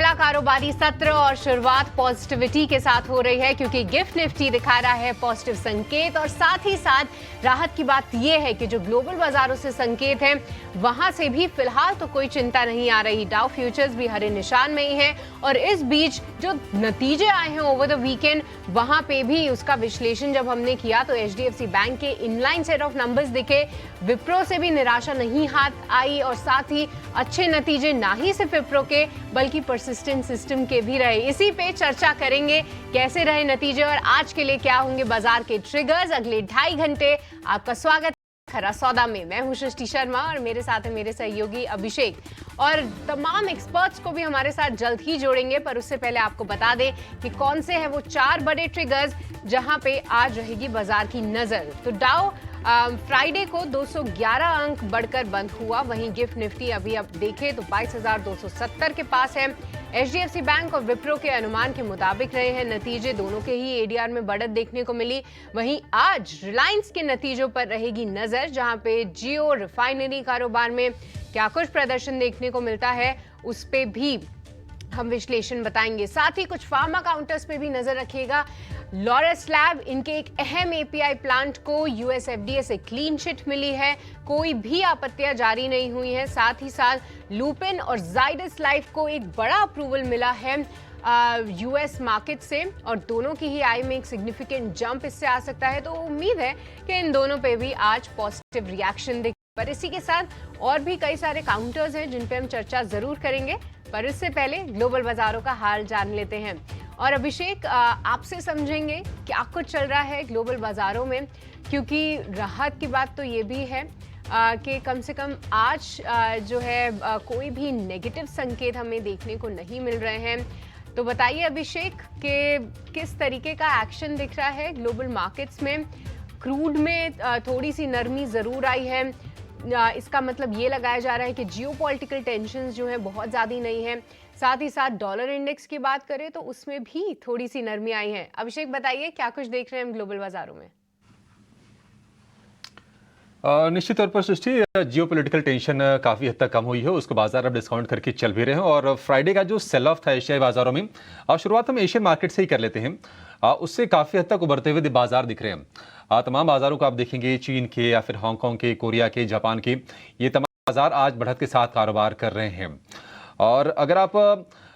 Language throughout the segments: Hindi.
पहला कारोबारी सत्र और शुरुआत पॉजिटिविटी के साथ हो रही है क्योंकि गिफ्ट निफ्टी दिखा रहा है पॉजिटिव संकेत और साथ ही साथ राहत की बात यह है कि जो ग्लोबल बाजारों से संकेत है वहां से भी फिलहाल तो कोई चिंता नहीं आ रही। डाउ फ्यूचर्स भी हरे निशान में ही है और इस बीच जो नतीजे आए हैं ओवर द वीकेंड वहां पे भी उसका विश्लेषण जब हमने किया तो एचडीएफसी बैंक के इनलाइन सेट ऑफ नंबर्स दिखे, विप्रो से भी निराशा नहीं हाथ आई और साथ ही अच्छे नतीजे ना ही सिर्फ विप्रो के बल्कि परसिस्टेंट सिस्टम के भी रहे। इसी पे चर्चा करेंगे कैसे रहे नतीजे और आज के लिए क्या होंगे बाजार के ट्रिगर्स अगले 2.5 घंटे। आपका स्वागत खरा सौदा में। मैं हूं सृष्टि शर्मा और मेरे साथ है मेरे सहयोगी अभिषेक और तमाम एक्सपर्ट्स को भी हमारे साथ जल्द ही जोड़ेंगे, पर उससे पहले आपको बता दें कि कौन से हैं वो 4 बड़े ट्रिगर्स जहां पे आज रहेगी बाजार की नजर। तो डाउ फ्राइडे को 211 अंक बढ़कर बंद हुआ, वहीं गिफ्ट निफ्टी अभी अब देखें तो 22,270 के पास है। एचडीएफसी बैंक और विप्रो के अनुमान के मुताबिक रहे हैं नतीजे, दोनों के ही एडीआर में बढ़त देखने को मिली। वहीं आज रिलायंस के नतीजों पर रहेगी नजर, जहां पे जियो रिफाइनरी कारोबार में क्या कुछ प्रदर्शन देखने को मिलता है उस पे भी हम विश्लेषण बताएंगे। साथ ही कुछ फार्मा काउंटर्स पे भी नजर रखिएगा। लॉरस लैब, इनके एक अहम एपीआई प्लांट को यूएसएफडीए से क्लीन चिट मिली है, कोई भी आपत्तियां जारी नहीं हुई हैं। साथ ही साथ लुपिन और जाइडस लाइफ को एक बड़ा अप्रूवल मिला है यूएस मार्केट से और दोनों की ही आई में एक सिग्निफिकेंट जंप इससे आ सकता है। तो उम्मीद है कि इन दोनों पे भी आज पॉजिटिव रिएक्शन दिखे। पर इसी के साथ और भी कई सारे काउंटर्स हैं जिन पे हम चर्चा जरूर करेंगे, पर इससे पहले ग्लोबल बाजारों का हाल जान लेते हैं। और अभिषेक, आपसे समझेंगे क्या कुछ चल रहा है ग्लोबल बाजारों में, क्योंकि राहत की बात तो ये भी है कि कम से कम आज जो है कोई भी नेगेटिव संकेत हमें देखने को नहीं मिल रहे हैं। तो बताइए अभिषेक कि किस तरीके का एक्शन दिख रहा है ग्लोबल मार्केट्स में। क्रूड में थोड़ी सी नरमी जरूर आई है, इसका मतलब ये लगाया जा रहा है कि जियोपॉलिटिकल टेंशंस जो है बहुत ज़्यादा नहीं है। साथ ही साथ डॉलर इंडेक्स की बात करें तो उसमें भी थोड़ी सी नरमी आई है। अभिषेक बताइए क्या कुछ देख रहे हैं हम ग्लोबल बाजारों में। निश्चित तौर पर सृष्टि जियोपॉलिटिकल टेंशन काफ़ी हद तक कम हुई है, उसको बाजार अब डिस्काउंट करके चल भी रहे हैं। और फ्राइडे का जो सेल ऑफ था एशियाई बाजारों में, शुरुआत हम एशियन मार्केट से ही कर लेते हैं, उससे काफ़ी हद तक उभरते हुए बाजार दिख रहे हैं। तमाम बाजारों को आप देखेंगे, चीन के या फिर हांगकांग के, कोरिया के, जापान के, ये तमाम बाजार आज बढ़त के साथ कारोबार कर रहे हैं। और अगर आप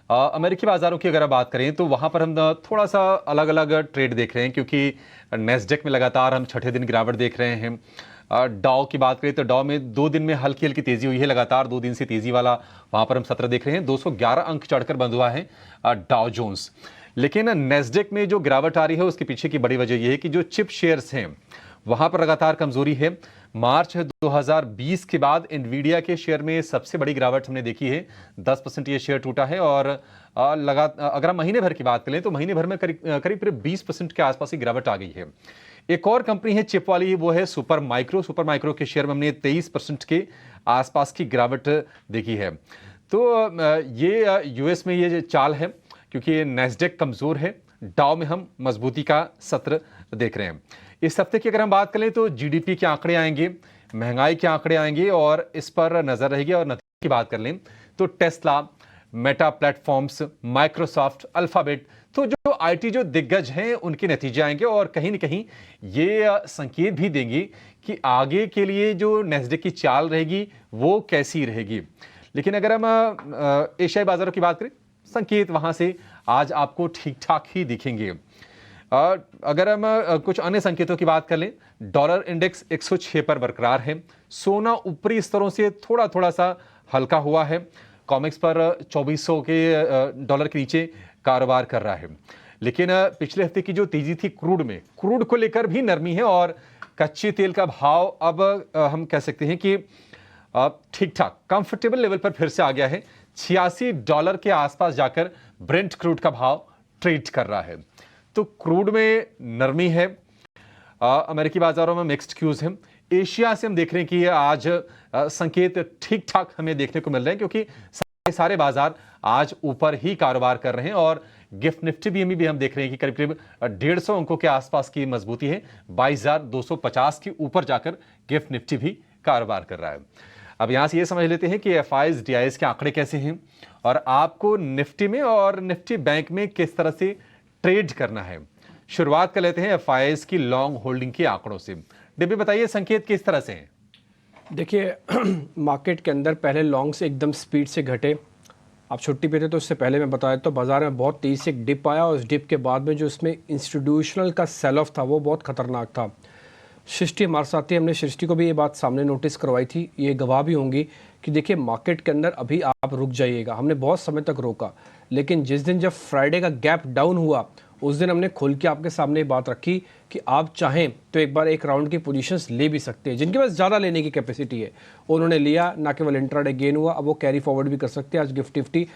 अमेरिकी बाजारों की अगर बात करें तो वहाँ पर हम थोड़ा सा अलग अलग ट्रेड देख रहे हैं, क्योंकि नेस्डेक में लगातार हम छठे दिन गिरावट देख रहे हैं। डाउ की बात करें तो डाउ में 2 दिन में हल्की हल्की तेजी हुई है, लगातार 2 दिन से तेजी वाला वहाँ पर हम सत्र देख रहे हैं। 211 अंक चढ़कर बंद हुआ है डाउ जोन्स। लेकिन नेस्डेक में जो गिरावट आ रही है उसके पीछे की बड़ी वजह यह है कि जो चिप शेयर्स हैं वहाँ पर लगातार कमजोरी है। मार्च 2020 के बाद एनवीडिया के शेयर में सबसे बड़ी गिरावट हमने देखी है, 10% ये शेयर टूटा है। और अगर हम महीने भर की बात करें तो महीने भर में करीब 20% के आसपास की गिरावट आ गई है। एक और कंपनी है चिप वाली, वो है सुपर माइक्रो के शेयर में हमने 23% के आसपास की गिरावट देखी है। तो ये यूएस में ये चाल है, क्योंकि नेस्डेक कमजोर है, डाउ में हम मजबूती का सत्र देख रहे हैं। इस हफ्ते की अगर हम बात करें तो जीडीपी के आंकड़े आएंगे, महंगाई के आंकड़े आएंगे और इस पर नजर रहेगी। और नतीजे की बात कर लें तो Tesla, Meta platforms, Microsoft, alphabet, तो जो आईटी जो दिग्गज हैं उनके नतीजे आएंगे और कहीं न कहीं ये संकेत भी देंगे कि आगे के लिए जो नेस्डेक की चाल रहेगी वो कैसी रहेगी। लेकिन अगर हम एशियाई बाजारों की बात करें, संकेत वहां से आज आपको ठीक ठाक ही दिखेंगे। अगर हम कुछ अन्य संकेतों की बात कर लें, डॉलर इंडेक्स 106 पर बरकरार है, सोना ऊपरी स्तरों से थोड़ा थोड़ा सा हल्का हुआ है, कॉमेक्स पर 2400 के डॉलर के नीचे कारोबार कर रहा है। लेकिन पिछले हफ्ते की जो तेजी थी क्रूड को लेकर भी नरमी है और कच्चे तेल का भाव अब हम कह सकते हैं कि ठीक ठाक कंफर्टेबल लेवल पर फिर से आ गया है। $86 के आसपास जाकर ब्रेंट क्रूड का भाव ट्रेड कर रहा है। तो क्रूड में नरमी है, अमेरिकी बाजारों में मिक्स्ड क्यूज हैं। एशिया से हम देख रहे हैं कि आज संकेत ठीक ठाक हमें देखने को मिल रहे हैं, क्योंकि सारे बाजार आज ऊपर ही कारोबार कर रहे हैं। और गिफ्ट निफ्टी भी हम देख रहे हैं कि करीब 150 अंकों के आसपास की मजबूती है, 22,250 के ऊपर जाकर गिफ्ट निफ्टी भी कारोबार कर रहा है। अब यहाँ से ये समझ लेते हैं कि एफआईज डीआईएस के आंकड़े कैसे हैं और आपको निफ्टी में और निफ्टी बैंक में किस तरह से ट्रेड करना है। शुरुआत कर लेते हैं एफआईज की लॉन्ग होल्डिंग के आंकड़ों से। डिब्बी बताइए संकेत किस तरह से हैं? देखिए मार्केट के अंदर पहले लॉन्ग से एकदम स्पीड से घटे। आप छुट्टी पे थे तो उससे पहले मैं बताया तो बाजार में बहुत तेज़ी से एक डिप आया और उस डिप के बाद में जो इसमें इंस्टीट्यूशनल का सेल ऑफ था वो बहुत खतरनाक था। सृष्टि हमारे साथ थी, हमने सृष्टि को भी ये बात सामने नोटिस करवाई थी, ये गवाह भी होंगी कि देखिए मार्केट के अंदर अभी आप रुक जाइएगा। हमने बहुत समय तक रोका, लेकिन जिस दिन जब फ्राइडे का गैप डाउन हुआ उस दिन हमने खुल के आपके सामने ये बात रखी कि आप चाहें तो एक बार एक राउंड की पोजीशंस ले भी सकते हैं। जिनके पास ज़्यादा लेने की कैपेसिटी है उन्होंने लिया, ना केवल इंट्राडे गेन हुआ, अब वो कैरी फॉरवर्ड भी कर सकते हैं। आज गिफ्ट निफ्टी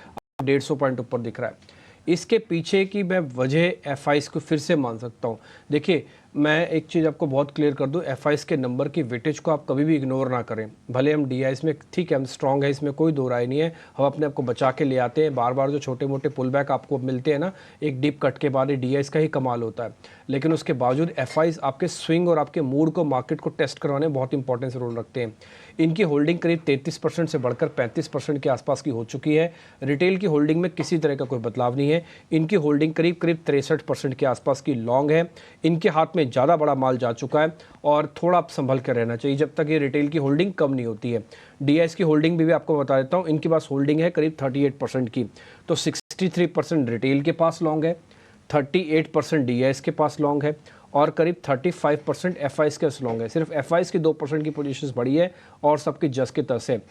150 पॉइंट ऊपर दिख रहा है। इसके पीछे की मैं वजह एफआईज को फिर से मान सकता हूँ। देखिए मैं एक चीज़ आपको बहुत क्लियर कर दूँ, एफआईज के नंबर की वेटेज को आप कभी भी इग्नोर ना करें। भले हम डीआईएस में ठीक है, हम स्ट्रॉन्ग है, इसमें कोई दो राय नहीं है, हम अपने आप को बचा के ले आते हैं। बार बार जो छोटे मोटे पुल बैक आपको मिलते हैं ना, एक डीप कट के बाद डीआईएस का ही कमाल होता है, लेकिन उसके बावजूद एफआईज आपके स्विंग और आपके मूड को, मार्केट को टेस्ट करवाने में बहुत इंपॉर्टेंस रोल रखते हैं। इनकी होल्डिंग करीब 33% से बढ़कर 35% के आसपास की हो चुकी है। रिटेल की होल्डिंग में किसी तरह का कोई बदलाव नहीं है। इनकी होल्डिंग करीब 63% के आसपास की लॉन्ग है। इनके हाथ में ज़्यादा बड़ा माल जा चुका है और थोड़ा आप संभल कर रहना चाहिए जब तक ये रिटेल की होल्डिंग कम नहीं होती है। डीआईएस की होल्डिंग भी आपको बता देता हूँ, इनके पास होल्डिंग है करीब 38% की, तो 63% रिटेल के पास लॉन्ग है, 38% डीआईएस के पास लॉन्ग है और करीब 35% एफआईज के लॉन्ग है। सिर्फ एफआईज की 2% की पोजीशंस बढ़ी है और सबकी जस के तस है।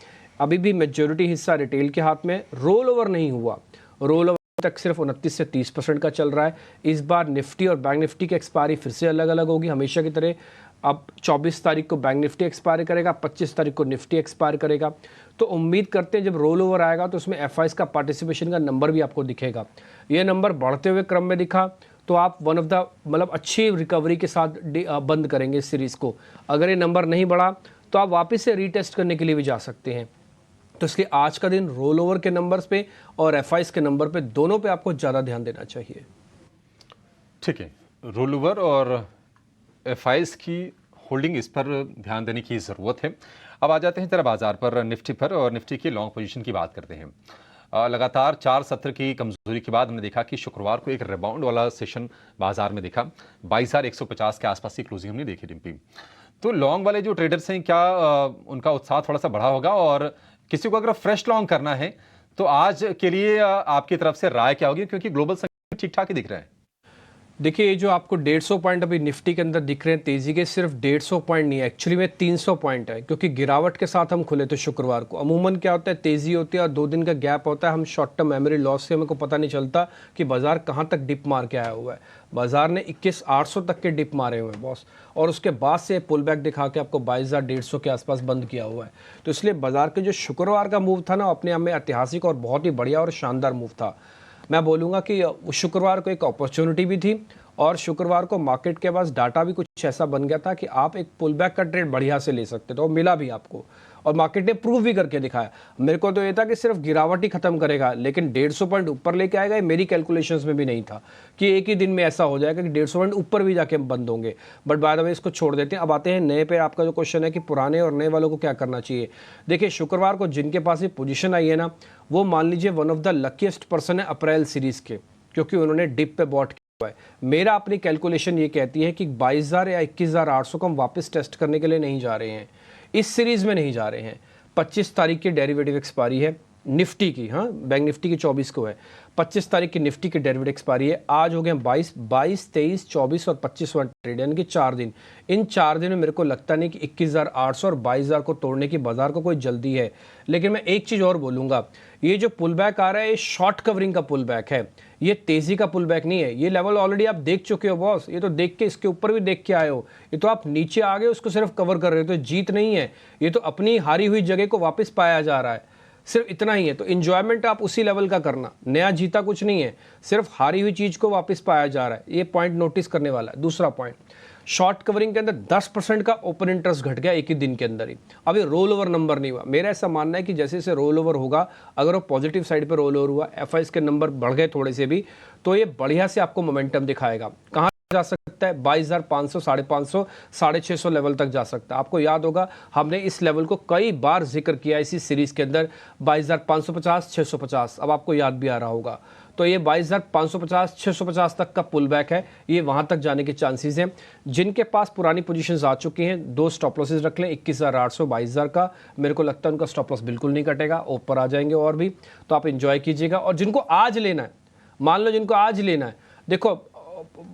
अभी भी मेजॉरिटी हिस्सा रिटेल के हाथ में, रोल ओवर नहीं हुआ, रोल ओवर तक सिर्फ 29 से 30% का चल रहा है। इस बार निफ्टी और बैंक निफ्टी की एक्सपायरी फिर से अलग अलग होगी हमेशा की तरह। अब 24 तारीख को बैंक निफ्टी एक्सपायर करेगा, 25 तारीख को निफ्टी एक्सपायर करेगा। तो उम्मीद करते हैं जब रोल ओवर आएगा तो उसमें एफआईज का पार्टिसिपेशन का नंबर भी आपको दिखेगा। ये नंबर बढ़ते हुए क्रम में दिखा तो आप वन ऑफ द मतलब अच्छी रिकवरी के साथ बंद करेंगे इस सीरीज़ को। अगर ये नंबर नहीं बढ़ा तो आप वापस से रीटेस्ट करने के लिए भी जा सकते हैं। तो इसलिए आज का दिन रोल ओवर के नंबर्स पे और एफआईज के नंबर पे, दोनों पे आपको ज़्यादा ध्यान देना चाहिए। ठीक है, रोल ओवर और एफआईज की होल्डिंग, इस पर ध्यान देने की ज़रूरत है। अब आ जाते हैं जरा बाजार पर, निफ्टी पर, और निफ्टी की लॉन्ग पोजीशन की बात करते हैं। लगातार 4 सत्र की कमजोरी के बाद हमने देखा कि शुक्रवार को एक रिबाउंड वाला सेशन बाजार में देखा। 22,150 के आसपास की क्लोजिंग हमने देखी डिम्पी। तो लॉन्ग वाले जो ट्रेडर्स हैं, क्या उनका उत्साह थोड़ा सा बढ़ा होगा? और किसी को अगर फ्रेश लॉन्ग करना है तो आज के लिए आपकी तरफ से राय क्या होगी, क्योंकि ग्लोबल संकेत ठीक ठाक ही दिख रहा है? देखिए, ये जो आपको 150 पॉइंट अभी निफ्टी के अंदर दिख रहे हैं तेज़ी के, सिर्फ 150 पॉइंट नहीं है, एक्चुअली में 300 पॉइंट है, क्योंकि गिरावट के साथ हम खुले थे शुक्रवार को। अमूमन क्या होता है, तेज़ी होती है और 2 दिन का गैप होता है, हम शॉर्ट टर्म मेमोरी लॉस से हमको पता नहीं चलता कि बाजार कहाँ तक डिप मार के आया हुआ है। बाजार ने 21,800 तक के डिप मारे हुए हैं बॉस, और उसके बाद से पुल बैक दिखा के आपको 22,150 के आसपास बंद किया हुआ है। तो इसलिए बाजार के जो शुक्रवार का मूव था ना, अपने आप में ऐतिहासिक और बहुत ही बढ़िया और शानदार मूव था। मैं बोलूँगा कि शुक्रवार को एक अपॉर्चुनिटी भी थी और शुक्रवार को मार्केट के पास डाटा भी कुछ ऐसा बन गया था कि आप एक पुल बैक का ट्रेड बढ़िया से ले सकते थे, और मिला भी आपको, और मार्केट ने प्रूव भी करके दिखाया। मेरे को तो ये था कि सिर्फ गिरावट ही खत्म करेगा, लेकिन 150 पॉइंट ऊपर लेके आएगा, ये मेरी कैलकुलेशंस में भी नहीं था कि एक ही दिन में ऐसा हो जाएगा कि 150 पॉइंट ऊपर भी जाके हम बंद होंगे। बट बाद में इसको छोड़ देते हैं। अब आते हैं नए पे। आपका जो क्वेश्चन है कि पुराने और नए वालों को क्या करना चाहिए, देखिए शुक्रवार को जिनके पास ये पोजीशन आई है ना, वो मान लीजिए one of the luckiest person है अप्रैल सीरीज के, क्योंकि उन्होंने डिप पे बॉट किया है। मेरा अपनी कैलकुलेशन ये कहती है कि 22,000 या 21,800 को हम वापस टेस्ट करने के लिए नहीं जा रहे हैं, इस सीरीज में नहीं जा रहे हैं। 25 तारीख की डेरिवेटिव एक्सपायरी है निफ्टी की, हाँ बैंक निफ्टी की 24 को है, 25 तारीख की निफ्टी की डेरिवेटिव एक्सपायरी है। आज हो गए 22, 23, 24 और 25वां ट्रेड, यानी कि 4 दिन। इन 4 दिन में मेरे को लगता नहीं कि 21,800 और 22,000 को तोड़ने की बाजार को कोई जल्दी है। लेकिन मैं एक चीज़ और बोलूँगा, ये जो पुल बैक आ रहा है, ये शॉर्ट कवरिंग का पुल बैक है, ये तेज़ी का पुल बैक नहीं है। ये लेवल ऑलरेडी आप देख चुके हो बॉस, ये तो देख के, इसके ऊपर भी देख के आए हो। ये तो आप नीचे आ गए, उसको सिर्फ कवर कर रहे हो, तो जीत नहीं है, ये तो अपनी हारी हुई जगह को वापस पाया जा रहा है, सिर्फ इतना ही है। तो एंजॉयमेंट आप उसी लेवल का करना, नया जीता कुछ नहीं है, सिर्फ हारी हुई चीज़ को वापस पाया जा रहा है। ये पॉइंट नोटिस करने वाला है। दूसरा पॉइंट, शॉर्ट कवरिंग के अंदर 10% का ओपन इंटरेस्ट घट गया एक ही दिन के अंदर ही। अब ये रोल ओवर नंबर नहीं हुआ। मेरा ऐसा मानना है कि जैसे जैसे रोल ओवर होगा, अगर वो पॉजिटिव साइड पे रोल ओवर हुआ, एफआईज के नंबर बढ़ गए थोड़े से भी, तो ये बढ़िया से आपको मोमेंटम दिखाएगा। कहाँ जा सकता है 22,500, 550, 650 लेवल तक जा सकता है। आपको याद होगा हमने इस लेवल को कई बार जिक्र किया इसी सीरीज के अंदर, 22,550, 650। अब आपको याद भी आ रहा होगा। तो ये 22,550, 650 तक का पुल बैक है, ये वहां तक जाने के चांसेस हैं। जिनके पास पुरानी पोजीशंस आ चुकी हैं, 2 स्टॉप लॉसेस रख लें, 21,800, 22,000 का। मेरे को लगता है उनका स्टॉप लॉस बिल्कुल नहीं कटेगा, ऊपर आ जाएंगे और भी, तो आप इंजॉय कीजिएगा। और जिनको आज लेना है, मान लो जिनको आज लेना है, देखो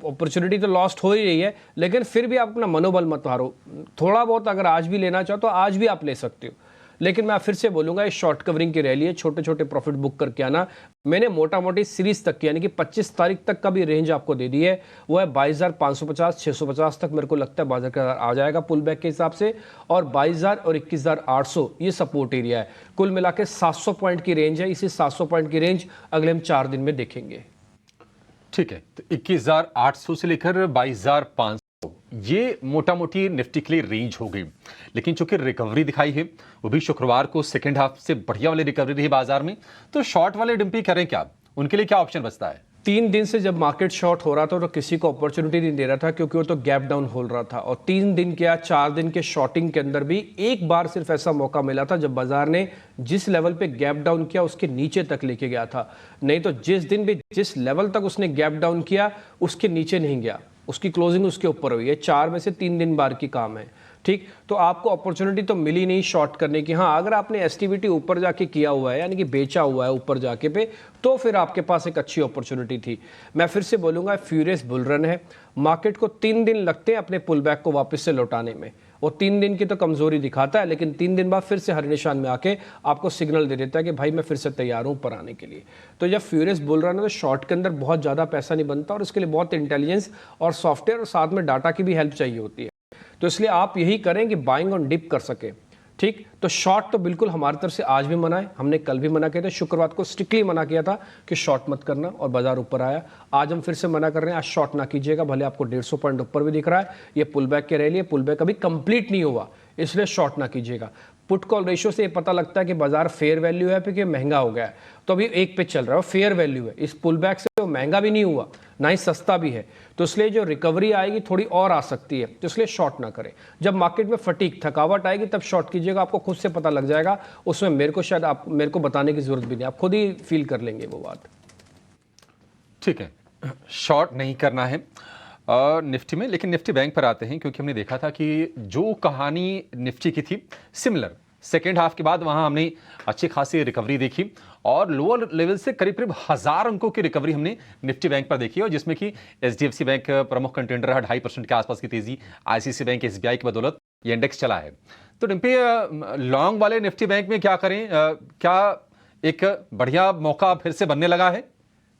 अपॉर्चुनिटी तो लॉस्ट हो ही रही है, लेकिन फिर भी आप अपना मनोबल मत हारो। थोड़ा बहुत अगर आज भी लेना चाहो तो आज भी आप ले सकते हो, लेकिन मैं फिर से बोलूंगा ये शॉर्ट कवरिंग की रैली है, छोटे छोटे प्रॉफिट बुक करके आना। मैंने मोटा मोटी सीरीज तक की, यानी कि 25 तारीख तक का भी रेंज आपको दे दी है, वो है 22,550, 650 तक। मेरे को लगता है बाजार का आ जाएगा पुल बैक के हिसाब से, और 22,000 और 21,800 ये सपोर्ट एरिया है। कुल मिला के 700 पॉइंट की रेंज है। इसी 700 पॉइंट की रेंज अगले हम 4 दिन में देखेंगे। ठीक है, तो 21,800 से लेकर 22,500 ये मोटा मोटी निफ्टी के लिए रेंज हो गई। लेकिन चूंकि रिकवरी दिखाई है, वो भी शुक्रवार को सेकेंड हाफ से बढ़िया वाली रिकवरी रही बाजार में, तो शॉर्ट वाले डिम्पी करें क्या, उनके लिए क्या ऑप्शन बचता है? 3 दिन से जब मार्केट शॉर्ट हो रहा था तो किसी को अपॉर्चुनिटी नहीं दे रहा था, क्योंकि वो तो गैप डाउन हो रहा था। और 3 दिन क्या 4 दिन के शॉर्टिंग के अंदर भी एक बार सिर्फ ऐसा मौका मिला था जब बाजार ने जिस लेवल पे गैप डाउन किया उसके नीचे तक लेके गया था। नहीं तो जिस दिन भी जिस लेवल तक उसने गैप डाउन किया उसके नीचे नहीं गया, उसकी क्लोजिंग उसके ऊपर हुई है। 4 में से 3 दिन बार की काम है। ठीक, तो आपको अपॉर्चुनिटी तो मिली नहीं शॉर्ट करने की। हाँ, अगर आपने एसटीवीटी ऊपर जाके किया हुआ है, यानी कि बेचा हुआ है ऊपर जाके पे, तो फिर आपके पास एक अच्छी अपॉर्चुनिटी थी। मैं फिर से बोलूंगा फ्यूरियस बुल रन है। मार्केट को 3 दिन लगते हैं अपने पुल बैक को वापस से लौटाने में। वो 3 दिन की तो कमजोरी दिखाता है, लेकिन 3 दिन बाद फिर से हर निशान में आके आपको सिग्नल दे देता है कि भाई मैं फिर से तैयार हूं ऊपर आने के लिए। तो जब फ्यूरियस बुल रन है तो शॉर्ट के अंदर बहुत ज़्यादा पैसा नहीं बनता, और इसके लिए बहुत इंटेलिजेंस और सॉफ्टवेयर और साथ में डाटा की भी हेल्प चाहिए होती है। तो इसलिए आप यही करें कि बाइंग ऑन डिप कर सके। ठीक, तो शॉर्ट तो बिल्कुल हमारी तरफ से आज भी मना है, हमने कल भी मना किया था, शुक्रवार को स्ट्रिक्टली मना किया था कि शॉर्ट मत करना, और बाजार ऊपर आया। आज हम फिर से मना कर रहे हैं, आज शॉर्ट ना कीजिएगा, भले आपको 150 पॉइंट ऊपर भी दिख रहा है। ये पुल बैक के रैली है, पुल बैक अभी कंप्लीट नहीं हुआ, इसलिए शॉर्ट ना कीजिएगा। पुट कॉल रेशियो से ये पता लगता है कि बाजार फेयर वैल्यू है फिर महंगा हो गया है, तो अभी 1 पे चल रहा है, फेयर वैल्यू है। इस पुल बैक से वो महंगा भी नहीं हुआ, ना ही सस्ता भी है, तो इसलिए जो रिकवरी आएगी थोड़ी और आ सकती है, तो इसलिए शॉर्ट ना करें। जब मार्केट में फटीक थकावट आएगी तब शॉर्ट कीजिएगा, आपको खुद से पता लग जाएगा। उसमें मेरे को बताने की जरूरत भी नहीं, आप खुद ही फील कर लेंगे वो बात। ठीक है, शॉर्ट नहीं करना है निफ्टी में। लेकिन निफ्टी बैंक पर आते हैं, क्योंकि हमने देखा था कि जो कहानी निफ्टी की थी सिमिलर सेकेंड हाफ के बाद वहां हमने अच्छी खासी रिकवरी देखी, और लोअर लेवल से करीब करीब 1000 अंकों की रिकवरी हमने निफ्टी बैंक पर देखी, और जिसमें कि एचडीएफसी बैंक प्रमुख कंटेंडर रहा, 2.5% के आसपास की तेजी। आईसीआईसीआई बैंक, एसबीआई की बदौलत ये इंडेक्स चला है। तो डिम्पी, लॉन्ग वाले निफ्टी बैंक में क्या करें? क्या एक बढ़िया मौका फिर से बनने लगा है?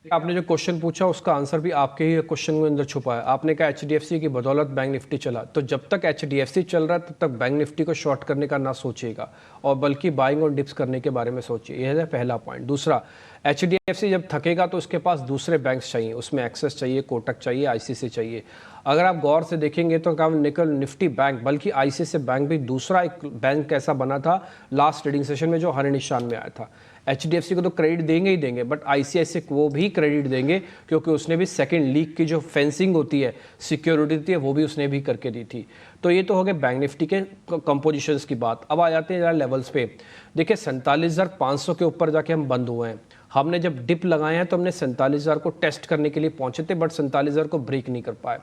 आपने जो क्वेश्चन पूछा उसका आंसर भी आपके ही क्वेश्चन के अंदर छुपा है। आपने कहा एचडीएफसी की बदौलत बैंक निफ्टी चला, तो जब तक एचडीएफसी चल रहा है तब तक बैंक निफ्टी को शॉर्ट करने का ना सोचिएगा, और बल्कि बाइंग और डिप्स करने के बारे में सोचिए। यह है पहला पॉइंट। दूसरा, एचडीएफसी जब थकेगा तो उसके पास दूसरे बैंक्स चाहिए, उसमें एक्सेस चाहिए, कोटक चाहिए, आईसीआईसीआई चाहिए। अगर आप गौर से देखेंगे तो काम निकल निफ्टी बैंक, बल्कि आईसीआईसीआई बैंक भी दूसरा एक बैंक ऐसा बना था लास्ट ट्रेडिंग सेशन में जो हरे निशान में आया था। एचडीएफसी को तो क्रेडिट देंगे ही देंगे, बट आईसीआईसीआई को भी क्रेडिट देंगे, क्योंकि उसने भी सेकंड लीग की जो फेंसिंग होती है, सिक्योरिटी होती है, वो भी उसने भी करके दी थी। तो ये तो हो गए बैंक निफ्टी के कंपोजिशंस की बात। अब आ जाते हैं जरा लेवल्स पे। देखिए 47,500 के ऊपर जाके हम बंद हुए हैं। हमने जब डिप लगाए हैं तो हमने 47,000 को टेस्ट करने के लिए पहुंचे थे, बट 47,000 को ब्रेक नहीं कर पाए,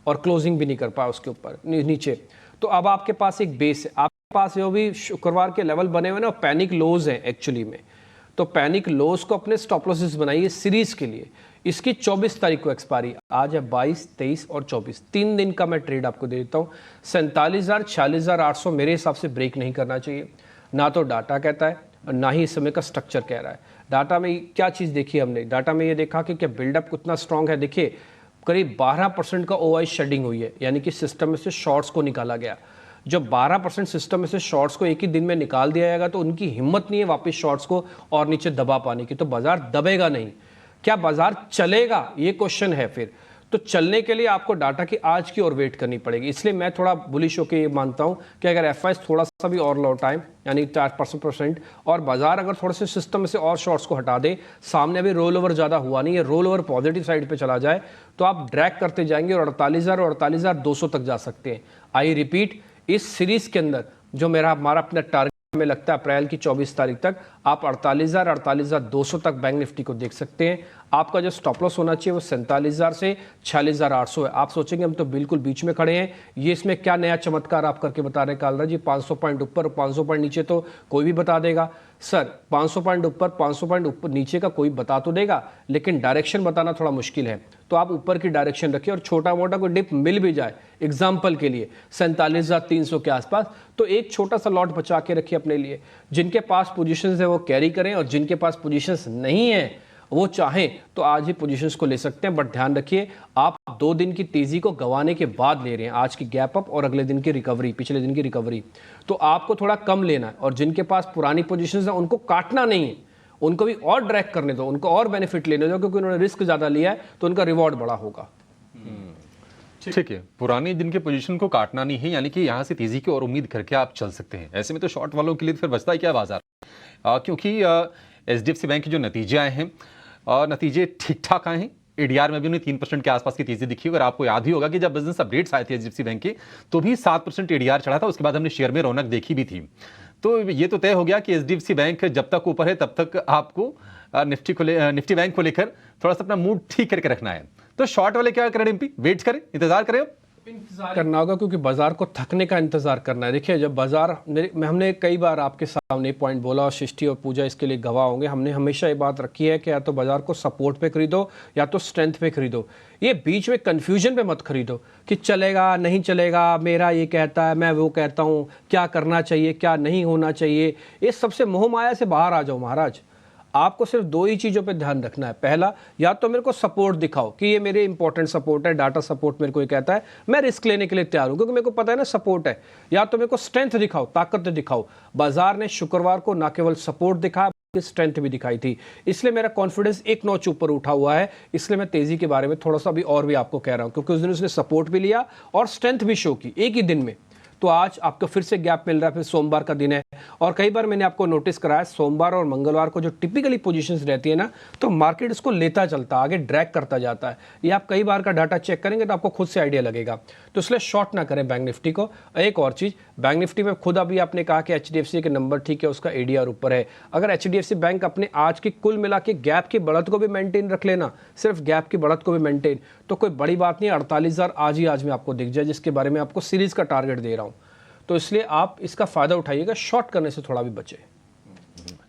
और क्लोजिंग भी नहीं कर पाया उसके ऊपर नीचे। तो अब आपके पास एक बेस है, आपके पास जो भी शुक्रवार के लेवल बने हुए ना, पैनिक लोज हैं एक्चुअली में। तो पैनिक लोस को अपने स्टॉप लॉसेस बनाइए सीरीज के लिए। इसकी 24 तारीख को एक्सपायरी, आज है 22, 23 और 24, 3 दिन का मैं ट्रेड आपको दे देता हूँ। 47,000, 46,800 मेरे हिसाब से ब्रेक नहीं करना चाहिए, ना तो डाटा कहता है और ना ही इस समय का स्ट्रक्चर कह रहा है। डाटा में क्या चीज़ देखी हमने? डाटा में ये देखा कि क्या बिल्डअप कितना स्ट्रांग है। देखिए करीब 12% का ओआई शेडिंग हुई है, यानी कि सिस्टम में से शॉर्ट्स को निकाला गया। जब 12% सिस्टम में से शॉर्ट्स को एक ही दिन में निकाल दिया जाएगा तो उनकी हिम्मत नहीं है वापस शॉर्ट्स को और नीचे दबा पाने की, तो बाजार दबेगा नहीं। क्या बाजार चलेगा, ये क्वेश्चन है फिर। तो चलने के लिए आपको डाटा की आज की और वेट करनी पड़ेगी। इसलिए मैं थोड़ा बुलिश होकर ये मानता हूं कि अगर एफआईज थोड़ा सा भी और लौटाएं, यानी 4% और बाजार अगर थोड़े से सिस्टम से और शॉर्ट्स को हटा दे, सामने अभी रोल ओवर ज़्यादा हुआ नहीं है, रोल ओवर पॉजिटिव साइड पे चला जाए तो आप ड्रैग करते जाएंगे और 48,000 और 48,200 तक जा सकते हैं। आई रिपीट, इस सीरीज के अंदर जो हमारा अपना टारगेट हमें लगता है अप्रैल की 24 तारीख तक आप 48,000 48,200 तक बैंक निफ्टी को देख सकते हैं। आपका जो स्टॉप लॉस होना चाहिए वो 47,000 से 46,800 है। आप सोचेंगे हम तो बिल्कुल बीच में खड़े हैं, ये इसमें क्या नया चमत्कार आप करके बता रहे हैं कालरा जी, 500 पॉइंट ऊपर 500 पॉइंट नीचे तो कोई भी बता देगा। सर 500 पॉइंट ऊपर 500 पॉइंट ऊपर नीचे का कोई बता तो देगा, लेकिन डायरेक्शन बताना थोड़ा मुश्किल है। तो आप ऊपर की डायरेक्शन रखिए और छोटा मोटा कोई डिप मिल भी जाए एग्जाम्पल के लिए 47,300 के आसपास, तो एक छोटा सा लॉट बचा के रखिए अपने लिए। जिनके पास पोजीशंस है वो कैरी करें और जिनके पास पोजीशंस नहीं है वो चाहें तो आज ही पोजीशंस को ले सकते हैं। बट ध्यान रखिए आप 2 दिन की तेजी को गंवाने के बाद ले रहे हैं, आज की गैप अप और अगले दिन की रिकवरी, पिछले दिन की रिकवरी, तो आपको थोड़ा कम लेना है। और जिनके पास पुरानी पोजीशंस है उनको काटना नहीं है, उनको भी और ड्रैग करने दो, उनको और बेनिफिट लेने दो, क्योंकि उन्होंने रिस्क ज्यादा लिया है तो उनका रिवॉर्ड बड़ा होगा। ठीक है, पुरानी दिन के पोजीशन को काटना नहीं है, यानी कि यहाँ से तेजी की और उम्मीद करके आप चल सकते हैं। ऐसे में तो शॉर्ट वालों के लिए फिर बचता है क्या बाजार, क्योंकि एचडीएफसी बैंक के जो नतीजे आए हैं नतीजे ठीक ठाक आए हैं। एडीआर में भी उन्हें 3% के आसपास की तेजी दिखी। अगर आपको याद ही होगा कि जब बिजनेस अपडेट्स आए थे एचडीएफसी बैंक के तो भी 7% एडीआर चढ़ा था, उसके बाद हमने शेयर में रौनक देखी भी थी। तो ये तो तय हो गया कि एचडीएफसी बैंक जब तक ऊपर है तब तक आपको निफ्टी बैंक को लेकर थोड़ा सा अपना मूड ठीक करके रखना है। तो शॉर्ट वाले क्या करें डिम्पी, वेट करें, इंतजार करें, इंतजार करना होगा, क्योंकि बाजार को थकने का इंतजार करना है। देखिए जब बाजार हमने कई बार आपके सामने पॉइंट बोला और सृष्टि और पूजा इसके लिए गवाह होंगे, हमने हमेशा ये बात रखी है कि या तो बाजार को सपोर्ट पे खरीदो या तो स्ट्रेंथ पे खरीदो। ये बीच में कंफ्यूजन पे मत खरीदो कि चलेगा नहीं चलेगा, मेरा ये कहता है मैं वो कहता हूँ, क्या करना चाहिए क्या नहीं होना चाहिए। ये सबसे मोह माया से बाहर आ जाओ महाराज। आपको सिर्फ 2 ही चीज़ों पे ध्यान रखना है। पहला, या तो मेरे को सपोर्ट दिखाओ कि ये मेरे इंपॉर्टेंट सपोर्ट है, डाटा सपोर्ट मेरे को ये कहता है मैं रिस्क लेने के लिए तैयार हूं क्योंकि मेरे को पता है ना सपोर्ट है। या तो मेरे को स्ट्रेंथ दिखाओ, ताकत दिखाओ। बाजार ने शुक्रवार को ना केवल सपोर्ट दिखाया, स्ट्रेंथ भी दिखाई थी, इसलिए मेरा कॉन्फिडेंस एक नॉच ऊपर उठा हुआ है। इसलिए मैं तेजी के बारे में थोड़ा सा भी और भी आपको कह रहा हूं, क्योंकि उस दिन उसने सपोर्ट भी लिया और स्ट्रेंथ भी शो की एक ही दिन में। तो आज आपको फिर से गैप मिल रहा है, फिर सोमवार का दिन है और कई बार मैंने आपको नोटिस कराया सोमवार और मंगलवार को जो टिपिकली पोजीशंस रहती है ना, तो मार्केट इसको लेता चलता आगे ड्रैग करता जाता है। ये आप कई बार का डाटा चेक करेंगे तो आपको खुद से आइडिया लगेगा। तो इसलिए शॉर्ट ना करें बैंक निफ्टी को। एक और चीज, बैंक निफ्टी में खुद अभी आपने कहा कि एचडीएफसी के नंबर ठीक है, उसका एडीआर ऊपर है। अगर एचडीएफसी बैंक अपने आज की कुल मिला के गैप की बढ़त को भी मेंटेन रख लेना, सिर्फ गैप की बढ़त को भी मेंटेन, तो कोई बड़ी बात नहीं। 48,000 आज में आपको दिख जाए, जिसके बारे में आपको सीरीज का टारगेट दे रहा हूं। तो इसलिए आप इसका फायदा उठाइएगा, शॉर्ट करने से थोड़ा भी बचे।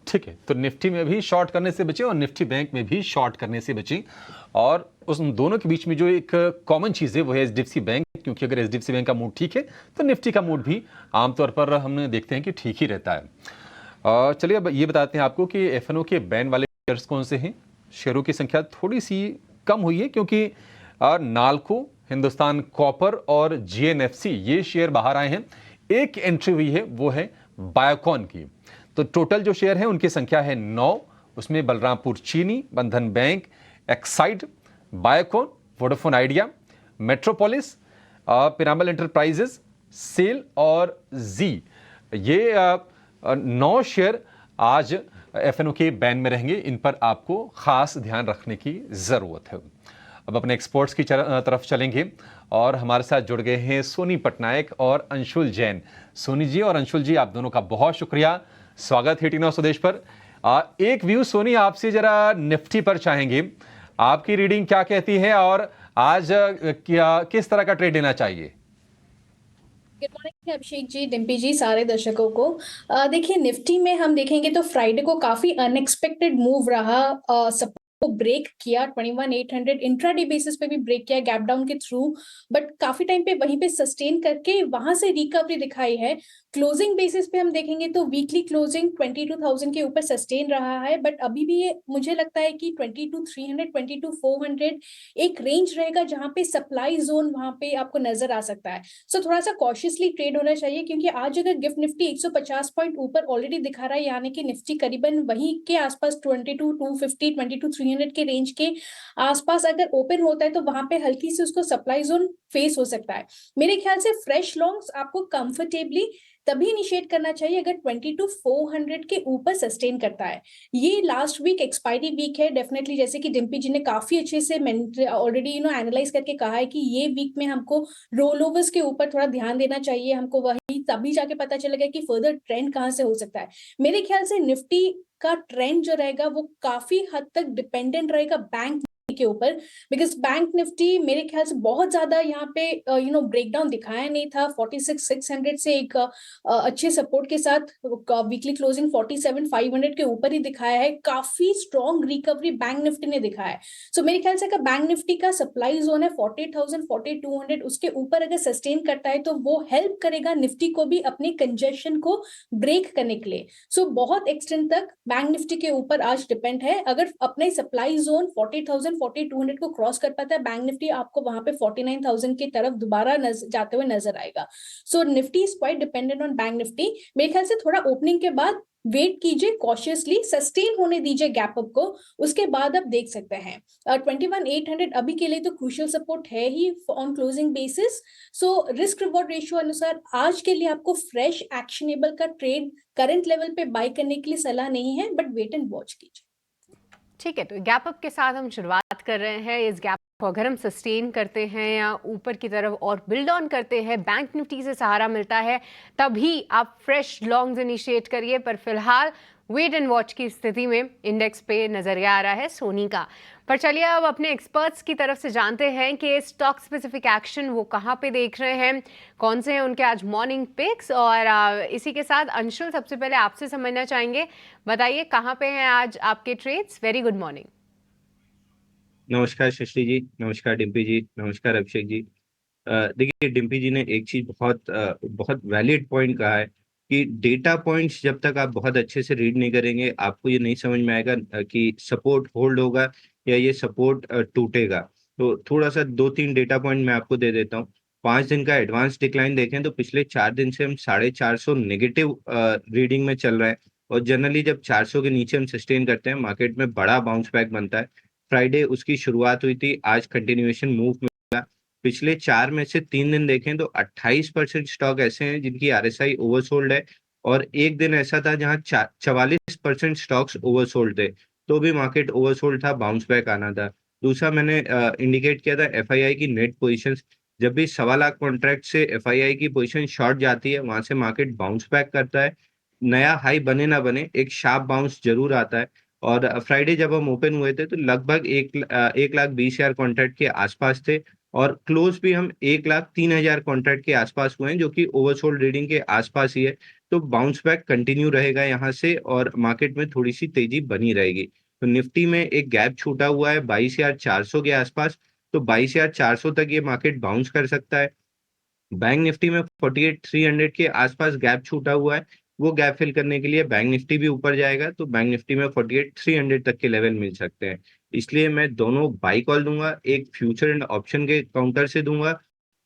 ठीक है, तो निफ्टी में भी शॉर्ट करने से बचें और निफ्टी बैंक में भी शॉर्ट करने से बचें। और उस दोनों के बीच में जो एक कॉमन चीज है वो है एचडीएफसी बैंक, क्योंकि अगर एचडीएफसी बैंक का मूड ठीक है तो निफ्टी का मूड भी आमतौर पर हम देखते हैं कि ठीक ही रहता है। चलिए अब ये बताते हैं आपको कि एफएनओ के बैन वाले शेयर्स कौन से हैं। शेयरों की संख्या थोड़ी सी कम हुई है, क्योंकि नाल्को, हिंदुस्तान कॉपर और जीएनएफसी ये शेयर बाहर आए हैं। एक एंट्री हुई है वो है बायोकॉन की। तो टोटल जो शेयर है उनकी संख्या है 9, उसमें Balrampur Chini, Bandhan bank, Exide, Biocon, Vodafone Idea, Metropolis, Piramal enterprises, SAIL और जी। ये 9 शेयर आज एफएनओ के बैन में रहेंगे। इन पर आपको खास ध्यान रखने की जरूरत है। अब अपने एक्सपोर्ट्स की तरफ चलेंगे और हमारे साथ जुड़ गए हैं सोनी पटनायक और अंशुल जैन। सोनी जी और अंशुल जी, आप दोनों का बहुत शुक्रिया, स्वागत है टी9 स्वदेश पर। एक व्यू सोनी आपसे जरा निफ्टी पर चाहेंगे, आपकी रीडिंग क्या कहती है और आज किस तरह का ट्रेड लेना चाहिए? गुड मॉर्निंग अभिषेक जी, डिम्पी जी, सारे दर्शकों को। देखिए निफ्टी में हम देखेंगे तो फ्राइडे को काफी अनएक्सपेक्टेड मूव रहा। सब को ब्रेक किया 21,800 इंट्राडे बेसिस पे भी ब्रेक किया गैप डाउन के थ्रू, बट काफी टाइम पे वहीं पे सस्टेन करके वहां से रिकवरी दिखाई है। क्लोजिंग बेसिस पे हम देखेंगे तो वीकली क्लोजिंग 22,000 के ऊपर सस्टेन रहा है, बट अभी भी ये मुझे लगता है कि 22,300 22,400 एक रेंज रहेगा जहां पे सप्लाई जोन वहां पे आपको नजर आ सकता है। सो थोड़ा सा कॉशियसली ट्रेड होना चाहिए, क्योंकि आज अगर गिफ्ट निफ्टी 150 पॉइंट ऊपर ऑलरेडी दिखा रहा है, यानी कि निफ्टी करीबन वहीं के आसपास 22,250 22,300 300 के रेंज के आसपास अगर ओपन होता है तो वहां पे हल्की सी उसको सप्लाई जोन फेस हो सकता है। मेरे ख्याल से फ्रेश लॉन्ग्स आपको कंफर्टेबली तभी इनिशिएट करना चाहिए अगर 22,400 के ऊपर सस्टेन करता है। ये लास्ट वीक एक्सपायरी वीक है, डेफिनेटली जैसे कि डिम्पी जी ने काफी अच्छे से ऑलरेडी एनालाइज करके कहा है कि ये वीक में हमको रोल ओवर्स के ऊपर थोड़ा ध्यान देना चाहिए, हमको वही तभी जाके पता चलेगा कि फर्दर ट्रेंड कहाँ से हो सकता है। मेरे ख्याल से निफ्टी का ट्रेंड जो रहेगा वो काफी हद तक डिपेंडेंट रहेगा बैंक के ऊपर, बिकॉज बैंक निफ्टी मेरे ख्याल से बहुत ज्यादा यहाँ पे ब्रेकडाउन दिखाया नहीं था। 46,600 से एक अच्छे सपोर्ट के साथ वीकली क्लोजिंग 47,500 के ऊपर ही दिखाया है। काफी स्ट्रॉन्ग रिकवरी बैंक निफ्टी ने दिखाया है। सो मेरे ख्याल से अगर बैंक निफ्टी का सप्लाई जोन है 40,000 4200 उसके ऊपर अगर सस्टेन करता है तो वो हेल्प करेगा निफ्टी को भी अपने कंजेशन को ब्रेक करने के लिए। सो बहुत एक्सटेंड तक बैंक निफ्टी के ऊपर आज डिपेंड है। अगर अपने सप्लाई जोन 40,000 4200 को क्रॉस कर पाता है बैंक निफ्टी, आपको वहां पे 49,000 की तरफ दोबारा जाते हुए नजर आएगा। So nifty is quite dependent on bank nifty. मेरे ख्याल से थोड़ा ओपनिंग के बाद वेट कीजिए, कॉशियसली सस्टेन होने दीजिए गैप अप को, उसके बाद आप देख सकते हैं 21,800 अभी के लिए तो क्रूशियल सपोर्ट है ही on closing basis. So risk reward ratio अनुसार आज के लिए आपको फ्रेश एक्शनेबल का ट्रेड करंट लेवल पे बाय करने के लिए सलाह नहीं है, बट वेट एंड वॉच कीजिए। ठीक है, तो गैप अप के साथ हम शुरुआत कर रहे हैं। इस गैप को अगर हम सस्टेन करते हैं या ऊपर की तरफ और बिल्ड ऑन करते हैं, बैंक निफ्टी से सहारा मिलता है, तभी आप फ्रेश लॉन्ग्स इनिशिएट करिए। पर फिलहाल वेट एंड वॉच की स्थिति में इंडेक्स पे नजरिया आ रहा है सोनी का। पर चलिए अब अपने एक्सपर्ट्स की तरफ से जानते हैं कि स्टॉक स्पेसिफिक एक्शन वो कहाँ पे देख रहे हैं, कौन से हैं उनके आज मॉर्निंग पिक्स। और इसी के साथ अंशुल, सबसे पहले आपसे समझना चाहेंगे, बताइए कहाँ पे हैं आज आपके ट्रेड्स। Very good morning. नमस्कार शशि जी, नमस्कार डिम्पी जी, नमस्कार अभिषेक जी। देखिए डिम्पी जी ने एक चीज बहुत वैलिड पॉइंट कहा है कि डेटा पॉइंट्स जब तक आप बहुत अच्छे से रीड नहीं करेंगे आपको ये नहीं समझ में आएगा कि सपोर्ट होल्ड होगा या ये सपोर्ट टूटेगा। तो थोड़ा सा 2-3 डेटा पॉइंट मैं आपको दे देता हूँ। 5 दिन का एडवांस डिक्लाइन देखें तो पिछले 4 दिन से हम 450 नेगेटिव रीडिंग में चल रहे हैं, और जनरली जब 400 के नीचे हम सस्टेन करते हैं मार्केट में बड़ा बाउंस बैक बनता है। फ्राइडे उसकी शुरुआत हुई थी, आज कंटिन्यूएशन मूव मिला। पिछले 4 में से 3 दिन देखें तो 28% स्टॉक ऐसे हैं जिनकी आरएसआई ओवरसोल्ड है, और एक दिन ऐसा था जहां 44% स्टॉक्स ओवरसोल्ड थे, तो भी मार्केट ओवरसोल्ड था, बाउंस बैक आना था। दूसरा मैंने इंडिकेट किया था एफआईआई की नेट पोजीशंस। जब भी 1.25 लाख कॉन्ट्रैक्ट से एफआईआई की पोजीशन शॉर्ट जाती है वहां से मार्केट बाउंस बैक करता है। नया हाई बने ना बने एक शार्प बाउंस जरूर आता है। और फ्राइडे जब हम ओपन हुए थे तो लगभग 1,20,000 कॉन्ट्रैक्ट के आसपास थे, और क्लोज भी हम 1,03,000 कॉन्ट्रैक्ट के आसपास हुए हैं, जो कि ओवरसोल्ड रीडिंग के आसपास ही है। तो बाउंस बैक कंटिन्यू रहेगा यहाँ से और मार्केट में थोड़ी सी तेजी बनी रहेगी। तो निफ्टी में एक गैप छूटा हुआ है 22,400 के आसपास, तो 22,400 तक ये मार्केट बाउंस कर सकता है। बैंक निफ्टी में 48,300 के आसपास गैप छूटा हुआ है, वो गैप फिल करने के लिए बैंक निफ्टी भी ऊपर जाएगा, तो बैंक निफ्टी में 48,300 तक के लेवल मिल सकते हैं। इसलिए मैं दोनों बाई कॉल दूंगा, एक फ्यूचर एंड ऑप्शन के काउंटर से दूंगा।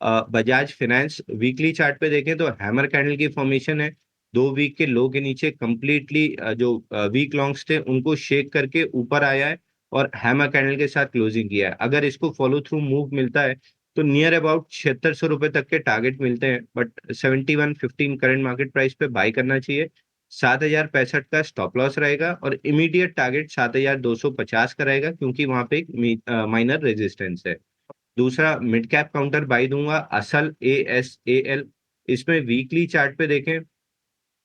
बजाज फाइनेंस वीकली चार्ट पे देखें तो हैमर कैंडल की फॉर्मेशन है, 2 वीक के लो के नीचे कंप्लीटली जो वीक लॉन्ग्स थे उनको शेक करके ऊपर आया है और हैमर कैंडल के साथ क्लोजिंग किया है। अगर इसको फॉलो थ्रू मूव मिलता है तो नियर अबाउट 7600 रुपए तक के टारगेट मिलते हैं, बट 7115 करंट मार्केट प्राइस पे बाय करना चाहिए। 7,065 का स्टॉप लॉस रहेगा और इमीडिएट टारगेट 7,250 का रहेगा, क्योंकि वहां पे एक माइनर रेजिस्टेंस है। दूसरा मिड कैप काउंटर बाय दूंगा असल ASAL। इसमें वीकली चार्ट पे देखें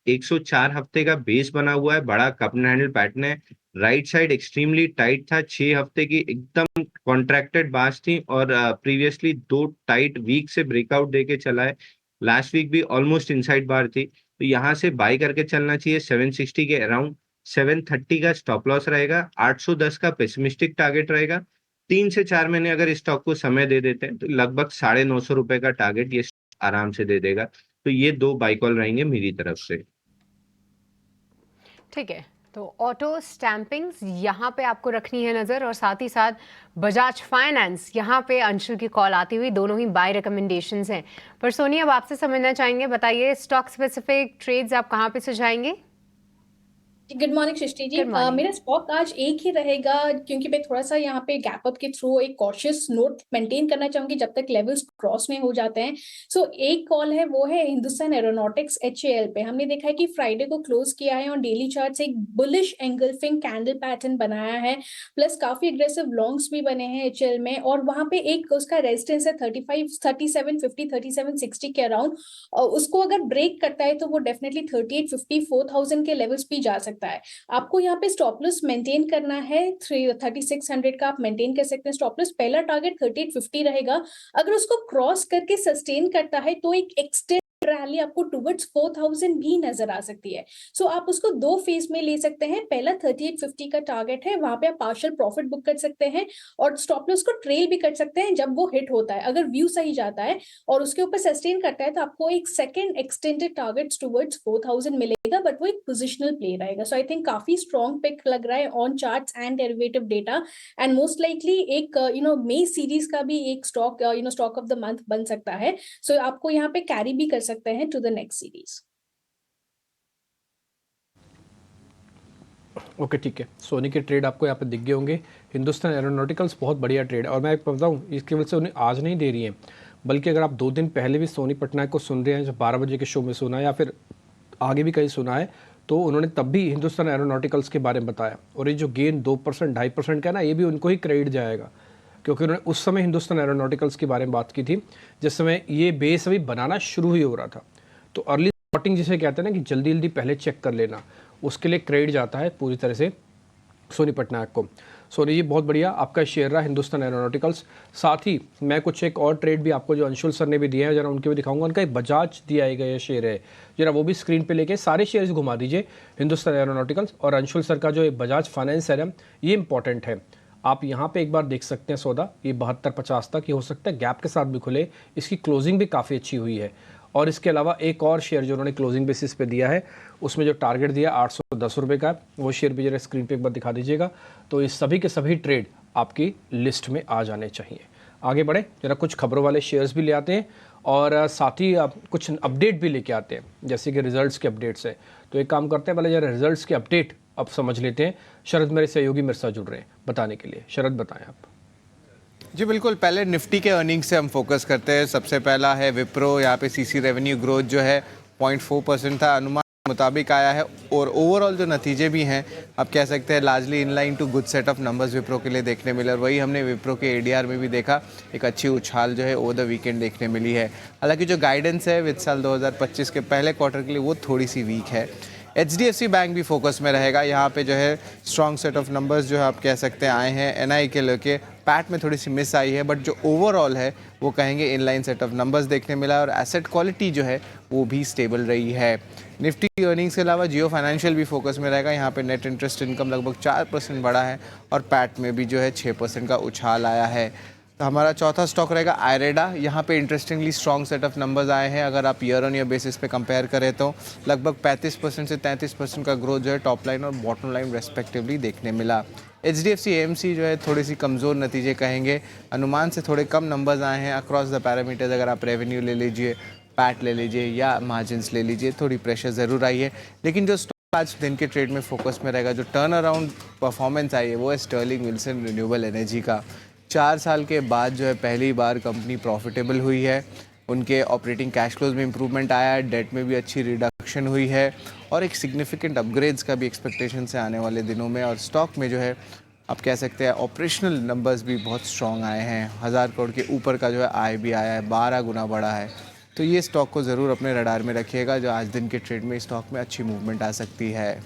104 हफ्ते का बेस बना हुआ है, बड़ा कप एंड हैंडल पैटर्न है। राइट साइड एक्सट्रीमली टाइट था, 6 हफ्ते की एकदम कॉन्ट्रैक्टेड बार्स थी, और प्रीवियसली 2 टाइट वीक से ब्रेकआउट देके चला है। लास्ट वीक भी ऑलमोस्ट इनसाइड बार थी, तो यहाँ से बाय करके चलना चाहिए 760 के अराउंड। 730 का स्टॉप लॉस रहेगा, 810 का पेसिमिस्टिक टारगेट रहेगा। 3 से 4 महीने अगर इस स्टॉक को समय दे देते हैं तो लगभग 950 रुपए का टारगेट ये आराम से दे देगा। तो ये 2 बाई कॉल रहेंगे मेरी तरफ से। ठीक है, तो ऑटो स्टैंपिंग्स यहाँ पे आपको रखनी है नज़र, और साथ ही साथ बजाज फाइनेंस यहाँ पे अंशुल की कॉल आती हुई, दोनों ही बाय रिकमेंडेशंस हैं। पर सोनी, अब आपसे समझना चाहेंगे, बताइए स्टॉक स्पेसिफिक ट्रेड्स आप कहाँ पे सुझाएंगे? Good morning Srishti ji. Good morning. मेरा स्टॉक आज एक ही रहेगा क्योंकि मैं थोड़ा सा यहाँ पे गैप अप के थ्रू एक कॉशियस नोट मेंटेन करना चाहूंगी जब तक लेवल्स क्रॉस नहीं हो जाते हैं। सो एक कॉल है वो है हिंदुस्तान एरोनॉटिक्स HAL पे। हमने देखा है कि फ्राइडे को क्लोज किया है और डेली चार्ट से एक बुलिश एंगल्फिंग कैंडल पैटर्न बनाया है, प्लस काफी एग्रेसिव लॉन्ग्स भी बने हैं HAL में, और वहां पे एक उसका रेजिस्टेंस है 35 3750 3760 के अराउंड। उसको अगर ब्रेक करता है तो वो डेफिनेटली 3850 4000 के लेवल्स भी जा सकता है। आपको यहाँ पे स्टॉप लॉस मेंटेन करना है, 3600 का आप मेंटेन कर सकते हैं स्टॉप लॉस। पहला टारगेट 3850 रहेगा। अगर उसको क्रॉस करके सस्टेन करता है तो एक एक्सटेंड रैली आपको टुवर्ड्स 4000 भी नजर आ सकती है। सो आप उसको दो फेज में ले सकते हैं। पहला 3850 का टारगेट है, वहां पे आप पार्शियल प्रॉफिट बुक कर सकते हैं और स्टॉप लॉस को ट्रेल भी कर सकते हैं जब वो हिट होता है। अगर व्यू सही जाता है और उसके ऊपर सस्टेन करता है तो आपको एक सेकंड एक्सटेंडेड टारगेट टुवर्ड्स 4000 मिलेगा, बट वो एक पोजिशनल प्ले रहेगा। सो आई थिंक काफी स्ट्रॉन्ग पिक लग रहा है on charts and derivative data, and most likely एक मे सीरीज का भी एक stock stock of the month बन सकता है। सो आपको यहाँ पे कैरी भी कर सकते हैं to the next series. Okay ठीक है, सोनी के ट्रेड आपको यहाँ पे दिख गए होंगे। हिंदुस्तान एरोनॉटिकल्स बहुत बढ़िया ट्रेड है और मैं बताऊँ इसकी वजह से उन्हें आज नहीं दे रही है, बल्कि अगर आप 2 दिन पहले भी सोनी पटनायक को सुन रहे हैं, जब 12 बजे के शो में सुना या फिर आगे भी कहीं सुना है, तो उन्होंने तब भी हिंदुस्तान एरोनॉटिकल्स के बारे में बताया। और ये जो गेन 2% 2.5% का ना, ये भी उनको ही क्रेडिट जाएगा, क्योंकि उन्होंने उस समय हिंदुस्तान एरोनॉटिकल्स के बारे में बात की थी जिस समय ये बेस अभी बनाना शुरू ही हो रहा था। तो अर्ली स्पॉटिंग जिसे कहते हैं ना कि जल्दी जल्दी पहले चेक कर लेना, उसके लिए क्रेडिट जाता है पूरी तरह से सोनी पटनायक को। सोनी जी बहुत बढ़िया आपका शेयर रहा हिंदुस्तान एरोनॉटिकल्स। साथ ही मैं कुछ एक और ट्रेड भी आपको जो अंशुल सर ने भी दिए हैं जरा उनके भी दिखाऊंगा। उनका एक बजाज दिया गया शेयर है, जरा वो भी स्क्रीन पे लेके सारे शेयर्स घुमा दीजिए हिंदुस्तान एरोनॉटिकल्स। और अंशुल सर का जो एक बजाज फाइनेंस है ये इंपॉर्टेंट है, आप यहाँ पे एक बार देख सकते हैं सौदा, ये 7250 तक ये हो सकता है गैप के साथ भी खुले। इसकी क्लोजिंग भी काफ़ी अच्छी हुई है। और इसके अलावा एक और शेयर जो उन्होंने क्लोजिंग बेसिस पे दिया है, उसमें जो टारगेट दिया 810 रुपये का, वो शेयर भी जरा स्क्रीन पे एक बार दिखा दीजिएगा। तो ये सभी के सभी ट्रेड आपकी लिस्ट में आ जाने चाहिए। आगे बढ़े, जरा कुछ खबरों वाले शेयर्स भी ले आते हैं और साथ ही आप कुछ अपडेट भी लेके आते हैं, जैसे कि रिजल्ट्स के अपडेट्स है। तो एक काम करते हैं, पहले जरा रिजल्ट्स के अपडेट अब समझ लेते हैं। शरद मेरे सहयोगी मेरे साथ जुड़ रहे हैं बताने के लिए। शरद बताएं आप। जी बिल्कुल, पहले निफ्टी के अर्निंग्स से हम फोकस करते हैं। सबसे पहला है विप्रो, यहाँ पे सीसी रेवेन्यू ग्रोथ जो है 0.4% था, अनुमान के मुताबिक आया है। और ओवरऑल जो नतीजे भी हैं आप कह सकते हैं largely in line to good set of numbers Wipro के लिए देखने मिले। और वही हमने विप्रो के ADR में भी देखा, एक अच्छी उछाल जो है ओवर द वीकेंड देखने मिली है। हालांकि जो गाइडेंस है वित्त साल 2025 के पहले क्वार्टर के लिए वो थोड़ी सी वीक है। HDFC बैंक भी फोकस में रहेगा, यहाँ पे जो है स्ट्रॉन्ग सेट ऑफ नंबर्स जो है आप कह सकते हैं आए हैं। NI के लेके पैट में थोड़ी सी मिस आई है, बट जो ओवरऑल है वो कहेंगे इनलाइन सेट ऑफ नंबर्स देखने मिला। और एसेट क्वालिटी जो है वो भी स्टेबल रही है। निफ्टी अर्निंग्स के अलावा जियो फाइनेंशियल भी फोकस में रहेगा, यहाँ पे नेट इंटरेस्ट इनकम लगभग 4% बढ़ा है और पैट में भी जो है 6% का उछाल आया है। तो हमारा चौथा स्टॉक रहेगा आयरेडा, यहाँ पे interestingly strong set of numbers आए हैं। अगर आप ईयर ऑन ईयर बेसिस पे कंपेयर करें तो लगभग 35% से 33% का ग्रोथ जो है टॉप लाइन और बॉटम लाइन रेस्पेक्टिवली देखने मिला। HDFC AMC जो है थोड़ी सी कमज़ोर नतीजे कहेंगे, अनुमान से थोड़े कम नंबर्स आए हैं अक्रॉस द पैरामीटर्स। अगर आप रेवेन्यू ले लीजिए, पैट ले लीजिए या मार्जिन्स ले लीजिए, थोड़ी प्रेशर ज़रूर आई है। लेकिन जो स्टॉक आज दिन के ट्रेड में फोकस में रहेगा, जो टर्न अराउंड परफॉर्मेंस आई है, वो है स्टर्लिंग विल्सन रिन्यूएबल एनर्जी का। 4 साल के बाद जो है पहली बार कंपनी प्रॉफिटेबल हुई है। उनके ऑपरेटिंग कैश फ्लोज में इंप्रूवमेंट आया है, डेट में भी अच्छी रिडक्शन हुई है और एक सिग्निफिकेंट अपग्रेड्स का भी एक्सपेक्टेशन से आने वाले दिनों में। और स्टॉक में जो है आप कह सकते हैं ऑपरेशनल नंबर्स भी बहुत स्ट्रॉन्ग आए हैं। 1000 करोड़ के ऊपर का जो है आय भी आया है, 12 गुना बढ़ा है। तो ये स्टॉक को ज़रूर अपने रडार में रखिएगा, जो आज दिन के ट्रेड में स्टॉक में अच्छी मूवमेंट आ सकती है।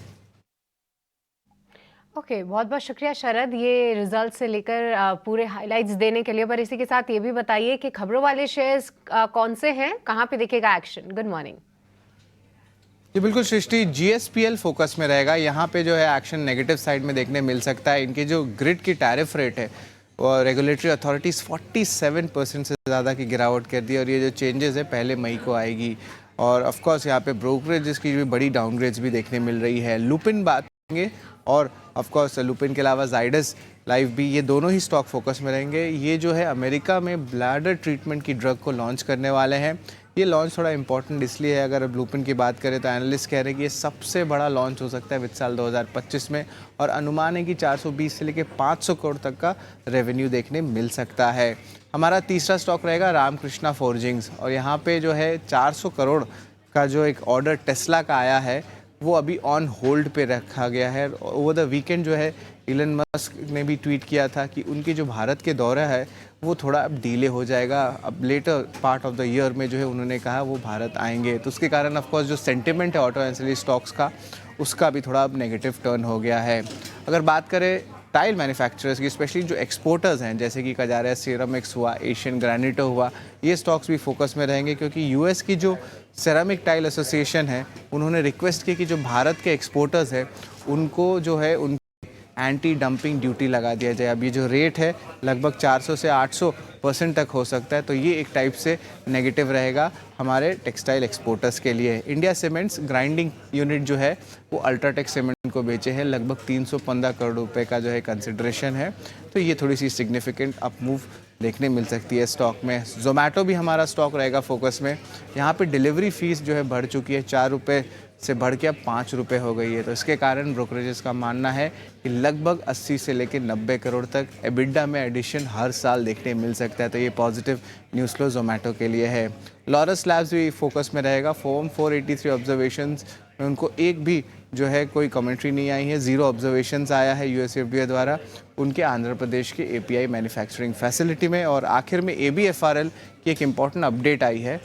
ओके, बहुत बहुत शुक्रिया शरद ये रिजल्ट से लेकर पूरे हाइलाइट्स देने के लिए। पर इसी के साथ ये भी बताइए कि खबरों वाले शेयर्स कौन से हैं, कहाँ पे दिखेगा एक्शन। Good morning. जी बिल्कुल सृष्टि, GSPL फोकस में रहेगा, यहाँ पे जो है एक्शन नेगेटिव साइड में देखने मिल सकता है। इनके जो ग्रिड की टैरिफ रेट है और रेगुलेटरी अथॉरिटीज़ 47% से ज़्यादा की गिरावट कर दी है और ये जो चेंजेस है पहले मई को आएगी। और ऑफ कोर्स यहाँ पे ब्रोकरेजेस की भी बड़ी डाउनग्रेड्स भी देखने मिल रही है। लुपिन बात करेंगे और ऑफ कोर्स लुपिन के अलावा जाइडस लाइफ भी, ये दोनों ही स्टॉक फोकस में रहेंगे। ये जो है अमेरिका में ब्लैडर ट्रीटमेंट की ड्रग को लॉन्च करने वाले हैं। ये लॉन्च थोड़ा इंपॉर्टेंट इसलिए है, अगर ब्लूप्रिंट की बात करें तो एनालिस्ट कह रहे हैं कि ये सबसे बड़ा लॉन्च हो सकता है वित्त साल 2025 में, और अनुमान है कि 420 से लेकर 500 करोड़ तक का रेवेन्यू देखने मिल सकता है। हमारा तीसरा स्टॉक रहेगा रामकृष्णा फोर्जिंग्स, और यहाँ पे जो है 400 करोड़ का जो एक ऑर्डर टेस्ला का आया है वो अभी ऑन होल्ड पे रखा गया है। ओवर द वीकेंड जो है इलन मस्क ने भी ट्वीट किया था कि उनकी जो भारत के दौरा है वो थोड़ा अब डिले हो जाएगा, अब later part of the year में जो है उन्होंने कहा वो भारत आएंगे, तो उसके कारण ऑफ कोर्स जो सेंटिमेंट है ऑटो एंसिलरी स्टॉक्स का उसका भी थोड़ा अब नेगेटिव टर्न हो गया है। अगर बात करें टाइल मैन्युफैक्चरर्स की, स्पेशली जो एक्सपोर्टर्स हैं जैसे कि कजारिया सिरेमिक्स हुआ, एशियन ग्रैनिटो हुआ, ये स्टॉक्स भी फोकस में रहेंगे, क्योंकि यूएस की जो सेरामिक टाइल एसोसिएशन है उन्होंने रिक्वेस्ट की कि जो भारत के एक्सपोर्टर्स हैं उनको जो है उन एंटी डंपिंग ड्यूटी लगा दिया जाए। अब ये जो रेट है लगभग 400 से 800% तक हो सकता है, तो ये एक टाइप से नेगेटिव रहेगा हमारे टेक्सटाइल एक्सपोर्टर्स के लिए। इंडिया सीमेंट्स ग्राइंडिंग यूनिट जो है वो अल्ट्राटेक सीमेंट को बेचे हैं, लगभग 315 करोड़ रुपए का जो है कंसिडरेशन है, तो ये थोड़ी सी सिग्निफिकेंट अप मूव देखने मिल सकती है स्टॉक में। जोमेटो भी हमारा स्टॉक रहेगा फोकस में। यहाँ पे डिलीवरी फीस जो है बढ़ चुकी है, 4 रुपये से बढ़ के अब 5 रुपये हो गई है, तो इसके कारण ब्रोकरेजेस का मानना है कि लगभग 80 से लेकर 90 करोड़ तक एबिडा में एडिशन हर साल देखने मिल सकता है, तो ये पॉजिटिव न्यूज़ फ्लो जोमेटो के लिए है। लॉरस लैब्स भी फोकस में रहेगा। फॉर्म 483 ऑब्जर्वेशंस में उनको एक भी जो है कोई कमेंट्री नहीं आई है, 0 ऑब्जर्वेशंस आया है यूएसएफडीए द्वारा उनके आंध्र प्रदेश के एपीआई मैन्युफैक्चरिंग फैसिलिटी में। और आखिर में एबीएफआरएल की एक इम्पॉर्टेंट अपडेट आई है।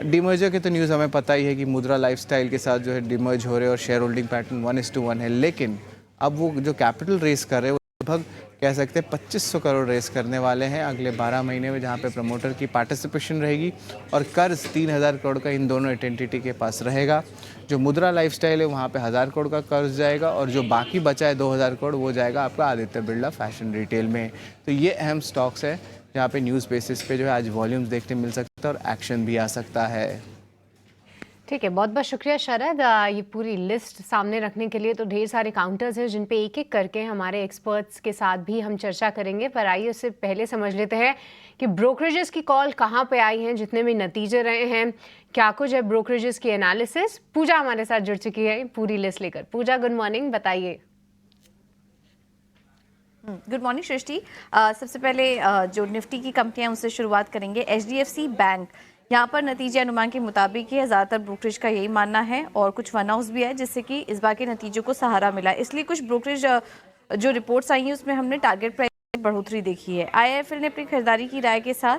डिमर्जर के तो न्यूज़ हमें पता ही है कि मुद्रा लाइफस्टाइल के साथ जो है डिमर्ज हो रहे हैं और शेयर होल्डिंग पैटर्न 1:1 है, लेकिन अब वो जो कैपिटल रेस कर रहे हैं लगभग कह सकते हैं 2500 करोड़ रेस करने वाले हैं अगले 12 महीने में, जहां पे प्रमोटर की पार्टिसिपेशन रहेगी और कर्ज 3000 करोड़ का इन दोनों एंटिटी के पास रहेगा। जो मुद्रा लाइफस्टाइल है वहाँ पे 1000 करोड़ का कर्ज जाएगा और जो बाकी बचा है 2000 करोड़ वो जाएगा आपका आदित्य बिरला फैशन रिटेल में। तो ये अहम स्टॉक्स है जहाँ पे न्यूज़ बेसिस पे जो है आज वॉल्यूम्स देखने मिल सकता है और एक्शन भी आ सकता है। ठीक है, बहुत बहुत शुक्रिया शरद, ये पूरी लिस्ट सामने रखने के लिए। तो ढेर सारे काउंटर्स हैं जिन पे एक एक करके हमारे एक्सपर्ट्स के साथ भी हम चर्चा करेंगे, पर आइए उससे पहले समझ लेते हैं कि ब्रोकरेजेस की कॉल कहाँ पे आई हैं, जितने भी नतीजे रहे हैं, क्या कुछ है ब्रोकरेजेस की एनालिसिस। पूजा हमारे साथ जुड़ चुकी है पूरी लिस्ट लेकर। पूजा गुड मॉर्निंग, बताइए। गुड मॉर्निंग सृष्टि। सबसे पहले जो निफ्टी की कंपनियां उनसे शुरुआत करेंगे। एचडीएफसी बैंक, यहाँ पर नतीजे अनुमान के मुताबिक ही है, ज़्यादातर ब्रोकरेज का यही मानना है और कुछ वन हाउस भी है जिससे कि इस बार के नतीजों को सहारा मिला, इसलिए कुछ ब्रोकरेज जो रिपोर्ट्स आई हैं उसमें हमने टारगेट प्राइस में बढ़ोतरी देखी है। आईआईएफएल ने अपनी खरीदारी की राय के साथ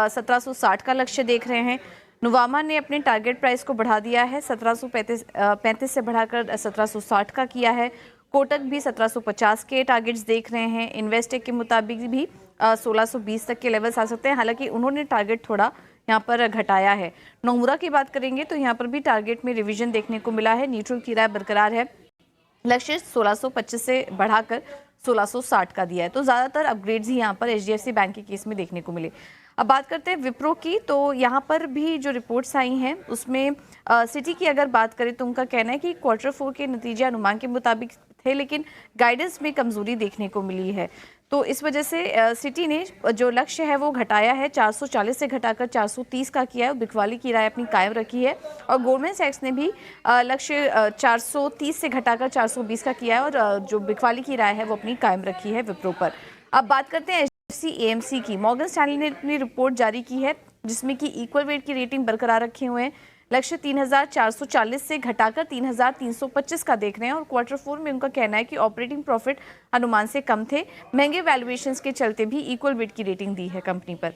1760 का लक्ष्य देख रहे हैं। नुवामा ने अपने टारगेट प्राइस को बढ़ा दिया है, 1735 से बढ़ाकर 1760 का किया है। कोटक भी 1750 के टारगेट्स देख रहे हैं। इन्वेस्टेक के मुताबिक भी 1620 तक के लेवल्स आ सकते हैं, हालांकि उन्होंने टारगेट थोड़ा यहाँ पर घटाया है। नोमुरा की बात करेंगे तो यहाँ पर भी टारगेट में रिवीजन देखने को मिला है, न्यूट्रल की राय बरकरार है। लक्ष्य 1625 से बढ़ाकर 1660 का दिया है, तो ज़्यादातर अपग्रेड्स ही यहाँ पर एचडीएफसी बैंक के केस में देखने को मिले। अब बात करते हैं विप्रो की, तो यहाँ पर भी जो रिपोर्ट्स आई हैं उसमें सिटी की अगर बात करें तो उनका कहना है कि Q4 के नतीजे अनुमान के मुताबिक थे, लेकिन गाइडेंस में कमजोरी देखने को मिली है, तो इस वजह से सिटी ने जो लक्ष्य है वो घटाया है, 440 से घटाकर 430 का किया है। बिकवाली की राय अपनी कायम रखी है और गोल्डमैन सैक्स ने भी लक्ष्य 430 से घटाकर 420 का किया है और जो बिकवाली की राय है वो अपनी कायम रखी है विप्रो पर। अब बात करते हैं एचडीएफसी एएमसी की। मॉर्गन स्टैनली ने अपनी रिपोर्ट जारी की है जिसमें कि इक्वल वेट की रेटिंग बरकरार रखे हुए हैं। लक्ष्य 3440 से घटाकर 3325 का देख रहे हैं और Q4 में उनका कहना है कि ऑपरेटिंग प्रॉफिट अनुमान से कम थे, महंगे वैल्यूएशंस के चलते भी इक्वल वेट की रेटिंग दी है कंपनी पर।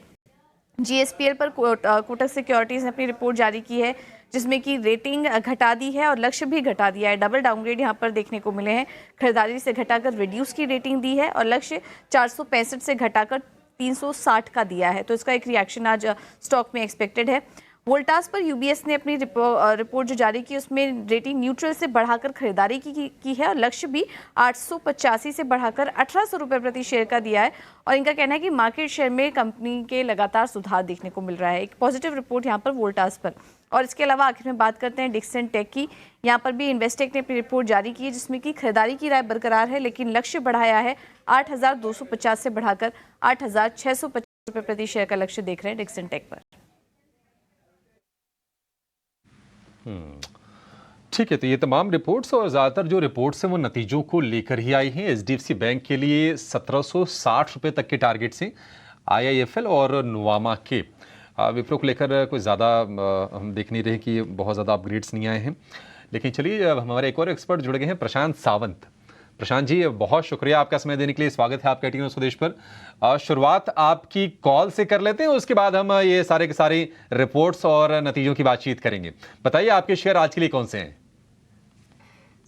जीएसपीएल पर कोटक सिक्योरिटीज ने अपनी रिपोर्ट जारी की है जिसमें कि रेटिंग घटा दी है और लक्ष्य भी घटा दिया है। डबल डाउनग्रेड यहाँ पर देखने को मिले हैं। खरीदारी से घटाकर रिड्यूस की रेटिंग दी है और लक्ष्य 465 से घटाकर 360 का दिया है, तो इसका एक रिएक्शन आज स्टॉक में एक्सपेक्टेड है। वोल्टास पर यूबीएस ने अपनी रिपोर्ट जो जारी की उसमें रेटिंग न्यूट्रल से बढ़ाकर खरीदारी की है और लक्ष्य भी 885 से बढ़ाकर 1800 रुपये प्रति शेयर का दिया है और इनका कहना है कि मार्केट शेयर में कंपनी के लगातार सुधार देखने को मिल रहा है। एक पॉजिटिव रिपोर्ट यहाँ पर वोल्टास पर। और इसके अलावा आखिर में बात करते हैं डिक्सन टेक की। यहाँ पर भी इन्वेस्टेक ने अपनी रिपोर्ट जारी की है जिसमें कि खरीदारी की राय बरकरार है, लेकिन लक्ष्य बढ़ाया है, 8250 से बढ़ाकर 8650 रुपये प्रति शेयर का लक्ष्य देख रहे हैं डिक्सन टेक पर। ठीक है, तो ये तमाम रिपोर्ट्स और ज़्यादातर जो रिपोर्ट्स हैं वो नतीजों को लेकर ही आई हैं। एचडीएफसी बैंक के लिए 1760 रुपये तक के टारगेट से आईआईएफएल और नुवामा के विप्रो को लेकर कोई ज़्यादा हम देख नहीं रहे कि बहुत ज़्यादा अपग्रेड्स नहीं आए हैं। लेकिन चलिए, अब हमारे एक और एक्सपर्ट जुड़ गए हैं, प्रशांत सावंत। प्रशांत जी, बहुत शुक्रिया आपका समय देने के लिए। स्वागत है आपका टीवी स्वदेश पर। शुरुआत आपकी कॉल से कर लेते हैं, उसके बाद हम ये सारे के सारे रिपोर्ट्स और नतीजों की बातचीत करेंगे। बताइए, आपके शेयर आज के लिए कौन से हैं?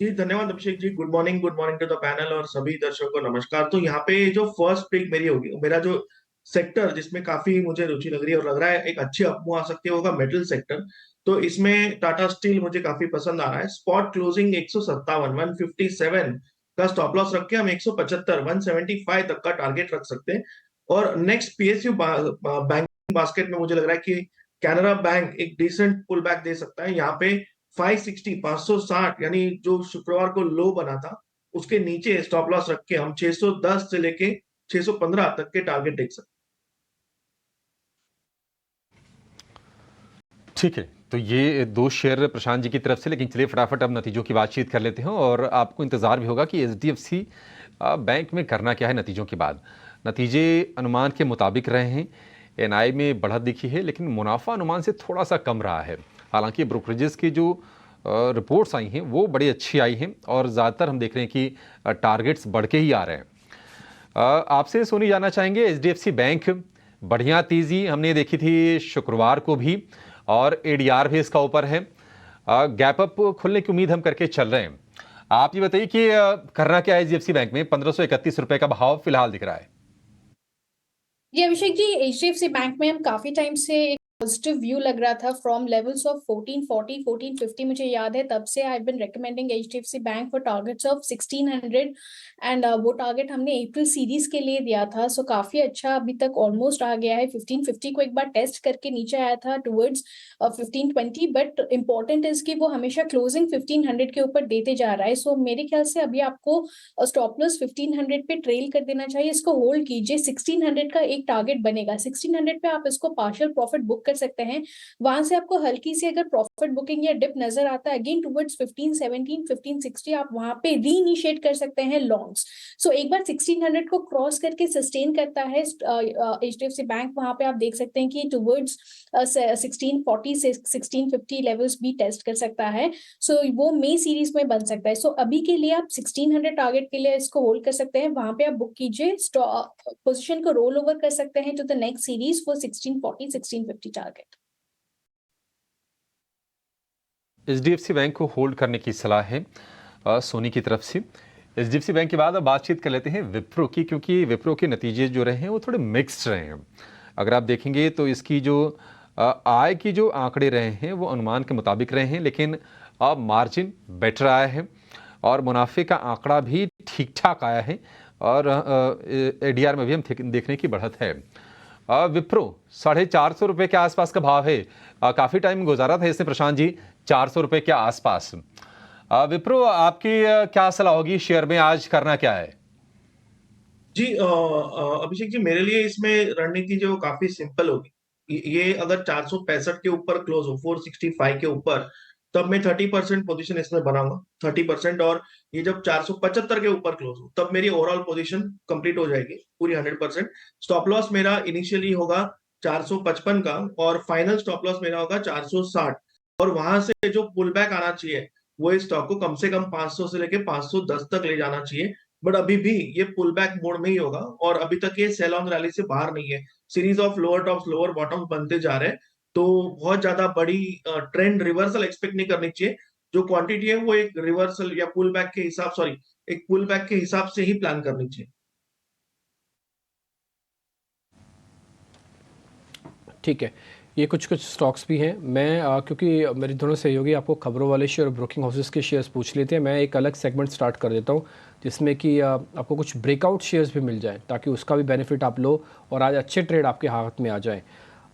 जी धन्यवाद Abhishek ji. Good morning to the panel और सभी दर्शकों को नमस्कार। तो यहाँ पे जो फर्स्ट पिक मेरी होगी, मेरा जो सेक्टर जिसमें काफी मुझे रुचि लग रही है और लग रहा है एक अच्छी अपमूव आ सकती है, होगा मेटल सेक्टर। तो इसमें टाटा स्टील मुझे काफी पसंद आ रहा है। स्पॉट क्लोजिंग 157 157 का स्टॉप लॉस रख के हम 175 175 तक का टारगेट रख सकते हैं। और नेक्स्ट पीएसयू बैंकिंग बास्केट में मुझे लग रहा है कि कैनरा बैंक एक डिसेंट पुल बैक दे सकता है। यहाँ पे 560 560 यानी जो शुक्रवार को लो बना था उसके नीचे स्टॉप लॉस रख के हम 610 से लेके 615 तक के टारगेट देख सकते हैं। ठीक है, तो ये दो शेयर प्रशांत जी की तरफ से। लेकिन चलिए फटाफट अब नतीजों की बातचीत कर लेते हैं, और आपको इंतजार भी होगा कि एचडीएफसी बैंक में करना क्या है नतीजों के बाद। नतीजे अनुमान के मुताबिक रहे हैं, एनआई में बढ़त दिखी है, लेकिन मुनाफा अनुमान से थोड़ा सा कम रहा है। हालांकि ब्रोकरेजेस की जो रिपोर्ट्स आई हैं वो बड़ी अच्छी आई हैं, और ज़्यादातर हम देख रहे हैं कि टारगेट्स बढ़ के ही आ रहे हैं। आपसे सोनी जानना चाहेंगे, एचडीएफसी बैंक बढ़िया तेज़ी हमने देखी थी शुक्रवार को भी, और एडीआर भी इसका ऊपर है। गैप अप खुलने की उम्मीद हम करके चल रहे हैं। आप ये बताइए कि करना क्या है एचडीएफसी बैंक में? 1531 रुपए का भाव फिलहाल दिख रहा है। जी अभिषेक जी, एचडीएफसी बैंक में हम काफी टाइम से एक पॉजिटिव व्यू लग रहा था फ्रॉम लेवल्स ऑफ 1440 1450। मुझे याद है तब से I have been recommending HDFC bank for targets of 1600 and वो टारगेट हमने अप्रैल सीरीज के लिए दिया था। सो काफी अच्छा अभी तक ऑलमोस्ट आ गया है। 1550 को एक बार टेस्ट करके नीचे आया था टुवर्ड्स 1520, बट इंपॉर्टेंट इज कि वो हमेशा क्लोजिंग 1500 के ऊपर देते जा रहा है। सो मेरे ख्याल से अभी आपको स्टॉप लॉस 1500 पे ट्रेल कर देना चाहिए। इसको होल्ड कीजिए, 1600 का एक टारगेट बनेगा। 1600 पे आप इसको पार्शियल प्रॉफिट बुक कर सकते हैं। वहां से आपको हल्की सी अगर प्रॉफिट बुकिंग या डिप नजर आता है अगेन टुवर्ड्स 1517 1560, आप वहां पे रीइनिशिएट कर सकते हैं लॉन्ग्स। सो एक बार 1600 को क्रॉस करके सस्टेन करता है एचडीएफसी बैंक, वहां पे आप देख सकते हैं कि टुवर्ड्स 1640 से 1650 लेवल्स भी टेस्ट कर सकता है। सो वो मई सीरीज में बन सकता है। सो अभी के लिए आप 1600 टारगेट के लिए इसको होल्ड कर सकते हैं, वहां पे आप बुक कीजिए। पोजीशन को रोल ओवर कर सकते हैं to the next series for 1640 1650 target. HDFC bank को होल्ड करने की सलाह है सोनी की तरफ से। एचडीएफसी बैंक के बाद अब बातचीत कर लेते हैं विप्रो की, क्योंकि विप्रो के नतीजे जो रहे हैं वो थोड़े मिक्स्ड रहे हैं। अगर आप देखेंगे तो इसकी जो आय की जो आंकड़े रहे हैं वो अनुमान के मुताबिक रहे हैं, लेकिन अब मार्जिन बेटर आया है और मुनाफे का आंकड़ा भी ठीक ठाक आया है, और एडीआर में भी हम देखने की बढ़त है। विप्रो 450 रुपये के आसपास का भाव है। काफ़ी टाइम गुजारा था इसने प्रशांत जी 400 रुपये के आसपास। विप्रो, आपकी क्या सलाह होगी शेयर में, आज करना क्या है? जी अभिषेक जी, मेरे लिए इसमें रणनीति जो काफी सिंपल होगी। ये अगर 465 के ऊपर क्लोज हो, 465 के ऊपर, तब मैं 30% पोजीशन इसमें बनाऊंगा, 30%। और ये जब 475 के ऊपर क्लोज हो तब मेरी ओवरऑल पोजीशन कंप्लीट हो जाएगी पूरी 100%। स्टॉप लॉस मेरा इनिशियली होगा 455 का, और फाइनल स्टॉप लॉस मेरा होगा 460। और वहां से जो पुल बैक आना चाहिए वो इस स्टॉक को कम से कम 500 से लेके 510 तक ले जाना चाहिए। बट अभी भी ये पुल बैक मोड में ही होगा, और अभी तक ये सेल ऑन रैली से बाहर नहीं है। Series of lower tops lower bottoms बनते जा रहे हैं, तो बहुत ज्यादा बड़ी ट्रेंड रिवर्सल एक्सपेक्ट नहीं करनी चाहिए। जो क्वांटिटी है वो एक रिवर्सल या पुल बैक के हिसाब, एक पुल बैक के हिसाब से ही प्लान करनी चाहिए। ठीक है, ये कुछ स्टॉक्स भी हैं। मैं क्योंकि मेरे दोनों सहयोगी आपको खबरों वाले शेयर और ब्रोकिंग हाउसेस के शेयर्स पूछ लेते हैं, मैं एक अलग सेगमेंट स्टार्ट कर देता हूँ जिसमें कि आपको कुछ ब्रेकआउट शेयर्स भी मिल जाएं, ताकि उसका भी बेनिफिट आप लो और आज अच्छे ट्रेड आपके हाथ में आ जाएं।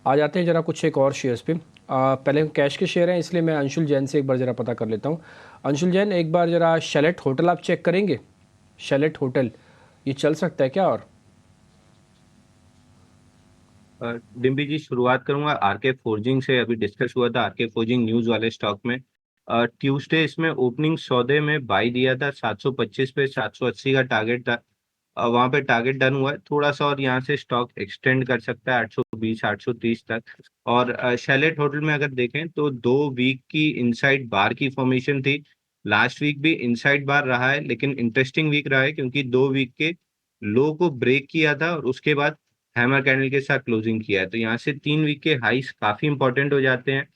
आ जाते हैं ज़रा कुछ एक और शेयर्स पे। पहले कैश के शेयर हैं, इसलिए मैं अंशुल जैन से एक बार ज़रा पता कर लेता हूँ। अंशुल जैन, एक बार ज़रा शैलेट होटल आप चेक करेंगे। शैलेट होटल ये चल सकता है क्या? और डिम्पी जी, शुरुआत करूंगा आरके फोर्जिंग से। अभी डिस्कस हुआ था आरके फोर्जिंग न्यूज वाले स्टॉक में। ट्यूसडे इसमें ओपनिंग सौदे में बाई दिया था 725 पे, 780 का टारगेट था। वहां पे टारगेट डन हुआ है थोड़ा सा, और यहाँ से स्टॉक एक्सटेंड कर सकता है 820 830 तक। और शैलेट होटल में अगर देखें तो 2 वीक की इनसाइड बार की फॉर्मेशन थी। लास्ट वीक भी इनसाइड बार रहा है, लेकिन इंटरेस्टिंग वीक रहा है क्योंकि 2 वीक के लो को ब्रेक किया था और उसके बाद हैमर कैंडल के साथ क्लोजिंग किया है। तो यहाँ से 3 वीक के हाइस काफी इंपॉर्टेंट हो जाते हैं।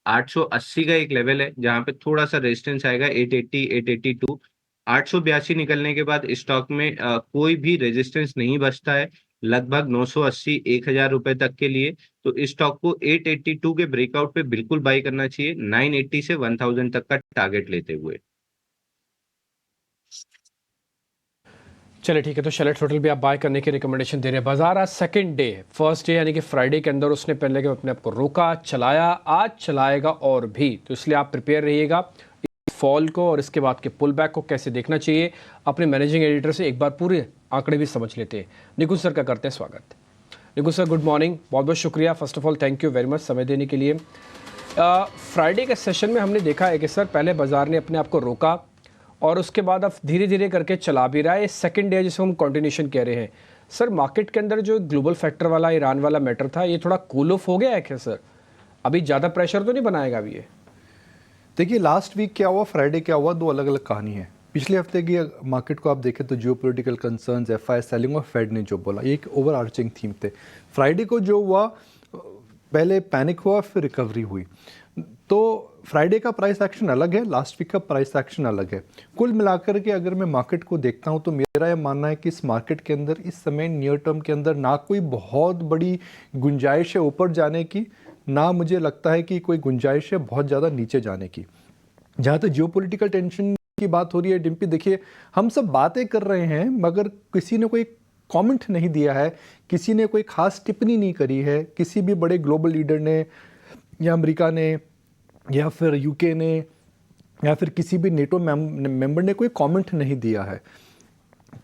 880 का एक लेवल है जहां पे थोड़ा सा रेजिस्टेंस आएगा 880 882। 882 निकलने के बाद स्टॉक में कोई भी रेजिस्टेंस नहीं बचता है लगभग 980 1000 रुपए तक के लिए। तो इस स्टॉक को 882 के ब्रेकआउट पे बिल्कुल बाई करना चाहिए 980 से 1000 तक का टारगेट लेते हुए। चलिए ठीक है, तो शैलेट होटल भी आप बाय करने की रिकमेंडेशन दे रहे हैं। बाजार आज सेकंड डे, फर्स्ट डे यानी कि फ्राइडे के अंदर उसने पहले के अपने आप को रोका, चलाया, आज चलाएगा और भी, तो इसलिए आप प्रिपेयर रहिएगा इस फॉल को और इसके बाद के पुल बैक को कैसे देखना चाहिए। अपने मैनेजिंग एडिटर से एक बार पूरे आंकड़े भी समझ लेते हैं। निकुंज सर का करते हैं स्वागत। निकुंज सर गुड मॉर्निंग, बहुत बहुत शुक्रिया, first of all thank you very much समय देने के लिए। फ्राइडे के सेशन में हमने देखा है कि सर पहले बाजार ने अपने आप को रोका और उसके बाद अब धीरे धीरे करके चला भी रहा है। सेकंड डे जिसको हम कंटिन्यूशन कह रहे हैं। सर मार्केट के अंदर जो ग्लोबल फैक्टर वाला ईरान वाला मैटर था, ये थोड़ा कूल ऑफ हो गया है क्या सर? अभी ज़्यादा प्रेशर तो नहीं बनाएगा अभी ये? देखिए लास्ट वीक क्या हुआ, फ्राइडे क्या हुआ, दो अलग अलग कहानी है। पिछले हफ्ते की मार्केट को आप देखें तो जियोपॉलिटिकल कंसर्न्स, एफआई सेलिंग और फेड ने जो बोला, ये एक ओवर आर्चिंग थीम थे। फ्राइडे को जो हुआ, पहले पैनिक हुआ फिर रिकवरी हुई। तो फ्राइडे का प्राइस एक्शन अलग है, लास्ट वीक का प्राइस एक्शन अलग है। कुल मिलाकर के अगर मैं मार्केट को देखता हूं तो मेरा यह मानना है कि इस मार्केट के अंदर इस समय नियर टर्म के अंदर ना कोई बहुत बड़ी गुंजाइश है ऊपर जाने की, ना मुझे लगता है कि कोई गुंजाइश है बहुत ज़्यादा नीचे जाने की। जहाँ तक जियोपॉलिटिकल टेंशन की बात हो रही है डिम्पी, देखिए हम सब बातें कर रहे हैं मगर किसी ने कोई कमेंट नहीं दिया है, किसी ने कोई खास टिप्पणी नहीं करी है। किसी भी बड़े ग्लोबल लीडर ने या अमेरिका ने या फिर यूके ने या फिर किसी भी नेटो मेंबर ने कोई कमेंट नहीं दिया है।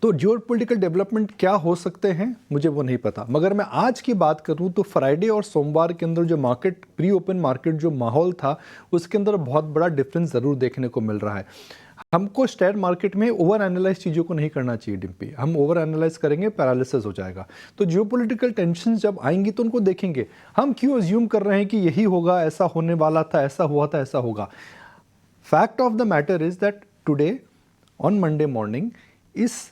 तो जियोपॉलिटिकल डेवलपमेंट क्या हो सकते हैं मुझे वो नहीं पता। मगर मैं आज की बात करूं तो फ्राइडे और सोमवार के अंदर जो मार्केट, प्री ओपन मार्केट जो माहौल था, उसके अंदर बहुत बड़ा डिफरेंस ज़रूर देखने को मिल रहा है। हमको शेयर मार्केट में ओवर एनालाइज चीज़ों को नहीं करना चाहिए डिम्पी। हम ओवर एनालाइज करेंगे पैरालिसिस हो जाएगा। तो जियोपॉलिटिकल टेंशन जब आएंगी तो उनको देखेंगे। हम क्यों अज्यूम कर रहे हैं कि यही होगा, ऐसा होने वाला था, ऐसा हुआ था, ऐसा होगा। Fact of the matter is that today on Monday morning इस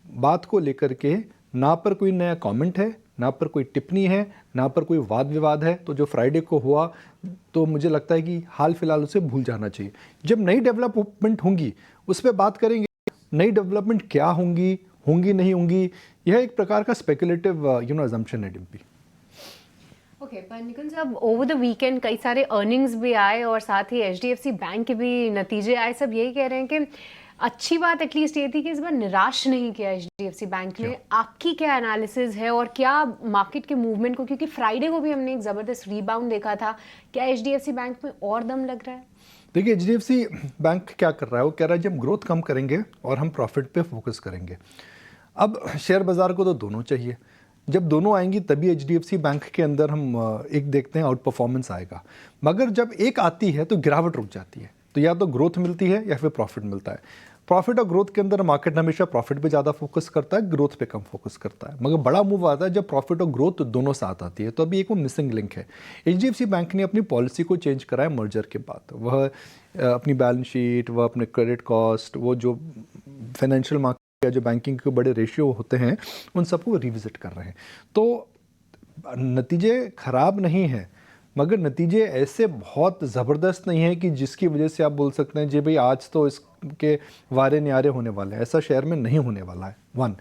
बात को लेकर के ना पर कोई नया कमेंट है, ना पर कोई टिप्पणी है, ना पर कोई वाद विवाद है। तो जो फ्राइडे को हुआ तो मुझे लगता है कि हाल फिलहाल उसे भूल जाना चाहिए। जब नई डेवलपमेंट होंगी उस पर बात करेंगे। नई डेवलपमेंट क्या होंगी, होंगी नहीं होंगी, यह एक प्रकार का स्पेकुलेटिव अजम्पशन है डिम्पी। ओके, पर निकुंज साहब ओवर द वीकेंड कई सारे अर्निंग्स भी आए और साथ ही एचडीएफसी बैंक के भी नतीजे आए। सब यही कह रहे हैं कि अच्छी बात एटलीस्ट ये थी कि इस बार निराश नहीं किया एचडीएफसी बैंक ने। आपकी क्या एनालिसिस है और क्या मार्केट के मूवमेंट को, क्योंकि फ्राइडे को भी हमने एक ज़बरदस्त रीबाउंड देखा था, क्या एचडीएफसी बैंक में और दम लग रहा है? देखिए एचडीएफसी बैंक क्या कर रहा है, वो कह रहा है जब ग्रोथ कम करेंगे और हम प्रॉफिट पे फोकस करेंगे। अब शेयर बाजार को तो दोनों चाहिए, जब दोनों आएंगी तभी एचडीएफसी बैंक के अंदर हम एक देखते हैं आउट परफॉर्मेंस आएगा। मगर जब एक आती है तो गिरावट रुक जाती है। तो या तो ग्रोथ मिलती है या फिर प्रॉफिट मिलता है। प्रॉफिट और ग्रोथ के अंदर मार्केट हमेशा प्रॉफिट पे ज़्यादा फोकस करता है, ग्रोथ पे कम फोकस करता है। मगर बड़ा मूव आता है जब प्रॉफिट और ग्रोथ दोनों साथ आती है। तो अभी एक वो मिसिंग लिंक है। एचडीएफसी बैंक ने अपनी पॉलिसी को चेंज करा है मर्जर के बाद। वह अपनी बैलेंस शीट, वह अपने क्रेडिट कॉस्ट, वो जो फाइनेंशियल मार्केट या जो बैंकिंग के बड़े रेशियो होते हैं उन सबको रिविजिट कर रहे हैं। तो नतीजे खराब नहीं हैं, मगर नतीजे ऐसे बहुत ज़बरदस्त नहीं है कि जिसकी वजह से आप बोल सकते हैं जी भाई आज तो इसके वारे न्यारे होने वाले हैं। ऐसा शेयर में नहीं होने वाला है। वन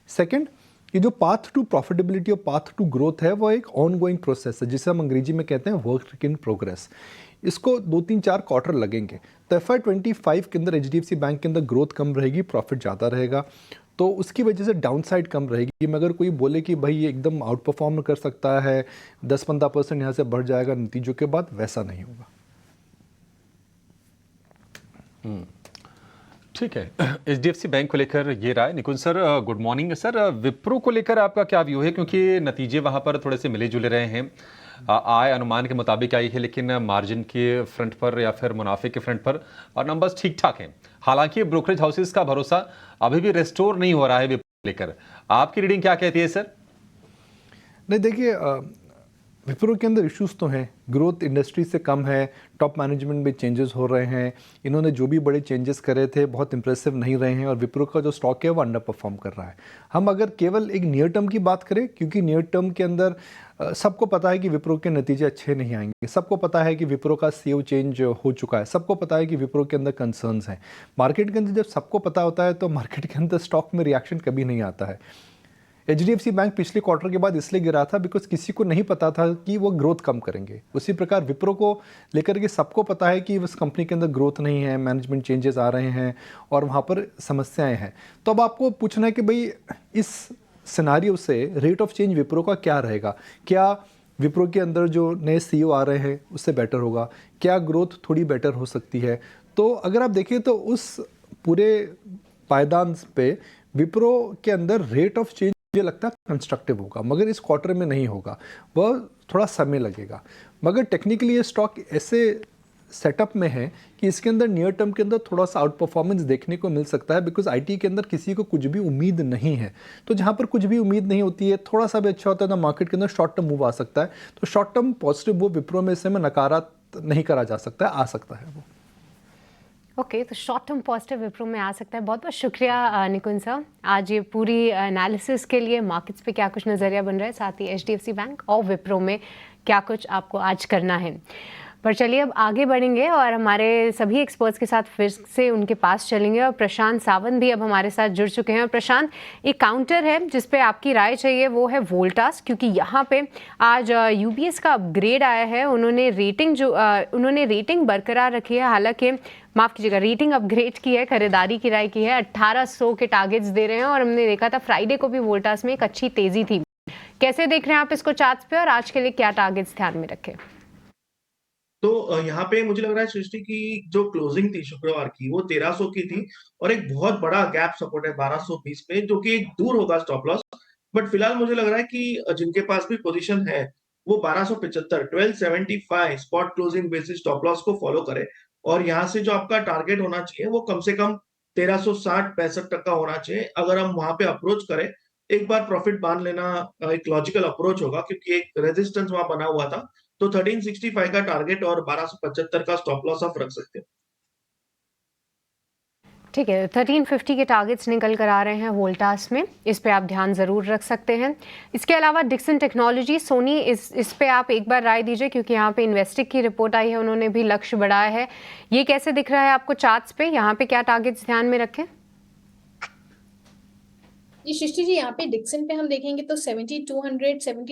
सेकंड, ये जो पाथ टू प्रॉफिटेबिलिटी और पाथ टू ग्रोथ है वो एक ऑन गोइंग प्रोसेस है, जिसे हम अंग्रेजी में कहते हैं वर्क इन प्रोग्रेस। इसको 2-3-4 क्वार्टर लगेंगे। तो FY25 के अंदर एचडीएफसी बैंक के अंदर ग्रोथ कम रहेगी, प्रॉफिट ज़्यादा रहेगा, तो उसकी वजह से डाउनसाइड कम रहेगी। मगर कोई बोले कि भाई ये एकदम आउट परफॉर्म कर सकता है, 10-15% यहाँ से बढ़ जाएगा नतीजों के बाद, वैसा नहीं होगा। ठीक है। एचडीएफसी बैंक को लेकर ये राय। Nikunj sir, good morning sir. Wipro को लेकर आपका क्या व्यू है, क्योंकि नतीजे वहां पर थोड़े से मिले जुले रहे हैं। आय अनुमान के मुताबिक आई है, लेकिन मार्जिन के फ्रंट पर या फिर मुनाफे के फ्रंट पर और नंबर्स ठीक ठाक हैं। हालांकि ब्रोकरेज हाउसेस का भरोसा अभी भी रेस्टोर नहीं हो रहा है विप्रो को लेकर। आपकी रीडिंग क्या कहती है सर? नहीं, देखिए, विप्रो के अंदर इश्यूज तो हैं, ग्रोथ इंडस्ट्री से कम है, टॉप मैनेजमेंट में चेंजेस हो रहे हैं, इन्होंने जो भी बड़े चेंजेस करे थे बहुत इंप्रेसिव नहीं रहे हैं और विप्रो का जो स्टॉक है वो अंडर परफॉर्म कर रहा है। हम अगर केवल एक नियर टर्म की बात करें, क्योंकि नियर टर्म के अंदर सबको पता है कि विप्रो के नतीजे अच्छे नहीं आएंगे, सबको पता है कि विप्रो का सीईओ चेंज हो चुका है, सबको पता है कि विप्रो के अंदर कंसर्न्स हैं। मार्केट के अंदर जब सबको पता होता है तो मार्केट के अंदर स्टॉक में रिएक्शन कभी नहीं आता है। एचडीएफसी बैंक पिछले क्वार्टर के बाद इसलिए गिरा था बिकॉज किसी को नहीं पता था कि वो ग्रोथ कम करेंगे। उसी प्रकार विप्रो को लेकर के सबको पता है कि उस कंपनी के अंदर ग्रोथ नहीं है, मैनेजमेंट चेंजेस आ रहे हैं और वहाँ पर समस्याएं हैं। तो अब आपको पूछना है कि भाई इस सिनारियो से रेट ऑफ चेंज विप्रो का क्या रहेगा? क्या विप्रो के अंदर जो नए सीईओ आ रहे हैं उससे बेटर होगा? क्या ग्रोथ थोड़ी बेटर हो सकती है? तो अगर आप देखिए तो उस पूरे पायदान पे विप्रो के अंदर रेट ऑफ चेंज मुझे लगता है कंस्ट्रक्टिव होगा, मगर इस क्वार्टर में नहीं होगा, वह थोड़ा समय लगेगा। मगर टेक्निकली ये स्टॉक ऐसे सेटअप में है कि इसके अंदर नियर टर्म के अंदर थोड़ा सा आउट परफॉर्मेंस देखने को मिल सकता है, बिकॉज आईटी के अंदर किसी को कुछ भी उम्मीद नहीं है। तो जहाँ पर कुछ भी उम्मीद नहीं होती है, थोड़ा सा भी अच्छा होता है तो मार्केट के अंदर शॉर्ट टर्म मूव आ सकता है। तो शॉर्ट टर्म पॉजिटिव वो विप्रो में से में नकारात्मक नहीं करा जा सकता है, आ सकता है वो। ओके, तो शॉर्ट टर्म पॉजिटिव विप्रो में आ सकता है। बहुत बहुत शुक्रिया निकुंज सर, आज ये पूरी एनालिसिस के लिए। मार्केट्स पे क्या कुछ नज़रिया बन रहा है, साथ ही एचडीएफसी बैंक और विप्रो में क्या कुछ आपको आज करना है। पर चलिए अब आगे बढ़ेंगे और हमारे सभी एक्सपर्ट्स के साथ फिर से उनके पास चलेंगे। और प्रशांत सावंत भी अब हमारे साथ जुड़ चुके हैं। और प्रशांत, एक काउंटर है जिस पे आपकी राय चाहिए, वो है वोल्टास, क्योंकि यहाँ पे आज यूबीएस का अपग्रेड आया है। उन्होंने रेटिंग बरकरार रखी है, हालांकि माफ़ कीजिएगा रेटिंग अपग्रेड की है, खरीदारी की राय की है। 1800 के टारगेट्स दे रहे हैं और हमने देखा था फ्राइडे को भी वोल्टास में एक अच्छी तेज़ी थी। कैसे देख रहे हैं आप इसको चार्ट्स पे, और आज के लिए क्या टारगेट्स ध्यान में रखें? तो यहाँ पे मुझे लग रहा है सृष्टि की जो क्लोजिंग थी शुक्रवार की वो 1300 की थी और एक बहुत बड़ा गैप सपोर्ट है 1220 पे, जो कि एक दूर होगा स्टॉप लॉस। बट फिलहाल मुझे लग रहा है कि जिनके पास भी पोजीशन है वो 1275 1275 spot closing basis stop loss को फॉलो करे और यहाँ से जो आपका टारगेट होना चाहिए वो कम से कम 1360-65 तक का होना चाहिए। अगर हम वहां पे अप्रोच करें, एक बार प्रॉफिट बांध लेना एक लॉजिकल अप्रोच होगा, क्योंकि एक रेजिस्टेंस वहां बना हुआ था। तो 1365 का टारगेट और 1275 का स्टॉप लॉस आप रख सकते हैं। ठीक है, 1350 के टारगेट्स निकल कर आ रहे हैं वोल्टास में, इस पे आप ध्यान ज़रूर रख सकते हैं। इसके अलावा डिक्सन टेक्नोलॉजी, सोनी, इस पे आप एक बार राय दीजिए, क्योंकि यहाँ पे इन्वेस्टिक की रिपोर्ट आई है, उन्होंने भी लक्ष्य बढ़ाया है। ये कैसे दिख रहा है आपको चार्ट्स पे? यहाँ पे क्या टारगेट्स ध्यान में रखें? जी सृष्टि जी, यहाँ पे डिक्सन पे हम देखेंगे तो 7200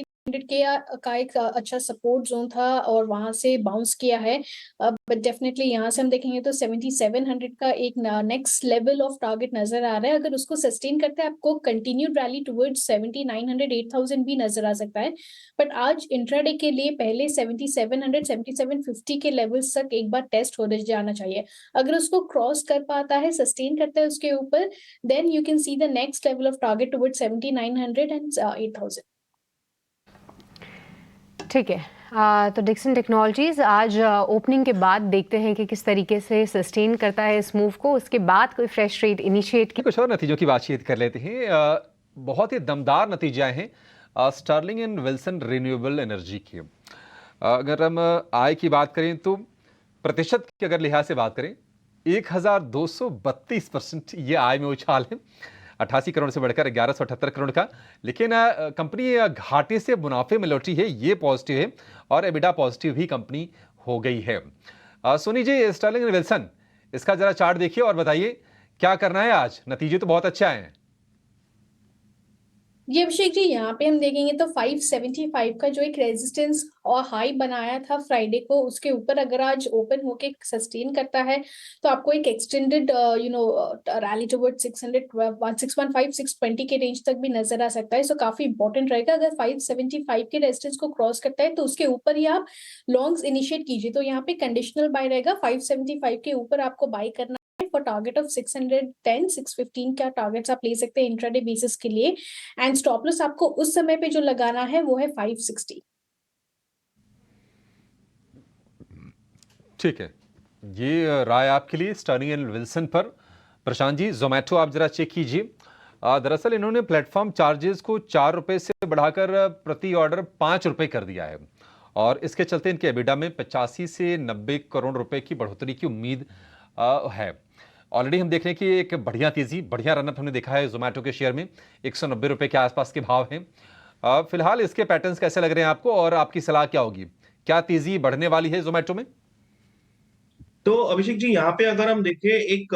का एक अच्छा सपोर्ट जोन था और वहां से बाउंस किया है। बट डेफिनेटली यहाँ से हम देखेंगे तो 7700 का एक नेक्स्ट लेवल ऑफ टारगेट नजर आ रहा है। अगर उसको सस्टेन करते हैं, आपको कंटिन्यूड रैली टुवर्ड्स 7900 8000 भी नजर आ सकता है। बट आज इंट्राडे के लिए पहले 7700 7750 के लेवल्स तक एक बार टेस्ट हो जाना चाहिए। अगर उसको क्रॉस कर पाता है, सस्टेन करता है उसके ऊपर, then you can see the next level of target towards 7900 and 8000। ठीक है, तो डिक्सन टेक्नोलॉजीज आज ओपनिंग के बाद देखते हैं कि किस तरीके से सस्टेन करता है इस मूव को। उसके बाद कोई फ्रेश ट्रेड इनिशिएट की। कुछ और नतीजों की बातचीत कर लेते हैं। बहुत ही दमदार नतीजे आए हैं Sterling and Wilson renewable energy के। अगर हम आय की बात करें तो प्रतिशत की अगर लिहाज से बात करें 1232% ये आय में उछाल है, 88 करोड़ से बढ़कर 1178 करोड़ का। लेकिन कंपनी घाटे से मुनाफे में लौटी है, ये पॉजिटिव है, और एबिडा पॉजिटिव भी कंपनी हो गई है। Soni ji, Stirling and Wilson, इसका जरा चार्ट देखिए और बताइए क्या करना है आज। नतीजे तो बहुत अच्छे आए हैं। जी अभिषेक जी, यहाँ पे हम देखेंगे तो 575 का जो एक रेजिस्टेंस और हाई बनाया था फ्राइडे को, उसके ऊपर अगर आज ओपन होके सस्टेन करता है तो आपको एक एक्सटेंडेड रैली टुवर्ड 615 620 के रेंज तक भी नजर आ सकता है। सो काफी इंपॉर्टेंट रहेगा। अगर 575 के रेजिस्टेंस को क्रॉस करता है तो उसके ऊपर ही आप लॉन्ग्स इनिशिएट कीजिए। तो यहाँ पे कंडीशनल बाय रहेगा, 575 के ऊपर आपको बाय करना फॉर टारगेट ऑफ 610 615 क्या टारगेट्स आप ले सकते हैं इंट्राडे बेसिस के लिए, एंड स्टॉप लॉस आपको उस समय पे जो लगाना है वो है 560। ठीक है, ये राय आपके लिए स्टर्लिंग एंड विल्सन पर। प्रशांत जी, जोमेटो आप जरा चेक कीजिए। दरअसल इन्होंने प्लेटफॉर्म चार्जेस को 4 रुपए से बढ़ाकर प्रति ऑर्डर 5 रुपए कर दिया है, और इसके चलते इनके एबिडा में 85 से 90 करोड़ रुपए की बढ़ोतरी की उम्मीद है। ऑलरेडी हम देख रहे हैं कि एक बढ़िया तेजी, बढ़िया रनअप हमने देखा है जोमेटो के शेयर में। 190 रुपए के आसपास के भाव हैं। फिलहाल इसके पैटर्न्स कैसे लग रहे हैं आपको, और आपकी सलाह क्या होगी? क्या तेजी बढ़ने वाली है जोमेटो में? तो अभिषेक जी, यहाँ पे अगर हम देखें, एक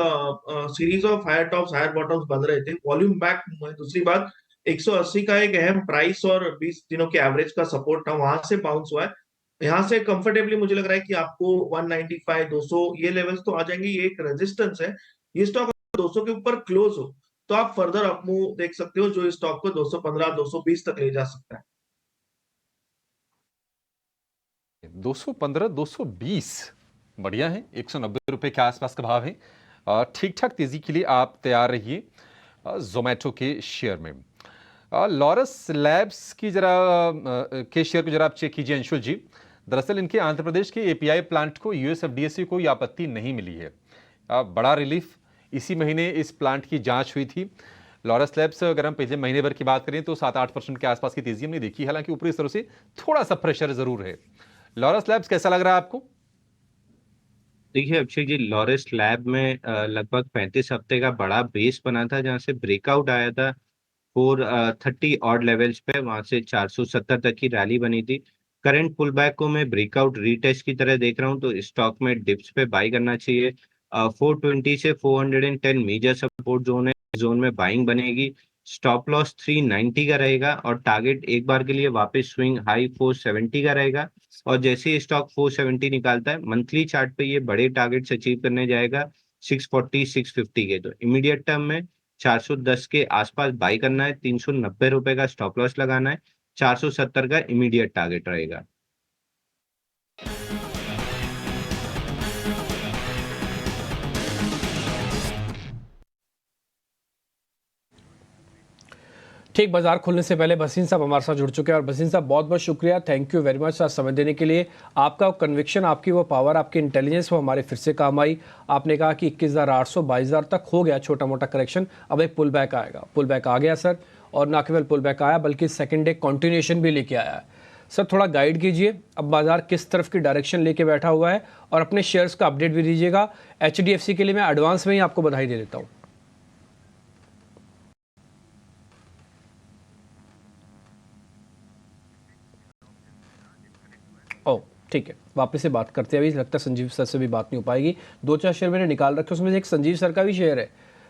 series of higher tops higher bottoms बन रहे थे, वॉल्यूम बैक। दूसरी बात, 180 का एक अहम प्राइस और 20 दिनों के एवरेज का सपोर्ट था, वहां से बाउंस हुआ है। यहाँ से कंफर्टेबली मुझे लग रहा है कि आपको 195 200 ये लेवल्स तो आ जाएंगे। ये एक रेजिस्टेंस है। ये स्टॉक 200 के ऊपर क्लोज हो तो आप फर्दर अप मूव देख सकते हो, जो इस स्टॉक को 215 220 तक ले जा सकता है। 215 220 बढ़िया है। 190 रुपए के आसपास का भाव है। ठीक ठाक तेजी के लिए आप तैयार रहिए जोमेटो के शेयर में। लॉरस लैब्स की जरा के शेयर को जरा आप चेक कीजिए अंशुल जी। दरअसल इनके आंध्र प्रदेश के एपीआई प्लांट को यूएसएफडीए से कोई आपत्ति नहीं मिली है। बड़ा रिलीफ, इसी महीने इस प्लांट की जांच हुई थी। लॉरस लैब्स, अगर हम पिछले महीने भर की बात करें तो 7-8% के आसपास की तेजी हमने देखी, हालांकि ऊपरी स्तरों से थोड़ा सा प्रेशर जरूर है। लॉरस लैब्स कैसा लग रहा है आपको? देखिए अभिषेक जी, लॉरस लैब में लगभग 35 हफ्ते का बड़ा बेस बना था, जहां से ब्रेकआउट आया था 430 ऑड लेवल्स पे, वहां से 470 तक की रैली बनी थी। करंट पुल बैक को मैं ब्रेकआउट रीटेस्ट की तरह देख रहा हूं, तो स्टॉक में डिप्स पे बाई करना चाहिए। 420 से 410 मेजर सपोर्ट जोन है, जोन में बाइंग बनेगी। स्टॉप लॉस 390 का रहेगा, और टारगेट एक बार के लिए वापस स्विंग हाई 470 का रहेगा। और जैसे ही स्टॉक 470 निकालता है, मंथली चार्ट पे ये बड़े टारगेट्स अचीव करने जाएगा 640 650 के। तो इमीडिएट टर्म में 410 के आसपास बाई करना है, 390 रुपए का स्टॉप लॉस लगाना है, 470 का इमीडिएट टारगेट रहेगा। ठीक, बाजार खुलने से पहले भसीन साहब हमारे साथ जुड़ चुके हैं। और भसीन साहब, बहुत बहुत शुक्रिया, थैंक यू वेरी मच आज समय देने के लिए। आपका कन्विक्शन, आपकी वो पावर, आपकी इंटेलिजेंस, वो हमारे फिर से काम आई। आपने कहा कि 21,800 22,000 तक हो गया छोटा मोटा करेक्शन, अब एक पुल बैक आएगा। पुल बैक आ गया सर, और ना केवल पुल बैक आया बल्कि सेकेंड डे कॉन्टिन्यूएशन भी लेके आया है। सर थोड़ा गाइड कीजिए, अब बाजार किस तरफ की डायरेक्शन लेके बैठा हुआ है, और अपने शेयर्स का अपडेट भी दीजिएगा। HDFC के लिए मैं एडवांस में ही आपको बधाई दे देता हूँ। ओ ठीक है, वापस से बात करते हैं। अभी लगता है संजीव सर से भी बात नहीं हो पाएगी। 2-4 शेयर मैंने निकाल रखे, उसमें से एक संजीव सर का भी शेयर है।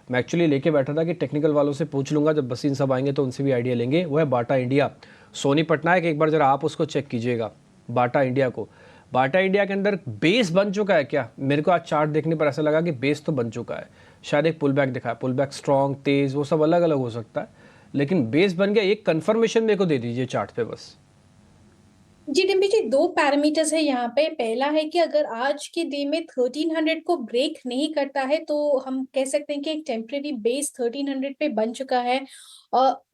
मैं एक्चुअली लेके बैठा था कि टेक्निकल वालों से पूछ लूंगा, जब भसीन साहब आएंगे तो उनसे भी आइडिया लेंगे। वो है बाटा इंडिया। सोनी पटनायक, एक बार जरा आप उसको चेक कीजिएगा, बाटा इंडिया को। बाटा इंडिया के अंदर बेस बन चुका है क्या? मेरे को आज चार्ट देखने पर ऐसा लगा कि बेस तो बन चुका है। शायद एक पुल बैक दिखाया, पुल बैक स्ट्रॉन्ग, तेज, वो सब अलग अलग हो सकता है, लेकिन बेस बन गया। एक कंफर्मेशन मेरे को दे दीजिए चार्ट पे बस। जी डिम्पी जी, 2 पैरामीटर्स है यहाँ पे। पहला है कि अगर आज के डे में 1300 को ब्रेक नहीं करता है तो हम कह सकते हैं कि एक टेम्परेरी बेस 1300 पे बन चुका है।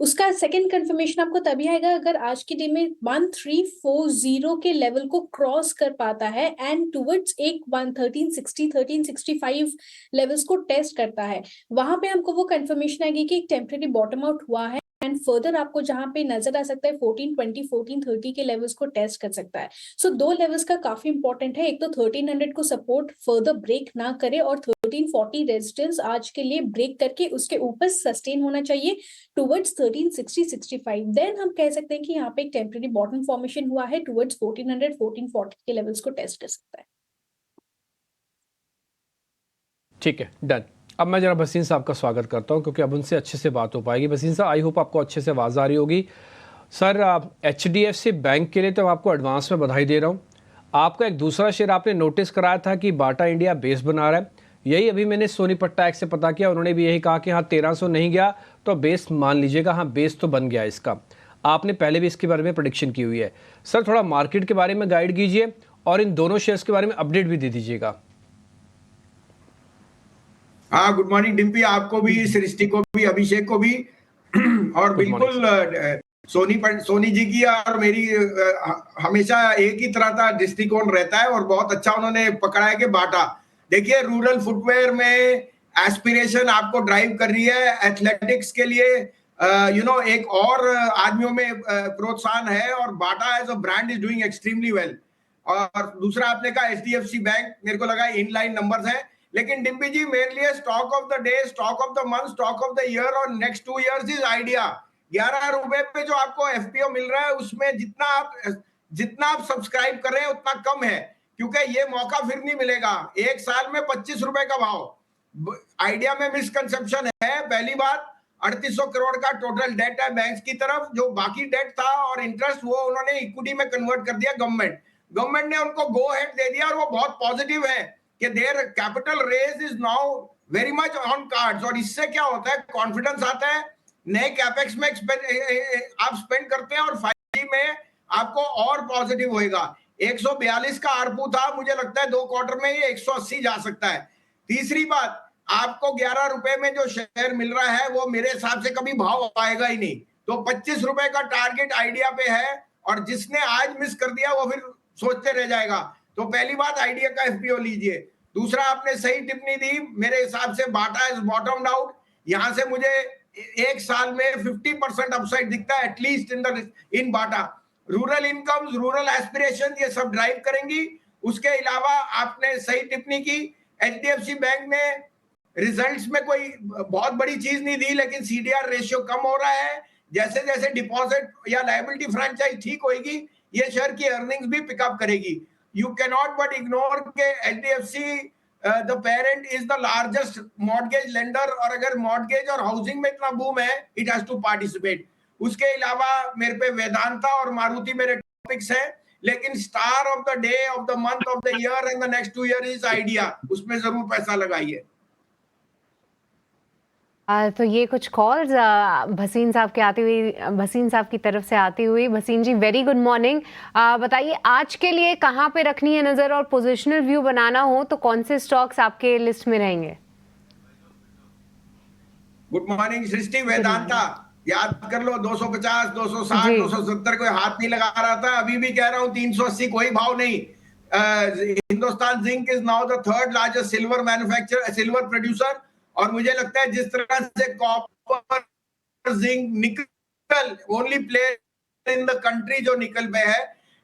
उसका सेकंड कंफर्मेशन आपको तभी आएगा अगर आज के डे में 1340 के लेवल को क्रॉस कर पाता है एंड टुवर्ड्स एक 1360 1365 लेवल्स को टेस्ट करता है। वहां पे हमको वो कंफर्मेशन आएगी कि एक टेम्परेरी बॉटम आउट हुआ है, एंड फर्दर आपको जहां पे नजर आ सकता है 1420 1430 के लेवल्स को टेस्ट कर सकता है। सो 2 लेवल्स का काफी इंपॉर्टेंट है। एक तो 1300 को सपोर्ट फर्दर ब्रेक ना करे, और 1340 रेजिस्टेंस आज के लिए ब्रेक करके उसके ऊपर सस्टेन होना चाहिए टुवर्ड्स 1360 65। देन हम कह सकते हैं कि यहाँ पे एक टेम्परेरी बॉटम फॉर्मेशन हुआ है टुवर्ड्स 1400 1440 के लेवल्स को टेस्ट कर सकता है। ठीक है, डन। अब मैं जरा भसीन साहब का स्वागत करता हूं, क्योंकि अब उनसे अच्छे से बात हो पाएगी। भसीन साहब, आई होप आपको अच्छे से आवाज़ आ रही होगी। सर HDFC बैंक के लिए तो आपको एडवांस में बधाई दे रहा हूं। आपका एक दूसरा शेयर आपने नोटिस कराया था कि बाटा इंडिया बेस बना रहा है, यही अभी मैंने सोनी पट्टायक से पता किया, उन्होंने भी यही कहा कि हाँ 1300 नहीं गया तो बेस मान लीजिएगा। हाँ, बेस तो बन गया इसका। आपने पहले भी इसके बारे में प्रेडिक्शन की हुई है। सर थोड़ा मार्केट के बारे में गाइड कीजिए, और इन दोनों शेयर्स के बारे में अपडेट भी दे दीजिएगा। हाँ, गुड मॉर्निंग डिम्पी, आपको भी, सृष्टि को भी, अभिषेक को भी। और बिल्कुल सोनी जी की और मेरी हमेशा एक ही तरह का दृष्टिकोण रहता है और बहुत अच्छा उन्होंने पकड़ा है कि बाटा। देखिए, रूरल फुटवेयर में एस्पिरेशन आपको ड्राइव कर रही है, एथलेटिक्स के लिए एक और आदमियों में प्रोत्साहन है, और Bata as a brand is doing extremely well. और दूसरा आपने कहा एचडीएफसी बैंक, मेरे को लगा इनलाइन नंबर्स है, लेकिन डिम्पी जी मेरे लिए stock of the day, stock of the month, stock of the year और नेक्स्ट 2 इयर्स इज आइडिया। 11 रुपए पे जो आपको एफपीओ मिल रहा है, उसमें जितना आप सब्सक्राइब कर रहे हैं उतना कम है, क्योंकि ये मौका फिर नहीं मिलेगा। एक साल में 25 रुपए का भाव। आइडिया में मिसकंसेप्शन है। पहली बात, 3800 करोड़ का टोटल डेट है बैंक की तरफ, जो बाकी डेट था और इंटरेस्ट वो उन्होंने इक्विटी में कन्वर्ट कर दिया। गवर्नमेंट ने उनको गो हेड दे दिया, और वो बहुत पॉजिटिव है कि their capital raise is now very much on cards. और इससे क्या होता है, कॉन्फिडेंस आता है, नए कैपेक्स में आप स्पेंड करते हैं, और 5G में आपको और पॉजिटिव होएगा। 142 का आरपू था, मुझे लगता है 2 क्वार्टर में ये 180 जा सकता है। तीसरी बात, आपको 11 रुपए में जो शेयर मिल रहा है वो मेरे हिसाब से कभी भाव आएगा ही नहीं, तो 25 रुपए का टारगेट आइडिया पे है, और जिसने आज मिस कर दिया वो फिर सोचते रह जाएगा। तो पहली बात, आइडिया का एफपीओ लीजिए। दूसरा, आपने सही टिप्पणी दी, मेरे हिसाब से बाटा इज बॉटम्ड आउट। यहां से मुझे एक साल में 50% अपसाइड दिखता है at least in Bata. Rural incomes, rural aspiration, ये सब ड्राइव करेंगी। उसके अलावा आपने सही टिप्पणी की, एचडीएफसी बैंक ने रिजल्ट्स में कोई बहुत बड़ी चीज नहीं दी, लेकिन सीडीआर रेशियो कम हो रहा है। जैसे जैसे डिपॉजिट या लायबिलिटी फ्रेंचाइज ठीक होगी, ये शेयर की अर्निंग्स भी पिकअप करेगी। You can not but ignore के HDFC the parent is the largest mortgage lender, और अगर मॉर्गेज और हाउसिंग में इतना बूम है, इट हैज टू पार्टिसिपेट। उसके अलावा मेरे पे वेदांता और मारुति मेरे टॉपिक्स हैं, लेकिन star of the day, of the month, of the year and the next 2 year is idea. उसमें जरूर पैसा लगाइए। तो ये कुछ कॉल्स भसीन साहब की तरफ से आती हुई। भसीन जी, वेरी गुड मॉर्निंग। बताइए, आज के लिए कहाँ पे रखनी है नजर, और पोजिशनल व्यू बनाना हो तो कौन से स्टॉक्स आपके लिस्ट में रहेंगे? गुड मॉर्निंग सृष्टि। वेदांता याद कर लो, 250, 260, 270 कोई हाथ नहीं लगा रहा था। अभी भी कह रहा हूँ 380 कोई भाव नहीं। Hindustan zinc is now the 3rd largest silver producer, और मुझे लगता है जिस तरह से कॉपर, जिंक, निकल only player in the country जो निकल पे है,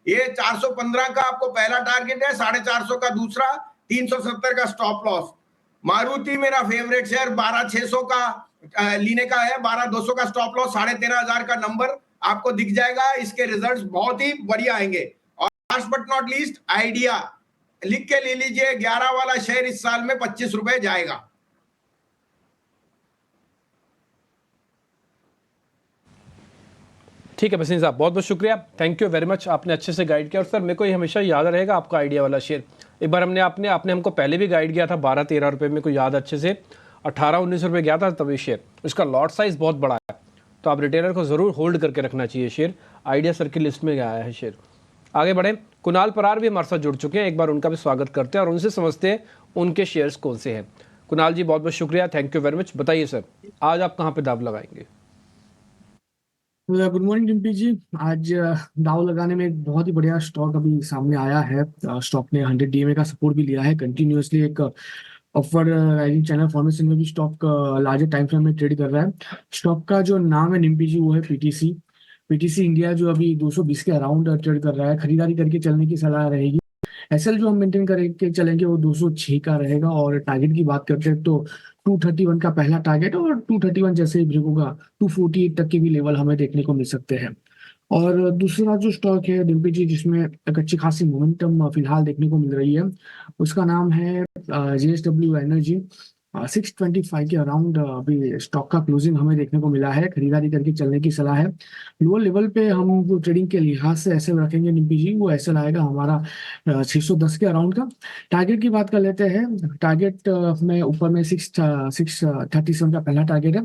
ये 415 का आपको पहला टारगेट है, 450 का दूसरा, 370 का स्टॉप लॉस। मारुति मेरा फेवरेट शेयर, 12600 का लेने का है, 12200 का स्टॉप लॉस, 13500 का नंबर आपको दिख जाएगा। इसके रिजल्ट्स बहुत ही बढ़िया आएंगे। और last but not least, idea लिख के ले लीजिए, 11 वाला शेयर इस साल में 25 रुपए जाएगा। ठीक है भसीन साहब, बहुत बहुत शुक्रिया, थैंक यू वेरी मच, आपने अच्छे से गाइड किया। और सर, मेरे को ये हमेशा याद रहेगा आपका आइडिया वाला शेयर। एक बार आपने हमको पहले भी गाइड किया था 12-13 रुपये में, कोई याद अच्छे से 18-19 रुपये गया था तभी शेयर। उसका लॉट साइज़ बहुत बड़ा है, तो आप रिटेलर को ज़रूर होल्ड करके रखना चाहिए शेयर। आइडिया सर की लिस्ट में आया है शेयर। आगे बढ़े, कुणाल परार भी हमारे साथ जुड़ चुके हैं, एक बार उनका भी स्वागत करते हैं और उनसे समझते हैं उनके शेयर्स कौन से हैं। कुणाल जी, बहुत बहुत शुक्रिया, थैंक यू वेरी मच। बताइए सर, आज आप कहाँ पे दाव लगाएंगे? गुड मॉर्निंग डिम्पी जी। आज दाव लगाने में एक बहुत ही बढ़िया स्टॉक अभी सामने आया है। स्टॉक ने 100 DMA का सपोर्ट भी लिया है, कंटिन्यूअसली एक अपवर्ड राइजिंग चैनल फॉर्मेशन में भी स्टॉक लार्जर टाइम फ्रेम में ट्रेड कर रहा है। स्टॉक का जो नाम है डिम्पी जी वो है पीटीसी इंडिया, जो अभी 220 के अराउंड ट्रेड कर रहा है। खरीदारी करके चलने की सलाह रहेगी। एसएल जो हम मेंटेन करके चलेंगे वो 206 का रहेगा, और टारगेट की बात करते हैं तो 231 का पहला टारगेट, और 231 जैसे ही ब्रेक होगा 248 तक के भी लेवल हमें देखने को मिल सकते हैं। और दूसरा जो स्टॉक है डिम्पी जी, जिसमें एक अच्छी खासी मोमेंटम फिलहाल देखने को मिल रही है, उसका नाम है JSW एनर्जी। 625 के अराउंड अभी स्टॉक का क्लोजिंग हमें देखने को मिला है। खरीदारी करके चलने की सलाह है। लोअर लेवल पे हम जो ट्रेडिंग के लिहाज से ऐसे रखेंगे डिम्पी जी, वो ऐसे आएगा हमारा 610 के अराउंड का। टारगेट की बात कर लेते हैं। टारगेट में ऊपर में 637 का पहला टारगेट है,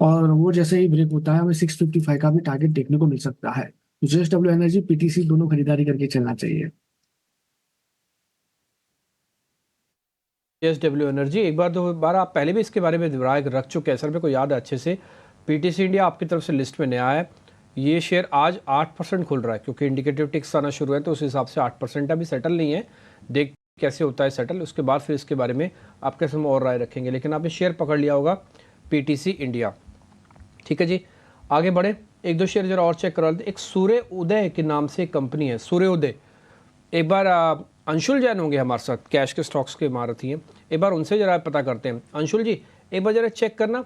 और वो जैसे ही ब्रेक होता है हमें 655 का भी टारगेट देखने को मिल सकता है। JSW एनर्जी, PTC दोनों खरीदारी करके चलना चाहिए। JSW एनर्जी, एक बार दो बार आप पहले भी इसके बारे में राय रख चुके हैं सर, मेरे को याद है अच्छे से। पीटीसी इंडिया आपकी तरफ से लिस्ट में नया है, ये शेयर आज 8% खुल रहा है क्योंकि इंडिकेटिव टिक्स आना शुरू है, तो उस हिसाब से 8% अभी सेटल नहीं है, देख कैसे होता है सेटल, उसके बाद फिर इसके बारे में आप कैसे में और राय रखेंगे। लेकिन आपने शेयर पकड़ लिया होगा पीटीसी इंडिया, ठीक है जी। आगे बढ़े, एक दो शेयर जरा और चेक करा लेते। एक सूर्य उदय के नाम से एक कंपनी है, सूर्य उदय। एक बार अंशुल जैन होंगे हमारे साथ, कैश के स्टॉक्स के महारथी हैं, एक बार उनसे जरा पता करते हैं। अंशुल जी एक बार जरा चेक करना,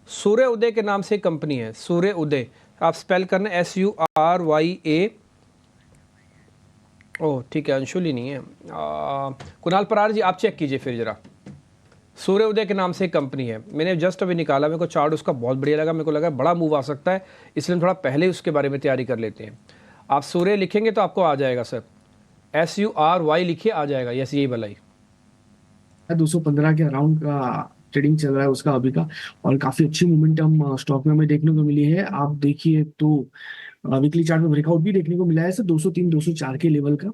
सूर्य उदय के नाम से एक कंपनी है, सूर्य उदय, आप स्पेल करना SURYA। ओह ठीक है, अंशुल ही नहीं है। कुणाल परार जी आप चेक कीजिए फिर जरा, सूर्य उदय के नाम से एक कंपनी है, मैंने जस्ट अभी निकाला, मेरे को चार्ट उसका बहुत बढ़िया लगा, मेरे को लगा बड़ा मूव आ सकता है, इसलिए हम थोड़ा पहले उसके बारे में तैयारी कर लेते हैं। आप सूर्य लिखेंगे तो आपको आ जाएगा सर, SURY लिखिए आ जाएगा, यस यही भलाई 215 के अराउंड का ट्रेडिंग चल रहा है उसका अभी का, और काफी अच्छी मोमेंटम स्टॉक में हमें देखने को मिली है। आप देखिए तो वीकली चार्ट में ब्रेकआउट भी देखने को मिला है सर 203 204 के लेवल का।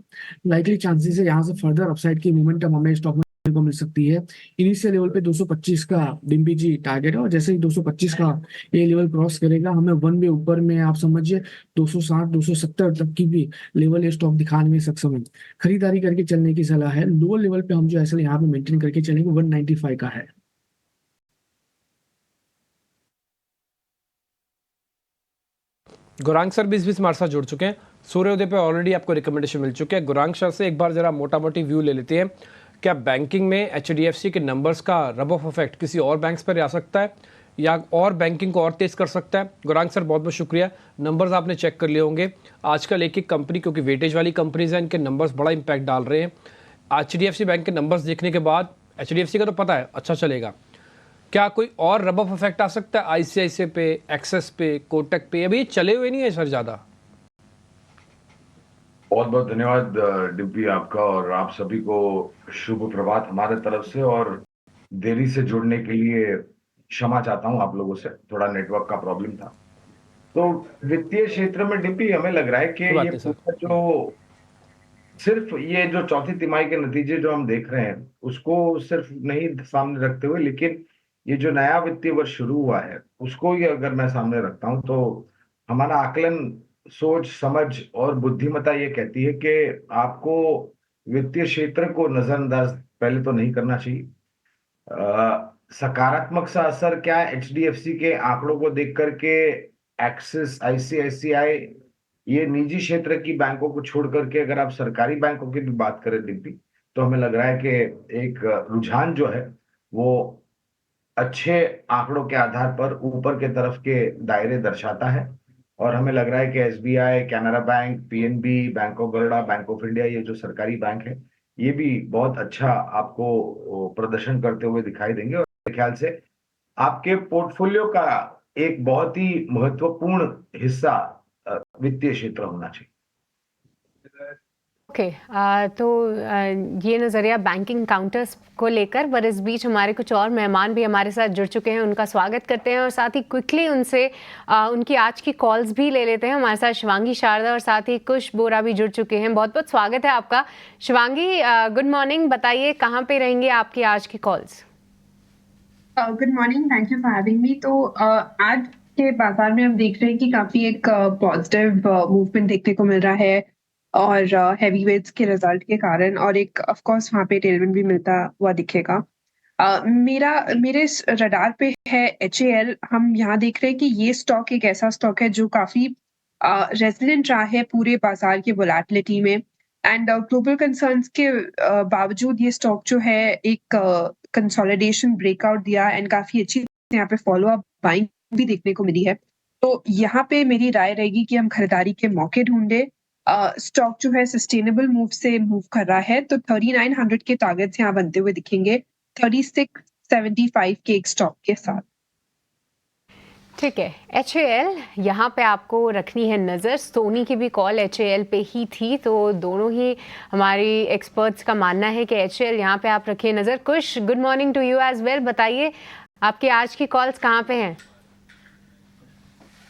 लाइकली चांसेस है यहाँ से फर्दर अपसाइड की मोमेंटम हमें स्टॉक में देखने को मिल सकती है। इनिशियल लेवल पे 225 का डिम्पी जी टारगेट है, और जैसे ही 225 का ये लेवल क्रॉस करेगा हमें वन वे ऊपर में आप समझिए 260 270 तक की भी लेवल ये स्टॉक दिखाने में सक्षम है। खरीदारी करके चलने की सलाह है। लोअर लेवल पे हम जो ऐसा यहाँ पे मेंटेन करके चलेंगे 195 का है। गुरांग सर 20 हमारे साथ जुड़ चुके हैं, सूर्योदय पे ऑलरेडी आपको रिकमेंडेशन मिल चुके हैं। गुरांग सर से एक बार जरा मोटा मोटी व्यू ले लेते हैं, क्या बैंकिंग में HDFC के नंबर्स का रब ऑफ इफेक्ट किसी और बैंक्स पर आ सकता है या और बैंकिंग को और तेज कर सकता है? गुरांग सर बहुत बहुत शुक्रिया, नंबर्स आपने चेक कर लिए होंगे। आजकल एक एक कंपनी, क्योंकि वेटेज वाली कंपनीज हैं, इनके नंबर्स बड़ा इंपैक्ट डाल रहे हैं। HDFC बैंक के नंबर्स देखने के बाद HDFC का तो पता है अच्छा चलेगा, क्या कोई और रब ऑफ इफेक्ट आ सकता है ICICI पे, एक्सेस पे, कोटक पे? अभी चले हुए नहीं है सर ज़्यादा। बहुत बहुत धन्यवाद डिम्पी आपका, और आप सभी को शुभ प्रभात हमारे तरफ से, और देरी से जुड़ने के लिए क्षमा चाहता हूं आप लोगों से, थोड़ा नेटवर्क का प्रॉब्लम था। तो वित्तीय क्षेत्र में डिम्पी हमें लग रहा है कि ये पूरा जो सिर्फ ये जो चौथी तिमाही के नतीजे जो हम देख रहे हैं उसको सिर्फ नहीं सामने रखते हुए, लेकिन ये जो नया वित्तीय वर्ष शुरू हुआ है उसको ही अगर मैं सामने रखता हूं, तो हमारा आकलन, सोच समझ और बुद्धिमत्ता ये कहती है कि आपको वित्तीय क्षेत्र को नजरअंदाज पहले तो नहीं करना चाहिए। सकारात्मक सा असर क्या है HDFC के आंकड़ों को देख करके, एक्सिस, ICICI, ये निजी क्षेत्र की बैंकों को छोड़ करके अगर आप सरकारी बैंकों की भी बात करें डिम्पी, तो हमें लग रहा है कि एक रुझान जो है वो अच्छे आंकड़ों के आधार पर ऊपर के तरफ के दायरे दर्शाता है। और हमें लग रहा है कि SBI, Canara bank, PNB, bank of Baroda, bank of India, ये जो सरकारी बैंक है ये भी बहुत अच्छा आपको प्रदर्शन करते हुए दिखाई देंगे, और मेरे ख्याल से आपके पोर्टफोलियो का एक बहुत ही महत्वपूर्ण हिस्सा वित्तीय क्षेत्र होना चाहिए। ओके, तो ये नज़रिया बैंकिंग काउंटर्स को लेकर, पर इस बीच हमारे कुछ और मेहमान भी हमारे साथ जुड़ चुके हैं, उनका स्वागत करते हैं और साथ ही क्विकली उनसे उनकी आज की कॉल्स भी ले लेते हैं। हमारे साथ शिवांगी शारदा और साथ ही कुश बोरा भी जुड़ चुके हैं। बहुत बहुत स्वागत है आपका शिवांगी, गुड मॉर्निंग, बताइए कहाँ पे रहेंगे आपकी आज की calls? Good morning, thank you for having me. तो आज के बाजार में हम देख रहे हैं कि काफी एक पॉजिटिव मूवमेंट देखने को मिल रहा है, और हैवी वेट्स के रिजल्ट के कारण, और एक ऑफ कोर्स वहाँ पे टेलविंड भी मिलता हुआ दिखेगा। मेरे रडार पे है HAL। हम यहाँ देख रहे हैं कि ये स्टॉक एक ऐसा स्टॉक है जो काफी रेजिलिएंट रहा है पूरे बाजार की वोलेटिलिटी में, एंड ग्लोबल कंसर्न्स के बावजूद ये स्टॉक जो है एक कंसोलिडेशन ब्रेकआउट दिया, एंड काफी अच्छी यहाँ पे फॉलो अप बाइंग भी देखने को मिली है। तो यहाँ पे मेरी राय रहेगी कि हम खरीदारी के मौके ढूंढे। स्टॉक जो है सस्टेनेबल मूव से मूव कर रहा है, तो 3900 के टारगेट्स यहाँ बनते हुए दिखेंगे 3675 के एक स्टॉक के साथ। ठीक है, HAL यहाँ पे आपको रखनी है नज़र। सोनी की भी कॉल HAL पे ही थी, तो दोनों ही हमारी एक्सपर्ट्स का मानना है कि HAL यहाँ पे आप रखिए नज़र। Kush, good morning to you as well, बताइए आपकी आज की कॉल्स कहाँ पे हैं?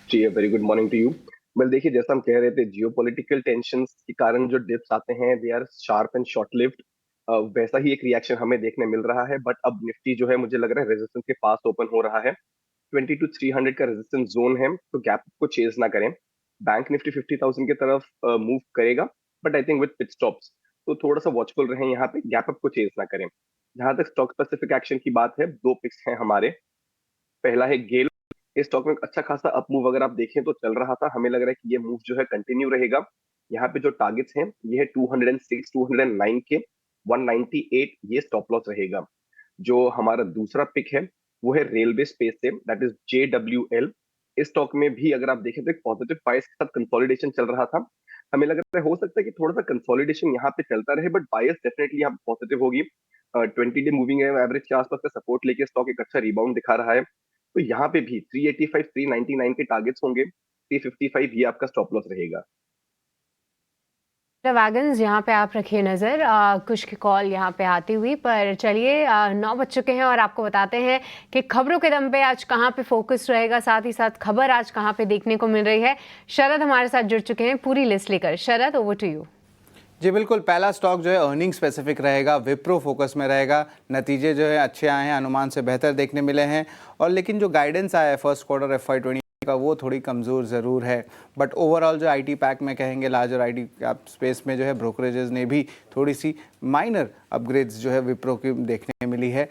जी, very good morning to you. Well देखिए, जैसा हम कह रहे थे, जियोपॉलिटिकल टेंशंस के कारण जो डिप्स आते हैं they are sharp and short lived. वैसा ही एक रिएक्शन हमें देखने मिल रहा है, बट अब निफ्टी जो है मुझे लग रहा है रेजिस्टेंस के पास ओपन हो रहा है। 22,300 का रेजिस्टेंस जोन है, तो गैप को चेज ना करें। बैंक निफ्टी 50,000 की तरफ मूव करेगा, but I think with pit stops, तो थोड़ा सा वॉचफुल रहें यहाँ पे, गैप अप को चेज ना करें। जहां तक स्टॉक स्पेसिफिक एक्शन की बात है, 2 पिक्स हैं हमारे। पहला है गेल। इस स्टॉक में अच्छा खासा अप मूव अगर आप देखें तो चल रहा था, हमें लग रहा है कि ये मूव जो है कंटिन्यू रहेगा। यहाँ पे जो टारगेट्स हैं ये है 206 209 के, 198 ये स्टॉप लॉस रहेगा। जो हमारा दूसरा पिक है वो है रेलवे स्पेस से, दैट इज JWL। इस स्टॉक में भी अगर आप देखें तो एक पॉजिटिव बायस के साथ कंसोलिडेशन चल रहा था। हमें लग रहा है हो सकता है कि थोड़ा सा कंसोलिडेशन यहाँ पे चलता रहे, बट बायस डेफिनेटली यहाँ पे पॉजिटिव होगी। 20 डे मूविंग एवरेज के आसपास का सपोर्ट लेके स्टॉक एक अच्छा रिबाउंड दिखा रहा है। तो यहाँ पे भी 385 399 के टारगेट्स होंगे, 355 ये आपका स्टॉप लॉस रहेगा। वैगन्स यहाँ पे आप रखिए नज़र, कुछ की कॉल यहाँ पे आती हुई, पर चलिए 9 बज चुके हैं और आपको बताते हैं कि खबरों के दम पे आज कहाँ पे फोकस रहेगा, साथ ही साथ खबर आज कहाँ पे देखने को मिल रही है। शरद हमारे साथ जुड़ चुके हैं पूरी लिस्ट लेकर। शरद, ओवर टू यू। जी बिल्कुल, पहला स्टॉक जो है अर्निंग स्पेसिफिक रहेगा, विप्रो फोकस में रहेगा। नतीजे जो है अच्छे आए हैं, अनुमान से बेहतर देखने मिले हैं, और लेकिन जो गाइडेंस आया है फर्स्ट क्वार्टर FY20 का वो थोड़ी कमज़ोर ज़रूर है। बट ओवरऑल जो IT पैक में कहेंगे, लार्जर IT कैप स्पेस में जो है ब्रोकरेजेस ने भी थोड़ी सी माइनर अपग्रेड्स जो है विप्रो की देखने मिली है।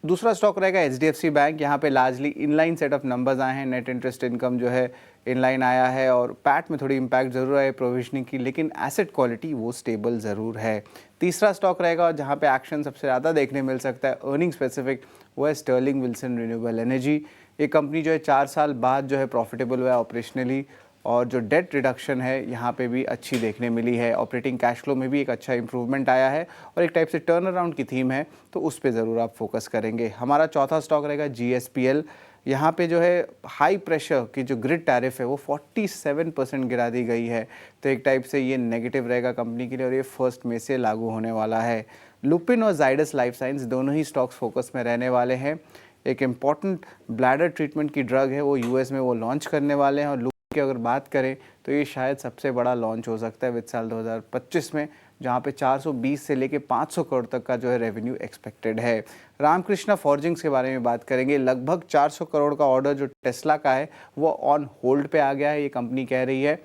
दूसरा स्टॉक रहेगा HDFC बैंक। यहाँ पे largely inline set of numbers आए हैं, नेट इंटरेस्ट इनकम जो है इनलाइन आया है, और पैट में थोड़ी इम्पैक्ट ज़रूर है प्रोविजनिंग की, लेकिन एसेट क्वालिटी वो स्टेबल ज़रूर है। तीसरा स्टॉक रहेगा और जहाँ पे एक्शन सबसे ज़्यादा देखने मिल सकता है अर्निंग स्पेसिफिक, वो है स्टर्लिंग विल्सन रिन्यूएबल एनर्जी। ये कंपनी जो है 4 साल बाद जो है प्रॉफिटेबल हुआ है ऑपरेशनली, और जो डेट रिडक्शन है यहाँ पे भी अच्छी देखने मिली है। ऑपरेटिंग कैश फ्लो में भी एक अच्छा इंप्रूवमेंट आया है, और एक टाइप से टर्न अराउंड की थीम है, तो उस पे ज़रूर आप फोकस करेंगे। हमारा चौथा स्टॉक रहेगा GSPL। यहाँ पे जो है हाई प्रेशर की जो ग्रिड टैरिफ है वो 47% गिरा दी गई है, तो एक टाइप से ये नेगेटिव रहेगा कंपनी के लिए, और ये 1 मई से लागू होने वाला है। लुपिन और जाइडस लाइफ साइंस दोनों ही स्टॉक्स फोकस में रहने वाले हैं। एक इम्पॉर्टेंट ब्लैडर ट्रीटमेंट की ड्रग है वो US में वो लॉन्च करने वाले हैं, और की अगर बात करें तो ये शायद सबसे बड़ा लॉन्च हो सकता है विद साल 2025 में, जहाँ पे 420 से लेके 500 करोड़ तक का जो है रेवेन्यू एक्सपेक्टेड है। रामकृष्णा फॉर्जिंग्स के बारे में बात करेंगे। लगभग 400 करोड़ का ऑर्डर जो टेस्ला का है वो ऑन होल्ड पे आ गया है, ये कंपनी कह रही है।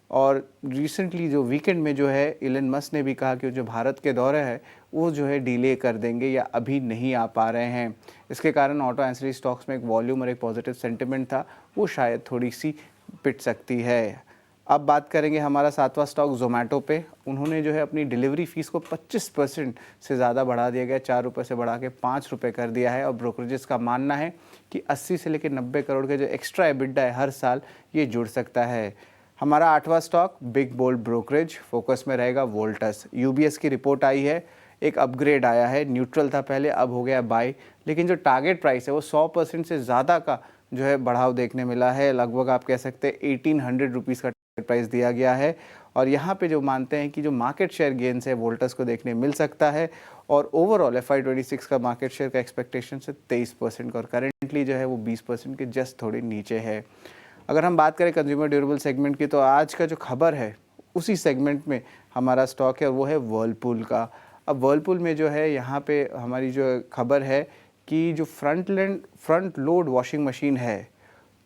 और रिसेंटली जो वीकेंड में जो है इलन मस्क ने भी कहा कि जो भारत के दौरे है वो जो है डिले कर देंगे या अभी नहीं आ पा रहे हैं। इसके कारण ऑटो एंसिलरी स्टॉक्स में एक वॉल्यूम और एक पॉजिटिव सेंटिमेंट था, वो शायद थोड़ी सी पिट सकती है। अब बात करेंगे हमारा 7वां स्टॉक जोमेटो पे। उन्होंने जो है अपनी डिलीवरी फीस को 25% से ज़्यादा बढ़ा दिया गया, 4 रुपये से बढ़ा के 5 रुपये कर दिया है, और ब्रोकरेजेस का मानना है कि 80 से लेकर 90 करोड़ के जो एक्स्ट्रा एबिटा है हर साल ये जुड़ सकता है। हमारा 8वां stock big bold brokerage, focus में रहेगा वोल्टस। UBS की रिपोर्ट आई है, एक अपग्रेड आया है, न्यूट्रल था पहले, अब हो गया बाय, लेकिन जो टारगेट प्राइस है वो 100% से ज़्यादा का जो है बढ़ाव देखने मिला है। लगभग आप कह सकते हैं 1800 रुपीज़ का टारगेट प्राइस दिया गया है, और यहाँ पे जो मानते हैं कि जो मार्केट शेयर गेन्स है वोल्टस को देखने मिल सकता है, और ओवरऑल FY26 का मार्केट शेयर का एक्सपेक्टेशन से 23% का, और करेंटली जो है वो 20% के जस्ट थोड़े नीचे है। अगर हम बात करें कंज्यूमर ड्यूरेबल सेगमेंट की, तो आज का जो खबर है उसी सेगमेंट में हमारा स्टॉक है, वो है वर्लपूल का। अब वर्लपूल में जो है यहाँ पे हमारी जो खबर है कि जो फ्रंट लोड वॉशिंग मशीन है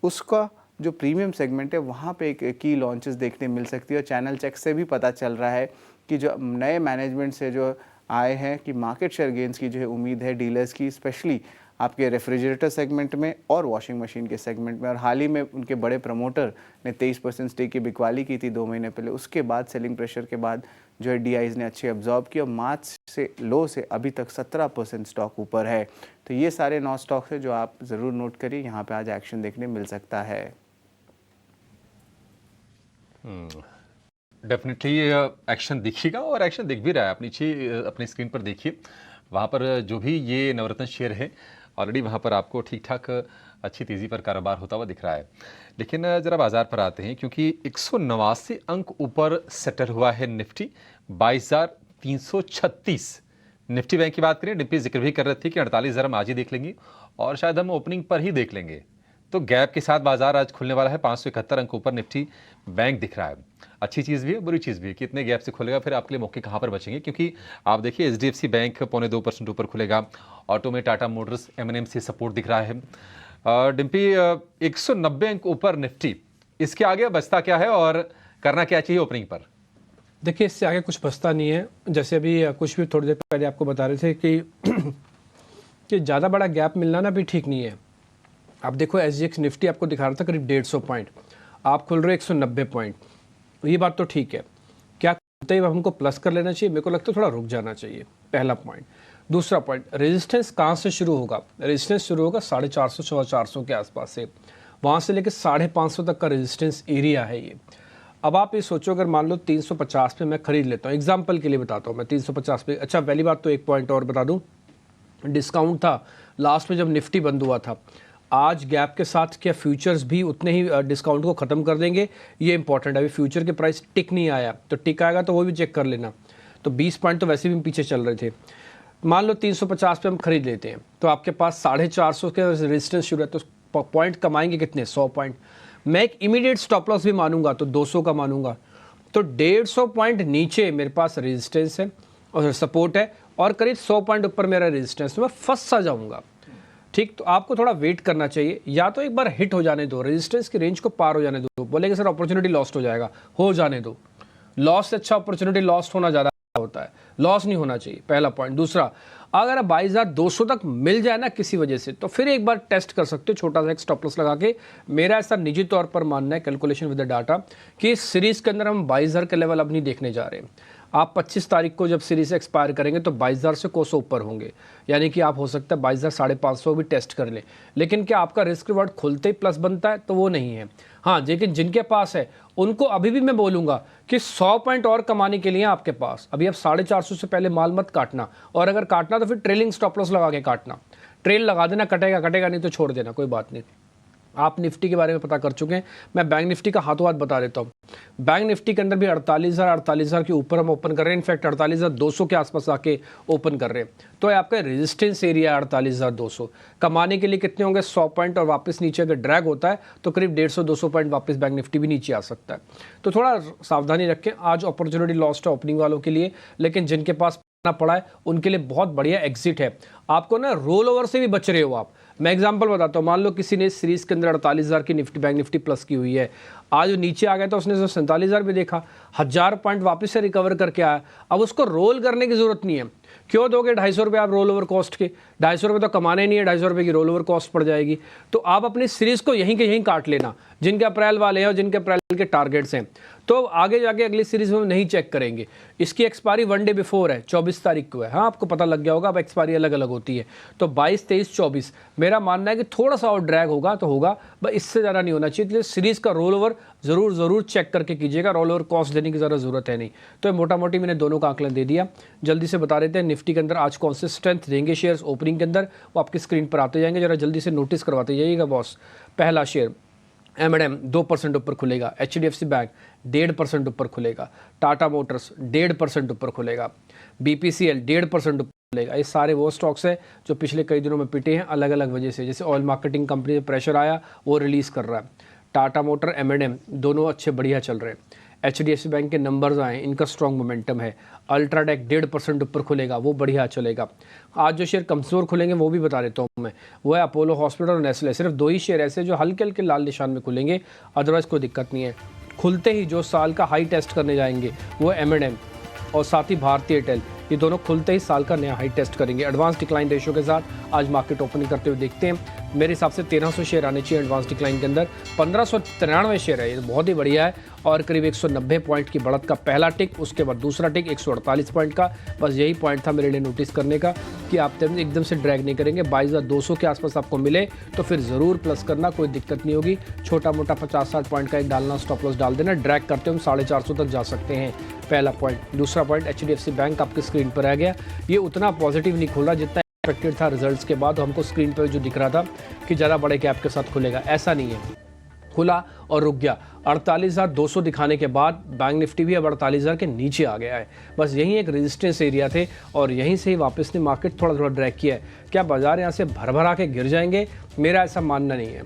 उसका जो प्रीमियम सेगमेंट है वहाँ पे एक की लॉन्चेस देखने मिल सकती है, और चैनल चेक से भी पता चल रहा है कि जो नए मैनेजमेंट से जो आए हैं कि मार्केट शेयर गेंस की जो है उम्मीद है डीलर्स की, स्पेशली आपके रेफ्रिजरेटर सेगमेंट में और वॉशिंग मशीन के सेगमेंट में। और हाल ही में उनके बड़े प्रमोटर ने 23% स्टेक की बिकवाली की थी 2 महीने पहले, उसके बाद सेलिंग प्रेशर के बाद जो है DIs ने अच्छे अब्जॉर्ब किया, और मार्च से लो से अभी तक 17% स्टॉक ऊपर है। तो ये सारे 9 स्टॉक्स हैं जो आप ज़रूर नोट करिए, यहाँ पे आज एक्शन देखने मिल सकता है। डेफिनेटली एक्शन दिखेगा, और एक्शन दिख भी रहा है। आप नीचे अपनी स्क्रीन पर देखिए, वहाँ पर जो भी ये नवरत्न शेयर है ऑलरेडी वहाँ पर आपको ठीक ठाक अच्छी तेज़ी पर कारोबार होता हुआ दिख रहा है। लेकिन ज़रा बाजार पर आते हैं, क्योंकि 189 अंक ऊपर सेटल हुआ है निफ्टी, 22,336। निफ्टी बैंक की बात करें, डिम्पी जिक्र भी कर रहे थे कि 48,000 हम आज ही देख लेंगे, और शायद हम ओपनिंग पर ही देख लेंगे। तो गैप के साथ बाजार आज खुलने वाला है, 571 अंक ऊपर निफ्टी बैंक दिख रहा है। अच्छी चीज़ भी है, बुरी चीज़ भी है कि इतने गैप से खुलेगा, फिर आपके लिए मौके कहाँ पर बचेंगे, क्योंकि आप देखिए HDFC बैंक 0.25% ऊपर खुलेगा, ऑटो में टाटा मोटर्स M&M से सपोर्ट दिख रहा है। डिम्पी 190 अंक ऊपर निफ्टी, इसके आगे बचता क्या है और करना क्या चाहिए ओपनिंग पर? देखिए इससे आगे कुछ बचता नहीं है। जैसे अभी कुछ भी थोड़ी देर पहले आपको बता रहे थे कि ज़्यादा बड़ा गैप मिलना ना भी ठीक नहीं है। आप देखो SGX निफ्टी आपको दिखा रहा था करीब 150 पॉइंट, आप खुल रहे 190 पॉइंट, ये बात तो ठीक है। क्या खुलते ही हमको प्लस कर लेना चाहिए? मेरे को लगता है थोड़ा रुक जाना चाहिए, पहला पॉइंट। दूसरा पॉइंट, रेजिस्टेंस कहाँ से शुरू होगा? रेजिस्टेंस शुरू होगा 450 400 के आसपास से, वहाँ से लेकर 550 तक का रेजिस्टेंस एरिया है ये। अब आप ये सोचो अगर मान लो 350 पे मैं खरीद लेता हूँ, एग्जाम्पल के लिए बताता हूँ मैं 350 पे। अच्छा पहली बात तो एक पॉइंट और बता दूँ, डिस्काउंट था लास्ट में जब निफ्टी बंद हुआ था। आज गैप के साथ क्या फ्यूचर्स भी उतने ही डिस्काउंट को ख़त्म कर देंगे? ये इंपॉर्टेंट है। अभी फ्यूचर के प्राइस टिक नहीं आया, तो टिक आएगा तो वो भी चेक कर लेना। तो 20 पॉइंट तो वैसे भी पीछे चल रहे थे। मान लो 350 पे हम खरीद लेते हैं, तो आपके पास 450 के रेजिस्टेंस शुरू है, तो पॉइंट कमाएंगे कितने? 100 पॉइंट। मैं एक इमीडिएट स्टॉप लॉस भी मानूंगा तो 200 का मानूंगा, तो 150 पॉइंट नीचे मेरे पास रेजिस्टेंस है और सपोर्ट है, और करीब 100 पॉइंट ऊपर मेरा रेजिस्टेंस, तो मैं फंस सा जाऊंगा। ठीक, तो आपको थोड़ा वेट करना चाहिए, या तो एक बार हिट हो जाने दो, रेजिस्टेंस की रेंज को पार हो जाने दो। बोलेंगे सर अपॉर्चुनिटी लॉस्ट हो जाएगा, हो जाने दो। लॉस से अच्छा अपॉर्चुनिटी लॉस्ट होना ज़्यादा होता है, लॉस नहीं होना चाहिए, पहला पॉइंट। दूसरा, अगर 22,200 तक मिल जाए ना किसी वजह से, तो फिर एक बार टेस्ट कर सकते हो छोटा सा एक स्टॉप लॉस लगा के। मेरा ऐसा निजी तौर पर मानना है, कैलकुलेशन विद द डाटा, कि इस सीरीज़ के अंदर हम 22,000 के लेवल अब नहीं देखने जा रहे हैं। आप 25 तारीख को जब सीरीज एक्सपायर करेंगे तो 22,000 से कोसों ऊपर होंगे, यानी कि आप हो सकता है 22,500 भी टेस्ट कर लें। लेकिन क्या आपका रिस्क रिवार्ड खुलते ही प्लस बनता है? तो वो नहीं है। हाँ, लेकिन जिनके पास है उनको अभी भी मैं बोलूँगा कि 100 पॉइंट और कमाने के लिए आपके पास अभी आप 450 से पहले माल मत काटना, और अगर काटना तो फिर ट्रेलिंग स्टॉप लॉस लगा के काटना। ट्रेल लगा देना, कटेगा कटेगा, नहीं तो छोड़ देना, कोई बात नहीं। आप निफ्टी के बारे में पता कर चुके हैं, मैं बैंक निफ्टी का हाथों हाथ बता देता हूँ। बैंक निफ्टी के अंदर भी 48,000 के ऊपर हम ओपन कर रहे हैं, इनफैक्ट 48,200 के आसपास आके ओपन कर रहे हैं। तो आपका रेजिस्टेंस एरिया 48,200, कमाने के लिए कितने होंगे? 100 पॉइंट, और वापस नीचे अगर ड्रैग होता है तो करीब 150-200 पॉइंट वापस बैंक निफ्टी भी नीचे आ सकता है। तो थोड़ा सावधानी रखें। आज अपॉर्चुनिटी लॉस्ट है ओपनिंग वालों के लिए, लेकिन जिनके पास पड़ा है उनके लिए बहुत बढ़िया एग्जिट है। आपको ना रोल ओवर से भी बच रहे हो आप। मैं एग्जांपल बताता हूँ, मान लो किसी ने सीरीज के अंदर 48,000 की निफ्टी बैंक निफ्टी प्लस की हुई है, आज नीचे आ गया तो उसने 47,000 भी देखा, 1,000 पॉइंट वापस से रिकवर करके आया। अब उसको रोल करने की जरूरत नहीं है। क्यों दोगे 250 रुपये आप रोल ओवर कॉस्ट के? 250 रुपये तो कमाने नहीं है, 250 रुपये की रोल ओवर कॉस्ट पड़ जाएगी। तो आप अपनी सीरीज को यहीं के यहीं काट लेना, जिनके अप्रैल वाले हैं और जिनके अप्रैल के टारगेट्स हैं। तो आगे जाके अगली सीरीज में नहीं चेक करेंगे। इसकी एक्सपायरी 1 डे बिफोर है, 24 तारीख को है। हाँ, आपको पता लग गया होगा, अब एक्सपायरी अलग अलग होती है। तो 22, 23, 24 मेरा मानना है कि थोड़ा सा और ड्रैग होगा तो होगा, बस इससे ज़्यादा नहीं होना चाहिए। इसलिए सीरीज़ का रोल ओवर ज़रूर चेक करके कीजिएगा, रोल ओवर कॉस्ट देने की ज़्यादा ज़रूरत है नहीं। तो मोटा मोटी मैंने दोनों का आंकलन दे दिया। जल्दी से बता देते हैं निफ्टी के अंदर आज कौन से स्ट्रेंथ देंगे शेयर्स ओपनिंग के अंदर, वो आपकी स्क्रीन पर आते जाएंगे, जरा जल्दी से नोटिस करवाते जाइएगा बॉस। पहला शेयर M&M 2% ऊपर खुलेगा, HDFC बैंक 1.5% ऊपर खुलेगा, टाटा मोटर्स 1.5% ऊपर खुलेगा, BPCL 1.5% ऊपर खुलेगा। ये सारे वो स्टॉक्स हैं जो पिछले कई दिनों में पिटे हैं अलग अलग वजह से, जैसे ऑयल मार्केटिंग कंपनी में प्रेशर आया वो रिलीज़ कर रहा है। टाटा मोटर M&M दोनों अच्छे बढ़िया चल रहे हैं। HDFC बैंक के नंबर्स आए, इनका स्ट्रॉन्ग मोमेंटम है। अल्ट्राटेक 1.5% ऊपर खुलेगा, वो बढ़िया चलेगा। आज जो शेयर कमज़ोर खुलेंगे वो भी बता देता हूँ मैं, वो है अपोलो हॉस्पिटल और नेस्ले। सिर्फ 2 ही शेयर ऐसे जो हल्के हल्के लाल निशान में खुलेंगे, अदरवाइज़ कोई दिक्कत नहीं है। खुलते ही जो साल का हाई टेस्ट करने जाएंगे वो M&M और साथ ही भारती एयरटेल, ये दोनों खुलते ही साल का नया हाई टेस्ट करेंगे एडवांस डिक्लाइन रेशियो के साथ। आज मार्केट ओपनिंग करते हुए देखते हैं, मेरे हिसाब से 1300 शेयर आने चाहिए एडवांस डिक्लाइन के अंदर। 1593 शेयर है, ये बहुत ही बढ़िया है, और करीब 190 पॉइंट की बढ़त का पहला टिक, उसके बाद दूसरा टिक 148 पॉइंट का। बस यही पॉइंट था मेरे लिए नोटिस करने का कि आप एकदम से ड्रैग नहीं करेंगे। 22,200 के आसपास आपको मिले तो फिर ज़रूर प्लस करना, कोई दिक्कत नहीं होगी। छोटा मोटा 50-60 पॉइंट का एक डालना, स्टॉप लॉस डाल देना। ड्रैग करते हम 450 तक जा सकते हैं, पहला पॉइंट। दूसरा पॉइंट HDFC बैंक आपकी स्क्रीन पर आ गया, ये उतना पॉजिटिव नहीं खुल रहा जितना एक्सपेक्टेड था रिजल्ट्स के बाद। हमको स्क्रीन पर जो दिख रहा था कि ज़्यादा बड़े कैप के साथ खुलेगा, ऐसा नहीं है, खुला और रुक गया। 48,200 दिखाने के बाद बैंक निफ्टी भी अब 48,000 के नीचे आ गया है। बस यही एक रेजिस्टेंस एरिया थे और यहीं से ही वापस ने मार्केट थोड़ा ड्रैग किया है। क्या बाजार यहाँ से भर भरा के गिर जाएंगे? मेरा ऐसा मानना नहीं है।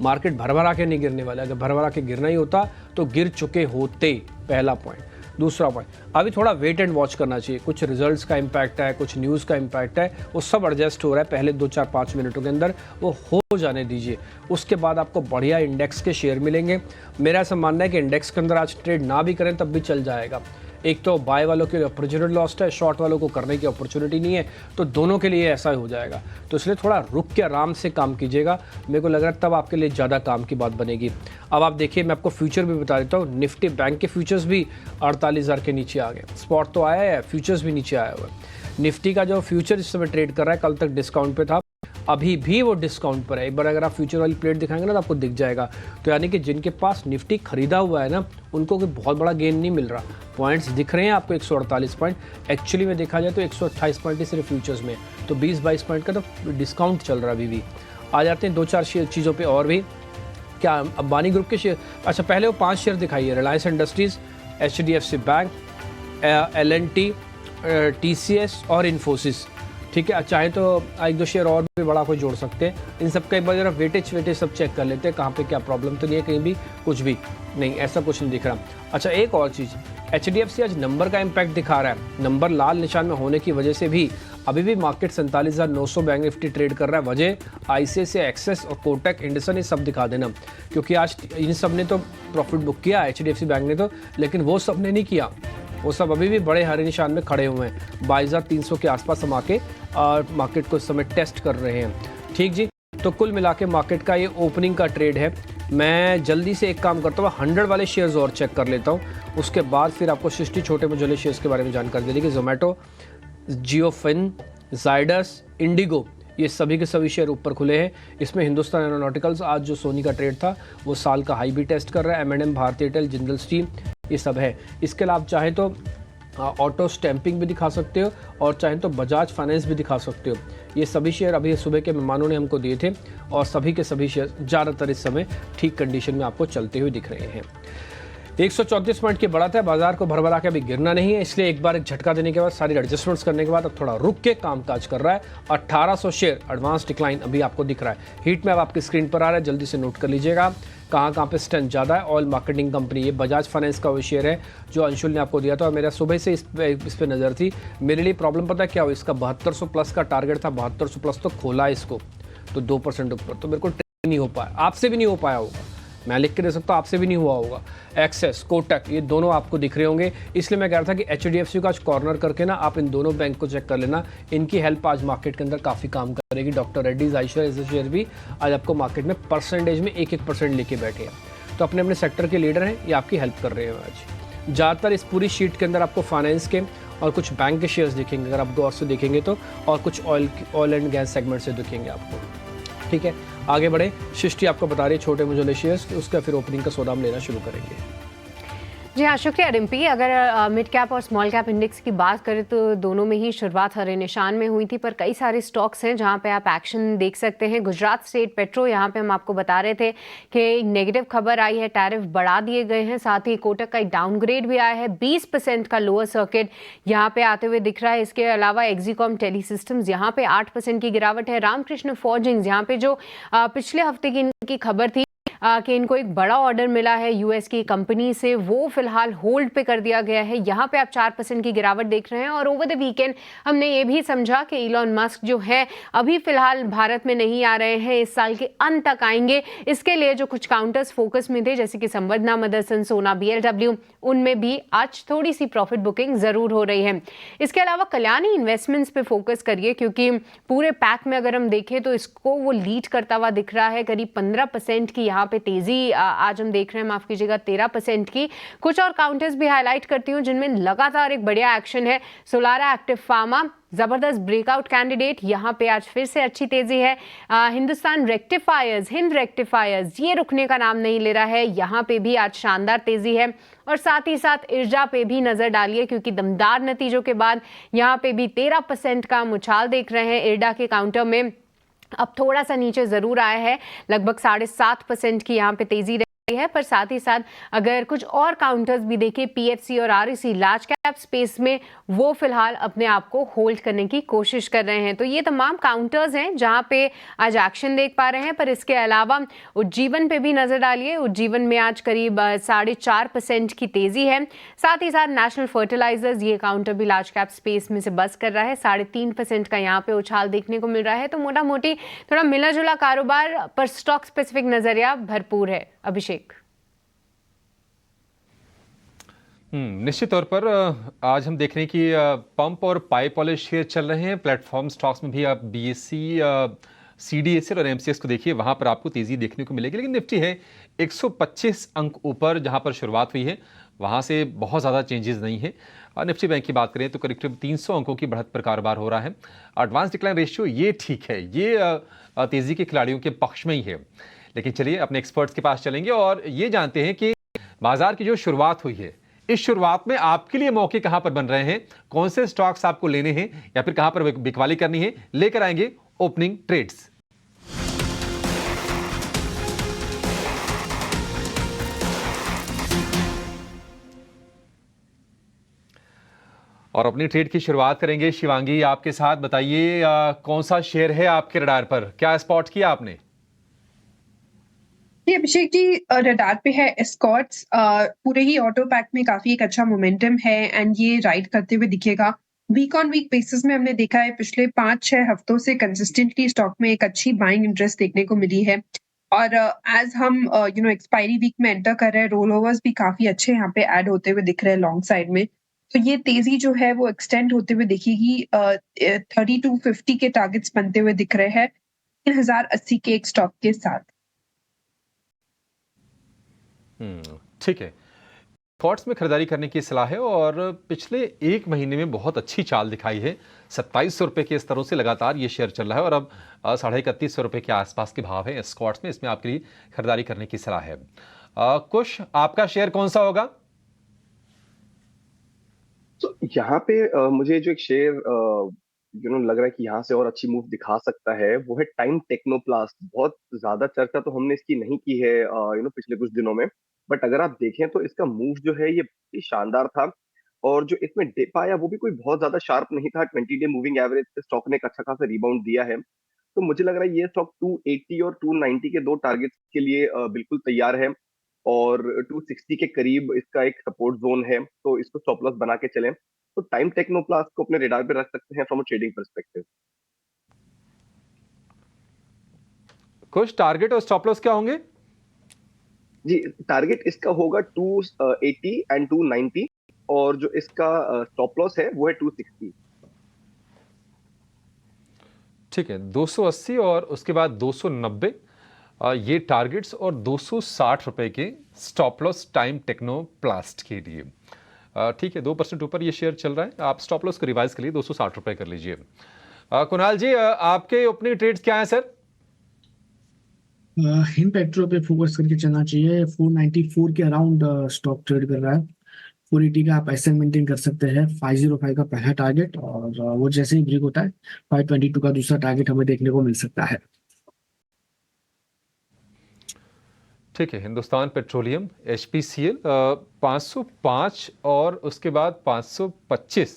मार्केट भरभरा के नहीं गिरने वाला। अगर भरभरा के गिरना ही होता तो गिर चुके होते, पहला पॉइंट। दूसरा पॉइंट, अभी थोड़ा वेट एंड वॉच करना चाहिए। कुछ रिजल्ट्स का इम्पैक्ट है, कुछ न्यूज़ का इम्पैक्ट है, वो सब एडजस्ट हो रहा है। पहले 2-4-5 मिनटों के अंदर वो हो जाने दीजिए, उसके बाद आपको बढ़िया इंडेक्स के शेयर मिलेंगे। मेरा ऐसा मानना है कि इंडेक्स के अंदर आज ट्रेड ना भी करें तब भी चल जाएगा। एक तो बाय वालों के लिए अपॉर्चुनिटी लॉस्ट है, शॉर्ट वालों को करने की अपॉर्चुनिटी नहीं है, तो दोनों के लिए ऐसा हो जाएगा। तो इसलिए थोड़ा रुक के आराम से काम कीजिएगा, मेरे को लग रहा है तब आपके लिए ज़्यादा काम की बात बनेगी। अब आप देखिए, मैं आपको फ्यूचर भी बता देता हूँ। निफ्टी बैंक के फ्यूचर्स भी 48,000 के नीचे आ गए। स्पॉट तो आया है, फ्यूचर्स भी नीचे आया हुआ है। निफ्टी का जो फ्यूचर इस समय ट्रेड कर रहा है, कल तक डिस्काउंट पे था, अभी भी वो डिस्काउंट पर है। एक बार अगर आप फ्यूचर वाली प्लेट दिखाएंगे ना तो आपको दिख जाएगा। तो यानी कि जिनके पास निफ्टी खरीदा हुआ है ना, उनको कोई बहुत बड़ा गेन नहीं मिल रहा। पॉइंट्स दिख रहे हैं आपको 148 पॉइंट, एक्चुअली में देखा जाए तो 128 पॉइंट ही सिर्फ फ्यूचर्स में, तो 20-22 पॉइंट का तो डिस्काउंट चल रहा है अभी भी। आ जाते हैं 2-4 चीज़ों पर और भी। क्या अंबानी ग्रुप के शेयर, अच्छा पहले वो 5 शेयर दिखाइए। Reliance industries, HDFC bank, L&T, TCS और इन्फोसिस। ठीक है, चाहे तो 1-2 शेयर और भी बड़ा कोई जोड़ सकते हैं। इन सब का एक बार जरा वेटेज सब चेक कर लेते हैं, कहाँ पे क्या प्रॉब्लम तो नहीं है, कहीं भी कुछ भी नहीं, ऐसा कुछ नहीं दिख रहा। अच्छा, एक और चीज़, HDFC आज नंबर का इम्पैक्ट दिखा रहा है। नंबर लाल निशान में होने की वजह से भी अभी भी मार्केट 47,900 बैंक निफ्टी ट्रेड कर रहा है। वजह ICICI, एक्सेस और कोटक, इंडसन, ये सब दिखा देना, क्योंकि आज इन सब ने तो प्रॉफिट बुक किया, HDFC बैंक ने तो, लेकिन वो सब ने नहीं किया। वो सब अभी भी बड़े हरे निशान में खड़े हुए हैं। 22,300 के आसपास हम आके और मार्केट को इस समय टेस्ट कर रहे हैं। ठीक जी, तो कुल मिला के मार्केट का ये ओपनिंग का ट्रेड है। मैं जल्दी से एक काम करता हूँ, 100 वाले शेयर्स और चेक कर लेता हूँ, उसके बाद फिर आपको 60 छोटे मझोले शेयर्स के बारे में जानकारी दे दी कि जोमेटो, जियोफिन, जाइडस, इंडिगो, ये सभी के सभी शेयर ऊपर खुले हैं। इसमें हिंदुस्तान एरोनॉटिकल्स आज जो सोनी का ट्रेड था वो साल का हाई भी टेस्ट कर रहा है। M&M, Bharti Airtel, Jindal steel, ये सब है। इसके अलावा चाहे तो ऑटो स्टैंपिंग भी दिखा सकते हो और चाहे तो बजाज फाइनेंस भी दिखा सकते हो। ये सभी शेयर अभी सुबह के मेहमानों ने हमको दिए थे और सभी के सभी शेयर ज़्यादातर इस समय ठीक कंडीशन में आपको चलते हुए दिख रहे हैं। 134 पॉइंट की बढ़त है, बाजार को भरभरा के अभी गिरना नहीं है, इसलिए एक बार एक झटका देने के बाद, सारी एडजस्टमेंट्स करने के बाद अब थोड़ा रुक के कामकाज कर रहा है। 1800 शेयर एडवांस डिक्लाइन अभी आपको दिख रहा है। हीट में अब आपकी स्क्रीन पर आ रहा है, जल्दी से नोट कर लीजिएगा कहाँ पे स्ट्रेंथ ज़्यादा है। ऑयल मार्केटिंग कंपनी, ये बजाज फाइनेंस का वो शेयर है जो अंशुल ने आपको दिया था और मेरा सुबह से इस पे नज़र थी। मेरे लिए प्रॉब्लम पता है क्या हो, इसका 7200 प्लस का टारगेट था, 7200 प्लस तो खोला इसको, तो 2% ऊपर, तो मेरे को ट्रेड नहीं हो पाया, आपसे भी नहीं हो पाया होगा, मैं लिख के दे सकता हूँ, आपसे भी नहीं हुआ होगा। एक्सेस, कोटक, ये दोनों आपको दिख रहे होंगे, इसलिए मैं कह रहा था कि HDFC का आज कॉर्नर करके ना आप इन दोनों बैंक को चेक कर लेना, इनकी हेल्प आज मार्केट के अंदर काफ़ी काम करेगी। डॉक्टर रेड्डीज, आइशर, ऐसे शेयर भी आज आपको मार्केट में परसेंटेज में 1-1% लेके बैठे हैं, तो अपने अपने सेक्टर के लीडर हैं, ये आपकी हेल्प कर रहे हैं आज। ज़्यादातर इस पूरी शीट के अंदर आपको फाइनेंस के और कुछ बैंक के शेयर्स दिखेंगे अगर आप गौर से देखेंगे तो, और कुछ ऑयल एंड गैस सेगमेंट से दिखेंगे आपको। ठीक है, आगे बढ़े। सृष्टि आपको बता रही है छोटे मझोले शेयर्स, उसका फिर ओपनिंग का सौदा हम लेना शुरू करेंगे। जी हाँ, शुक्रिया रिम्पी। अगर मिड कैप और स्मॉल कैप इंडेक्स की बात करें तो दोनों में ही शुरुआत हरे निशान में हुई थी, पर कई सारे स्टॉक्स हैं जहां पे आप एक्शन देख सकते हैं। गुजरात स्टेट पेट्रो, यहाँ पे हम आपको बता रहे थे कि नेगेटिव खबर आई है, टैरिफ बढ़ा दिए गए हैं, साथ ही कोटक का एक डाउनग्रेड भी आया है, 20% का लोअर सर्किट यहाँ पे आते हुए दिख रहा है। इसके अलावा एक्जीकॉम टेली सिस्टम्स, यहाँ पे 8% की गिरावट है। रामकृष्ण फॉर्जिंग्स, यहाँ पे जो पिछले हफ्ते की इनकी खबर थी कि इनको एक बड़ा ऑर्डर मिला है यूएस की कंपनी से, वो फिलहाल होल्ड पे कर दिया गया है, यहाँ पे आप 4% की गिरावट देख रहे हैं। और ओवर द वीकेंड हमने ये भी समझा कि इलॉन मस्क जो है अभी फिलहाल भारत में नहीं आ रहे हैं, इस साल के अंत तक आएंगे। इसके लिए जो कुछ काउंटर्स फोकस में थे जैसे कि संवर्धना मदरसन, सोना, BLW, उनमें भी आज थोड़ी सी प्रॉफिट बुकिंग जरूर हो रही है। इसके अलावा कल्याणी इन्वेस्टमेंट्स पे फोकस करिए, क्योंकि पूरे पैक में अगर हम देखें तो इसको वो लीड करता हुआ दिख रहा है, करीब 15% की यहाँ पे तेजी आज हम देख रहे हैं, माफ कीजिएगा 13% की। कुछ और काउंटर्स भी हाईलाइट करती हूँ जिनमें लगातार एक बढ़िया एक्शन है। सोलारा एक्टिव फार्मा, जबरदस्त ब्रेकआउट कैंडिडेट, यहाँ पे आज फिर से अच्छी तेजी है। हिंदुस्तान रेक्टिफायर्स, हिंद रेक्टिफायर्स, ये रुकने का नाम नहीं ले रहा है, यहाँ पे भी आज शानदार तेजी है। और साथ ही साथ इर्जा पे भी नजर डालिए, क्योंकि दमदार नतीजों के बाद यहाँ पे भी 13% का उछाल देख रहे हैं। इर्जा के काउंटर में अब थोड़ा सा नीचे जरूर आया है, लगभग 7.5% की यहाँ पे तेजी रही है। पर साथ ही साथ अगर कुछ और काउंटर्स भी देखें, PFC और REC, large cap cap space में वो फिलहाल अपने आप को होल्ड करने की कोशिश कर रहे हैं। तो ये तमाम काउंटर्स हैं जहां पे आज एक्शन देख पा रहे हैं, पर इसके अलावा उज्जीवन पे भी नजर डालिए। उज्जीवन में आज करीब 4.5% की तेजी है। साथ ही साथ नेशनल फर्टिलाइजर्स, ये काउंटर भी लार्ज कैप स्पेस में से बस कर रहा है, 3.5% का यहाँ पे उछाल देखने को मिल रहा है। तो मोटा मोटी थोड़ा मिला जुला कारोबार, पर स्टॉक स्पेसिफिक नजरिया भरपूर है। अभिषेक। निश्चित तौर पर आज हम देख रहे हैं कि पंप और पाइप वाले शेयर चल रहे हैं। प्लेटफॉर्म स्टॉक्स में भी आप बीएससी, सीडीएसएल और एमसीएक्स को देखिए, वहां पर आपको तेजी देखने को मिलेगी। लेकिन निफ्टी है 125 अंक ऊपर जहां पर शुरुआत हुई है, वहां से बहुत ज़्यादा चेंजेस नहीं है। निफ्टी बैंक की बात करें तो करीब करीब 300 अंकों की बढ़त पर कारोबार हो रहा है। एडवांस डिक्लाइन रेशियो ये ठीक है, ये तेजी के खिलाड़ियों के पक्ष में ही है। लेकिन चलिए अपने एक्सपर्ट्स के पास चलेंगे और ये जानते हैं कि बाजार की जो शुरुआत हुई है, इस शुरुआत में आपके लिए मौके कहां पर बन रहे हैं, कौन से स्टॉक्स आपको लेने हैं या फिर कहां पर बिकवाली करनी है। लेकर आएंगे ओपनिंग ट्रेड्स। और अपनी ट्रेड की शुरुआत करेंगे शिवांगी आपके साथ। बताइए कौन सा शेयर है आपके रडार पर, क्या स्पॉट किया आपने? जी अभिषेक जी, रडार पे है एस्कॉर्ट्स। पूरे ही ऑटो पैक में काफी एक अच्छा मोमेंटम है एंड ये राइड करते हुए दिखेगा। वीक ऑन वीक बेसिस में हमने देखा है पिछले 5-6 हफ्तों से कंसिस्टेंटली स्टॉक में एक अच्छी बाइंग इंटरेस्ट देखने को मिली है। और एज हम एक्सपायरी वीक में एंटर कर रहे हैं, रोल ओवर्स भी काफी अच्छे यहाँ पे ऐड होते हुए दिख रहे हैं लॉन्ग साइड में। तो ये तेजी जो है वो एक्सटेंड होते हुए दिखेगी। 3250 के टारगेट्स बनते हुए दिख रहे हैं 3080 के एक स्टॉक के साथ। ठीक है, थॉट्स में खरीदारी करने की सलाह है और पिछले एक महीने में बहुत अच्छी चाल दिखाई है। 2700 रुपए के स्तरों से लगातार ये शेयर चल रहा है और अब 3150 रुपए के आसपास के भाव है स्कॉट्स में। इसमें आपके लिए खरीदारी करने की सलाह है। कुछ आपका शेयर कौन सा होगा? तो यहाँ पे मुझे जो एक शेयर लग रहा है कि यहाँ से और अच्छी मूव दिखा सकता है, वो है टाइम टेक्नोप्लास्ट। बहुत ज्यादा चर्चा तो हमने इसकी नहीं की है पिछले कुछ दिनों में, बट अगर आप देखें तो इसका मूव जो है ये बहुत ही शानदार था। और जो इसमें डिप आया वो भी कोई बहुत ज्यादा शार्प नहीं था। 20 डे मूविंग एवरेज से स्टॉक ने एक अच्छा खासा रिबाउंड दिया है। तो मुझे लग रहा है ये स्टॉक 280 और 290 के दो टारगेट्स के लिए बिल्कुल तैयार है। और 260 के करीब इसका एक सपोर्ट जोन है, तो इसको स्टॉप लॉस बना के चलें। तो टाइम टेक्नोप्लास्ट को अपने रेडार पे रख सकते हैं फ्रॉम अ ट्रेडिंग पर्सपेक्टिव। कुछ टारगेट और स्टॉप लॉस क्या होंगे? जी, टारगेट इसका होगा 280 एंड 290 और जो इसका स्टॉप लॉस है वो है 260। ठीक है, 280 और उसके बाद 290 ये टारगेट्स और 260 रुपए के स्टॉप लॉस टाइम टेक्नोप्लास्ट के लिए। ठीक है, 2% ऊपर ये शेयर चल रहा है। आप स्टॉप लॉस को रिवाइज के लिए 260 रुपए कर लीजिए। कुणाल जी, आपके ओपनिंग ट्रेड्स क्या हैं सर? इन पेट्रो पे फोकस करके चलना चाहिए। 494 के अराउंड स्टॉक ट्रेड कर रहा है। 480 का आप ऐसे मेंटेन कर सकते हैं। 505 का पहला टारगेट और वो जैसे ही ब्रेक होता है 522 का दूसरा टारगेट हमें देखने को मिल सकता है। ठीक है, हिंदुस्तान पेट्रोलियम HPCL 505 और उसके बाद 525,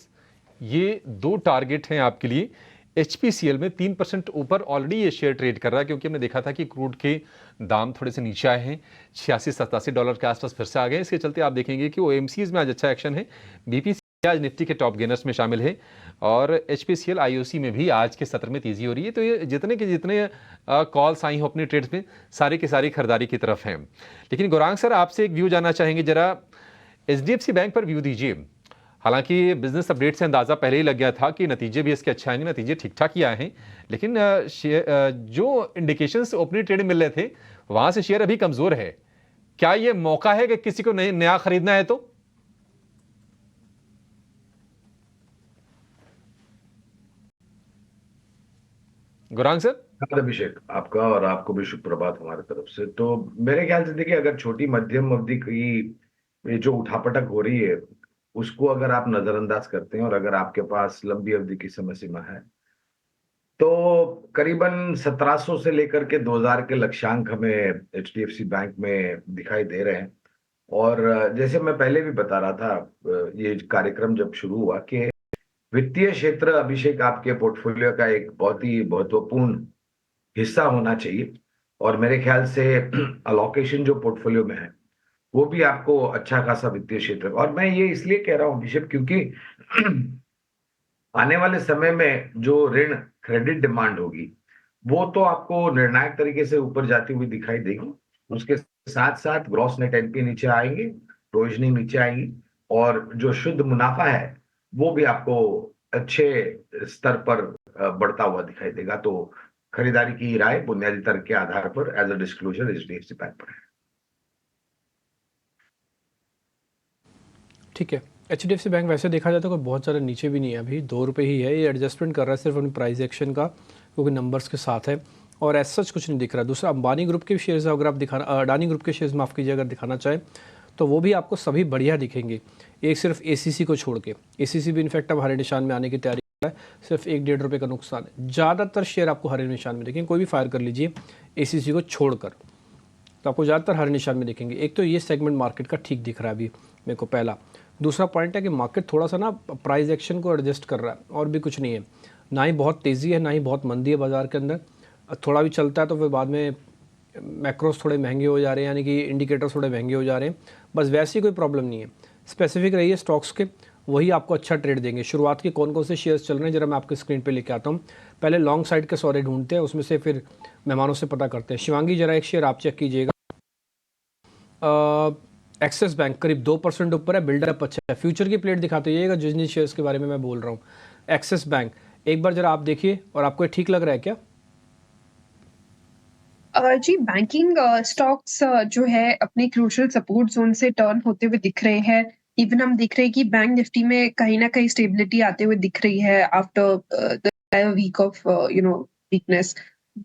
ये दो टारगेट हैं आपके लिए। HPCL में 3% ऊपर ऑलरेडी ये शेयर ट्रेड कर रहा है, क्योंकि हमने देखा था कि क्रूड के दाम थोड़े से नीचे आए हैं, $86-87 के आसपास फिर से आ गए। इसके चलते आप देखेंगे कि OMCs में आज अच्छा एक्शन है। BPC आज निफ्टी के टॉप गेनर्स में शामिल है और HPCL IOC में भी आज के सत्र में तेजी हो रही है। तो ये जितने के जितने कॉल्स आई हो अपने ट्रेड्स में, सारी की सारी खरीदारी की तरफ हैं। लेकिन गौरांग सर, आपसे एक व्यू जानना चाहेंगे, जरा HDFC बैंक पर व्यू दीजिए। हालांकि बिजनेस अपडेट से अंदाजा पहले ही लग गया था कि नतीजे भी इसके अच्छे आएंगे, नतीजे ठीक ठाक ही आए हैं, लेकिन जो इंडिकेशंस ओपनिंग ट्रेड में मिल रहे थे वहां से शेयर अभी कमजोर है। क्या ये मौका है कि किसी को नया खरीदना है तो? गौरांग सर। अभिषेक, आपका और आपको भी शुभ प्रभात हमारे तरफ से। तो मेरे ख्याल से देखिए, अगर छोटी मध्यम अवधि की ये जो उठापटक हो रही है उसको अगर आप नजरअंदाज करते हैं और अगर आपके पास लंबी अवधि की समय सीमा है तो करीबन 1700 से लेकर के 2000 के लक्ष्यांक हमें HDFC बैंक में दिखाई दे रहे हैं। और जैसे मैं पहले भी बता रहा था, ये कार्यक्रम जब शुरू हुआ कि वित्तीय क्षेत्र, अभिषेक, आपके पोर्टफोलियो का एक बहुत ही महत्वपूर्ण हिस्सा होना चाहिए। और मेरे ख्याल से अलोकेशन जो पोर्टफोलियो में है वो भी आपको अच्छा खासा वित्तीय क्षेत्र, और मैं ये इसलिए कह रहा हूँ अभिषेक क्योंकि आने वाले समय में जो ऋण क्रेडिट डिमांड होगी वो तो आपको निर्णायक तरीके से ऊपर जाती हुई दिखाई देगी। उसके साथ साथ ग्रॉस नेट एनपीए नीचे आएंगे, प्रोविजनिंग नीचे आएंगी, और जो शुद्ध मुनाफा है वो भी आपको अच्छे स्तर पर बढ़ता हुआ दिखाई देगा। तो खरीदारी की राय बुनियादी तर्क के आधार पर as a disclosure HDFC bank पर है। ठीक है। एचडीएफसी बैंक वैसे देखा जाए तो कोई बहुत ज़्यादा नीचे भी नहीं है, अभी 2 रुपये ही है। ये एडजस्टमेंट कर रहा है सिर्फ अपनी प्राइस एक्शन का, क्योंकि नंबर्स के साथ है, और एज सच कुछ नहीं दिख रहा। दूसरा, अंबानी ग्रुप के शेयर्स अगर आप दिखाना, अडानी ग्रुप के शेयर्स माफ़ कीजिए, अगर दिखाना चाहें तो वो भी आपको सभी बढ़िया दिखेंगे, एक सिर्फ एसीसी को छोड़ के। एसीसी भी इनफैक्ट अब हरे निशान में आने की तैयारी कर रहा है, सिर्फ 1-1.5 रुपये का नुकसान है। ज़्यादातर शेयर आपको हरे निशान में देखेंगे, कोई भी फायर कर लीजिए एसीसी को छोड़कर, तो आपको ज़्यादातर हरे निशान में देखेंगे। एक तो ये सेगमेंट मार्केट का ठीक दिख रहा है अभी मेरे को, पहला। दूसरा पॉइंट है कि मार्केट थोड़ा सा ना प्राइस एक्शन को एडजस्ट कर रहा है, और भी कुछ नहीं है। ना ही बहुत तेज़ी है, ना ही बहुत मंदी है बाज़ार के अंदर। थोड़ा भी चलता है तो फिर बाद में मैक्रोस थोड़े महंगे हो जा रहे हैं, यानी कि इंडिकेटर्स थोड़े महंगे हो जा रहे हैं। बस वैसी कोई प्रॉब्लम नहीं है। स्पेसिफिक रहिए स्टॉक्स के, वही आपको अच्छा ट्रेड देंगे। शुरुआत के कौन कौन से शेयर्स चल रहे हैं जरा मैं आपके स्क्रीन पे लेके आता हूँ। पहले लॉन्ग साइड के सौदे ढूंढते हैं, उसमें से फिर मेहमानों से पता करते हैं। शिवांगी, जरा एक शेयर आप चेक कीजिएगा। एक्सिस बैंक करीब 2% ऊपर है, बिल्डर अच्छा है। फ्यूचर की प्लेट दिखाते जाइएगा जिन शेयर्स के बारे में मैं बोल रहा हूँ। एक्सिस बैंक एक बार जरा आप देखिए, और आपको ये ठीक लग रहा है क्या? जी, बैंकिंग स्टॉक्स जो है अपने क्रूशियल सपोर्ट जोन से टर्न होते हुए दिख रहे हैं। इवन हम देख रहे हैं कि बैंक निफ्टी में कहीं ना कहीं स्टेबिलिटी आते हुए दिख रही है after the week of weakness.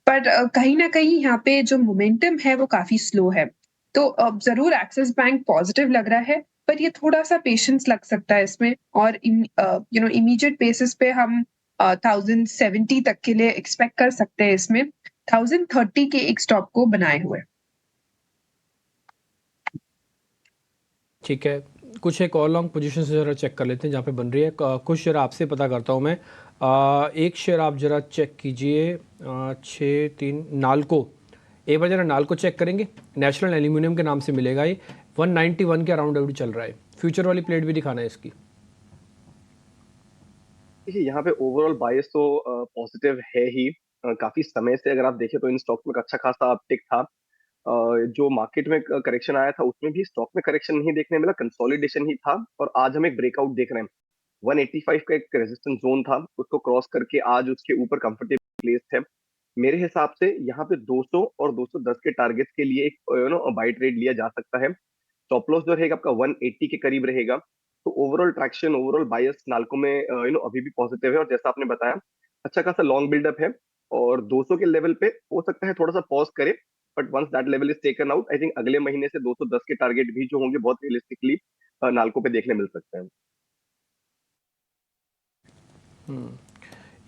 पर कहीं ना कहीं यहाँ पे जो मोमेंटम है वो काफी स्लो है। तो जरूर एक्सिस बैंक पॉजिटिव लग रहा है, पर ये थोड़ा सा पेशेंस लग सकता है इसमें। और इमीडिएट बेसिस पे हम 1070 तक के लिए एक्सपेक्ट कर सकते हैं इसमें, 1030 के एक स्टॉप को बनाए हुए। ठीक है, कुछ एक और लॉन्ग पोजीशन से जरा चेक कर लेते हैं जहाँ पे बन रही है। कुछ जरा आपसे पता करता हूँ मैं। एक शेयर आप जरा चेक कीजिए, 6-3 नाल्को। एक बार जरा नाल्को चेक करेंगे, नेशनल एल्यूमिनियम के नाम से मिलेगा। ये 191 के अराउंड अभी चल रहा है। फ्यूचर वाली प्लेट भी दिखाना है इसकी। देखिए यहाँ पे ओवरऑल बायस तो पॉजिटिव है ही। काफी समय से अगर आप देखें तो इन स्टॉक में अच्छा खासा अपटिक था। जो मार्केट में करेक्शन आया था उसमें भी स्टॉक में करेक्शन नहीं देखने मिला, कंसोलिडेशन ही था। और आज हम एक ब्रेकआउट देख रहे हैं। 185 का एक रेजिस्टेंस जोन था, उसको क्रॉस करके आज उसके ऊपर कंफर्टेबल प्लेस है। मेरे हिसाब से यहाँ पे 200 और 210 के टारगेट के लिए एक बाई ट्रेड लिया जा सकता है। स्टॉप लॉस जो रहेगा आपका 180 के करीब रहेगा। तो ओवरऑल ट्रैक्शन, ओवरऑल बायस नाल्को में अभी भी पॉजिटिव है। और जैसा आपने बताया अच्छा खासा लॉन्ग बिल्डअप है, और 200 के लेवल पे हो सकता है थोड़ा सा पॉज करे, but once that level is taken out, I think अगले महीने से 210 के टारगेट भी जो होंगे बहुत रियलिस्टिकली नाल्को पे देखने मिल सकते हैं।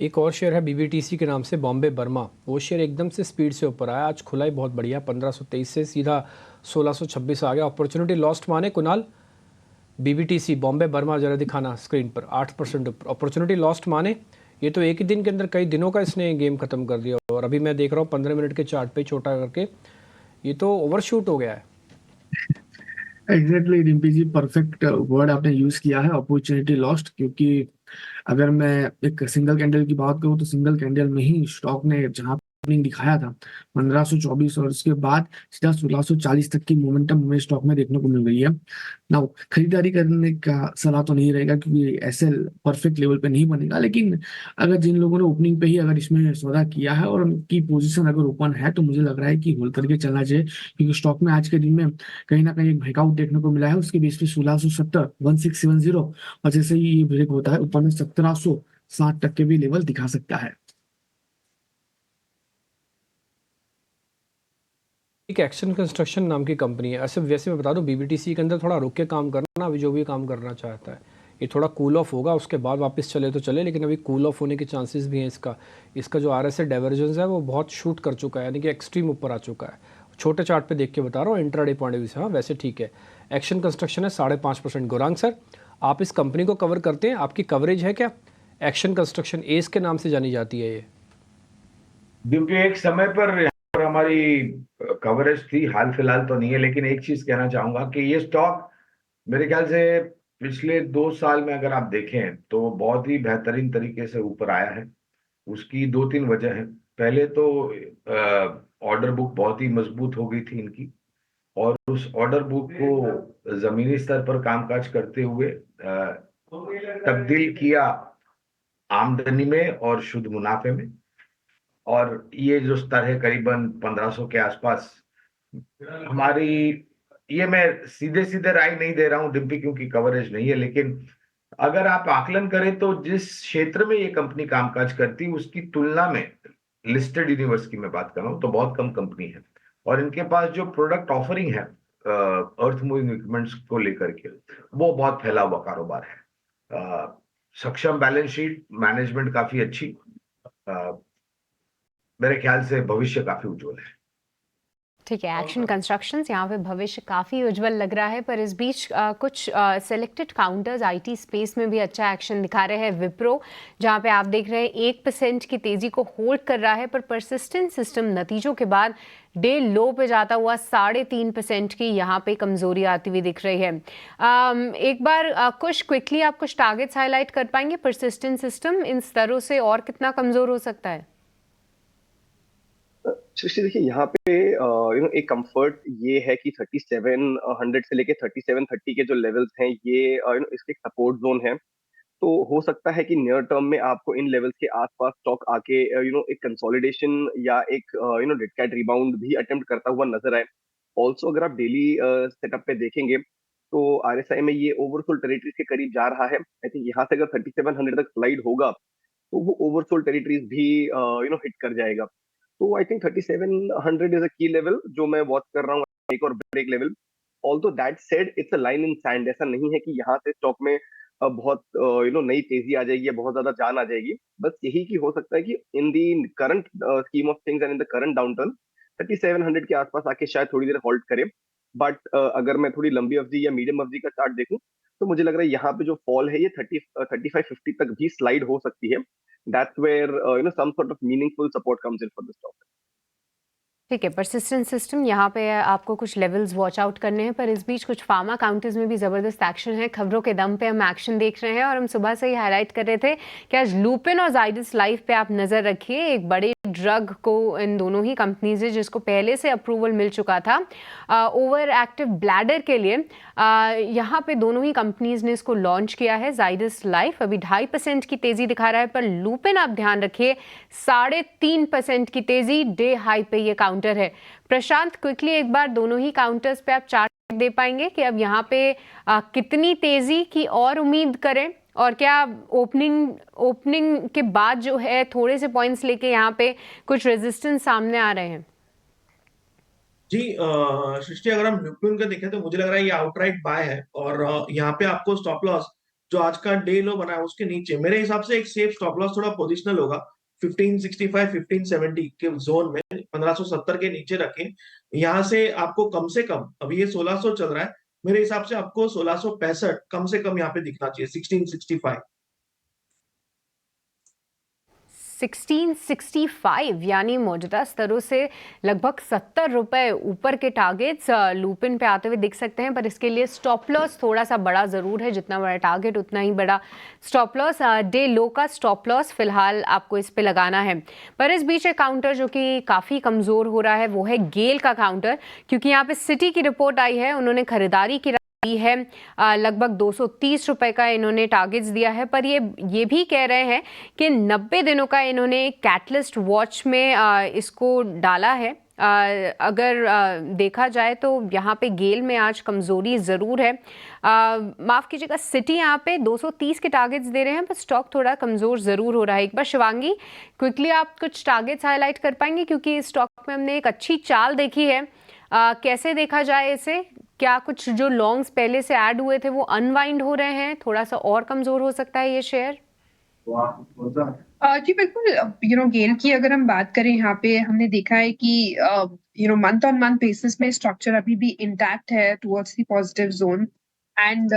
एक और शेयर है बीबीटीसी के नाम से, बॉम्बे बर्मा। वो शेयर एकदम से स्पीड से ऊपर आया, आज खुला ही बहुत बढ़िया, 1523 से सीधा 1626 आ गया। अपॉर्चुनिटी लॉस्ट माने कुणाल? बीबीटीसी बॉम्बे बर्मा जरा दिखाना स्क्रीन पर, 8% ऊपर। अपॉर्चुनिटी लॉस्ट माने ये तो एक ही दिन के अंदर कई दिनों का इसने गेम खत्म कर दिया। और अभी मैं देख रहा हूँ 15 मिनट के चार्ट पे छोटा करके, ये तो ओवरशूट हो गया है। एग्जैक्टली डिम्पी जी, परफेक्ट वर्ड आपने यूज किया है, अपॉर्चुनिटी लॉस्ट। क्योंकि अगर मैं एक सिंगल कैंडल की बात करूं तो सिंगल कैंडल में ही स्टॉक ने जहां ओपनिंग दिखाया था 1524, और उसके बाद सीधा 1640 तक की मोमेंटम हमें स्टॉक में देखने को मिल रही है। ना खरीदारी करने का सलाह तो नहीं रहेगा क्योंकि एसएल परफेक्ट लेवल पे नहीं बनेगा, लेकिन अगर जिन लोगों ने ओपनिंग पे ही अगर इसमें सौदा किया है और उनकी पोजीशन अगर ओपन है तो मुझे लग रहा है कि होल्ड करके चलना चाहिए। क्योंकि स्टॉक में आज के दिन में कहीं ना कहीं एक ब्रेकआउट देखने को मिला है, उसके बेस पे 1670 1670, और जैसे ही ये ब्रेक होता है ऊपर में 1760 तक के भी लेवल दिखा सकता है। एक एक्शन कंस्ट्रक्शन नाम की कंपनी है। ऐसे वैसे मैं बता दूं बीबीटीसी के अंदर थोड़ा रुक के काम करना, अभी जो भी काम करना चाहता है ये थोड़ा कूल ऑफ होगा, उसके बाद वापस चले तो चले, लेकिन अभी कूल ऑफ होने के चांसेस भी हैं। इसका जो आरएसआई डाइवर्जेंस है वो बहुत शूट कर चुका है, यानी कि एक्सट्रीम ऊपर आ चुका है। छोटे चार्ट पे देख के बता रहा हूँ, इंट्राडे पॉइंट ऑफ व्यू से। हाँ वैसे ठीक है, एक्शन कंस्ट्रक्शन है 5.5%। गौरांग सर, आप इस कंपनी को कवर करते हैं, आपकी कवरेज है क्या? एक्शन कंस्ट्रक्शन एस के नाम से जानी जाती है ये। क्योंकि एक समय पर यहाँ पर हमारी कवरेज थी, हाल फिलहाल तो नहीं है, लेकिन एक चीज कहना चाहूंगा कि ये स्टॉक मेरे ख्याल से पिछले 2 साल में अगर आप देखें तो बहुत ही बेहतरीन तरीके से ऊपर आया है। उसकी 2-3 वजह है। पहले तो ऑर्डर बुक बहुत ही मजबूत हो गई थी इनकी, और उस ऑर्डर बुक को जमीनी स्तर पर कामकाज करते हुए तब्दील किया आमदनी में और शुद्ध मुनाफे में, और ये जो स्तर है करीबन 1500 के आसपास हमारी, ये मैं सीधे सीधे राय नहीं दे रहा हूं डिम्पी, क्योंकि कवरेज नहीं है, लेकिन अगर आप आकलन करें तो जिस क्षेत्र में ये कंपनी कामकाज करती है उसकी तुलना में लिस्टेड यूनिवर्स की मैं बात कर रहा हूं तो बहुत कम कंपनी है, और इनके पास जो प्रोडक्ट ऑफरिंग है अर्थ मूविंग इक्विपमेंट्स को लेकर के, वो बहुत फैला हुआ कारोबार है। सक्षम बैलेंस शीट, मैनेजमेंट काफी अच्छी, मेरे ख्याल से भविष्य काफी उज्जवल है। ठीक है, एक्शन कंस्ट्रक्शंस यहाँ पे भविष्य काफ़ी उज्जवल लग रहा है, पर इस बीच कुछ सेलेक्टेड काउंटर्स आईटी स्पेस में भी अच्छा एक्शन दिखा रहे हैं। विप्रो, जहाँ पे आप देख रहे हैं 1% की तेज़ी को होल्ड कर रहा है, पर परसिस्टेंट सिस्टम नतीजों के बाद डे लो पे जाता हुआ 3.5% की यहाँ पे कमजोरी आती हुई दिख रही है। एक बार कुछ क्विकली आप कुछ टारगेट्स हाईलाइट कर पाएंगे? परसिस्टेंट सिस्टम इन स्तरों से और कितना कमज़ोर हो सकता है? सृष्टि, देखिए यहाँ पे एक कंफर्ट ये है कि 3700 से लेके 3730 के जो लेवल्स हैं ये इसके एक सपोर्ट जोन है। तो हो सकता है कि नियर टर्म में आपको इन लेवल्स के आसपास स्टॉक आके एक कंसोलिडेशन या एक डेड कैट रिबाउंड भी अटेम्प्ट करता हुआ नजर आए। ऑल्सो अगर आप डेली सेटअप पे देखेंगे तो आरएसआई में ये ओवरसोल्ड टेरिटरीज के करीब जा रहा है। आई थिंक यहाँ से अगर 3700 तक स्लाइड होगा तो वो ओवरसोल्ड टेरिटरीज भी हिट कर जाएगा। तो आई थिंक 3700 इज अ की लेवल जो मैं वॉच कर रहा हूँ, एक और break level. Although that said, it's a line in sand. ऐसा नहीं है कि यहाँ से स्टॉक में बहुत नई तेजी आ जाएगी या बहुत ज्यादा जान आ जाएगी। बस यही कि हो सकता है कि in the current scheme of things and in the current downturn 3700 के आसपास आके शायद थोड़ी देर होल्ड करे। बट अगर मैं थोड़ी लंबी अवधि या मीडियम अवधि का चार्ट देखूं तो मुझे लग रहा है यहाँ पे जो फॉल है ये 3550 तक भी स्लाइड हो सकती है। That's where some sort of meaningful support comes in for the stock. ठीक है, परसिस्टेंट सिस्टम यहाँ पे आपको कुछ लेवल्स वॉच आउट करने हैं, पर इस बीच कुछ फार्मा काउंटर्स में भी ज़बरदस्त एक्शन है। खबरों के दम पे हम एक्शन देख रहे हैं, और हम सुबह से ही हाईलाइट कर रहे थे कि आज लुपिन और जाइडस लाइफ पे आप नज़र रखिए। एक बड़े ड्रग को इन दोनों ही कंपनीज है जिसको पहले से अप्रूवल मिल चुका था ओवर एक्टिव ब्लैडर के लिए। यहाँ पे दोनों ही कंपनीज ने इसको लॉन्च किया है। जाइडस लाइफ अभी 2.5% की तेज़ी दिखा रहा है, पर लुपिन आप ध्यान रखिए 3.5% की तेज़ी, डे हाई पे ये काउंटर है। प्रशांत, क्विकली एक बार दोनों ही काउंटर्स पे आप चार्ट दे पाएंगे कि अब यहाँ पे कितनी तेज़ी की और उम्मीद करें, और क्या ओपनिंग के बाद जो है थोड़े से पॉइंट्स लेके यहाँ पे कुछ रेजिस्टेंस सामने आ रहे हैं? जी सृष्टि, अगर हम लुपिन का देखें तो मुझे लग रहा है ये आउटराइट बाय है, और यहाँ पे आपको स्टॉप लॉस जो आज का डे लो बना है उसके नीचे मेरे हिसाब से एक सेफ स्टॉप लॉस थोड़ा पोजिशनल होगा 1565 1570 के जोन में। 1570 के नीचे रखें। यहाँ से आपको कम से कम, अभी ये 1600 चल रहा है, मेरे हिसाब से आपको 1665 कम से कम यहाँ पे दिखना चाहिए, 1665। 1665 यानी मौजूदा स्तरों से लगभग 70 रुपए ऊपर के टारगेट्स लुपिन पे आते हुए दिख सकते हैं, पर इसके लिए स्टॉप लॉस थोड़ा सा बड़ा ज़रूर है। जितना बड़ा टारगेट उतना ही बड़ा स्टॉप लॉस। डे लो का स्टॉप लॉस फिलहाल आपको इस पे लगाना है। पर इस बीच एक काउंटर जो कि काफ़ी कमज़ोर हो रहा है वो है गेल का काउंटर, क्योंकि यहाँ पे सिटी की रिपोर्ट आई है, उन्होंने खरीदारी की है लगभग 230 रुपए का इन्होंने टारगेट्स दिया है, पर ये भी कह रहे हैं कि 90 दिनों का इन्होंने कैटलिस्ट वॉच में इसको डाला है। अगर देखा जाए तो यहाँ पे गेल में आज कमज़ोरी ज़रूर है। माफ़ कीजिएगा, सिटी यहाँ पे 230 के टारगेट्स दे रहे हैं, पर स्टॉक थोड़ा कमज़ोर ज़रूर हो रहा है। एक बार शिवांगी, क्विकली आप कुछ टारगेट्स हाईलाइट कर पाएंगे, क्योंकि इस स्टॉक में हमने एक अच्छी चाल देखी है। कैसे देखा जाए इसे? क्या कुछ जो लॉन्ग्स पहले से ऐड हुए थे वो अनवाइंड हो रहे हैं, थोड़ा सा और कमज़ोर हो सकता है ये शेयर? जी बिल्कुल, गेल की अगर हम बात करें यहाँ पे हमने देखा है कि मंथ ऑन मंथ बेसिस में स्ट्रक्चर अभी भी इंटैक्ट है towards the positive zone and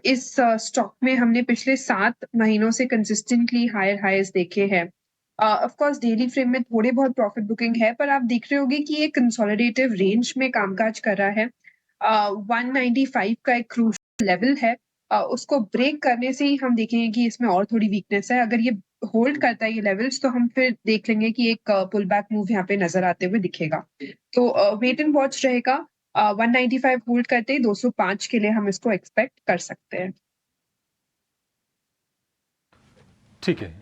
इस स्टॉक में हमने पिछले 7 महीनों से कंसिस्टेंटली हायर हाईज देखे हैं। ऑफ कोर्स डेली फ्रेम में थोड़े बहुत प्रॉफिट बुकिंग है, पर आप देख रहे होंगे कि ये कंसोलिडेटिव रेंज में कामकाज कर रहा है। 195 का एक क्रूशियल लेवल है, उसको ब्रेक करने से ही हम देखेंगे कि इसमें और थोड़ी वीकनेस है। अगर ये होल्ड करता है ये लेवल्स, तो हम फिर देख लेंगे कि एक पुल बैक मूव यहाँ पे नजर आते हुए दिखेगा। तो वेट एंड वॉच रहेगा। 195 होल्ड करते ही 205 के लिए हम इसको एक्सपेक्ट कर सकते हैं। ठीक है,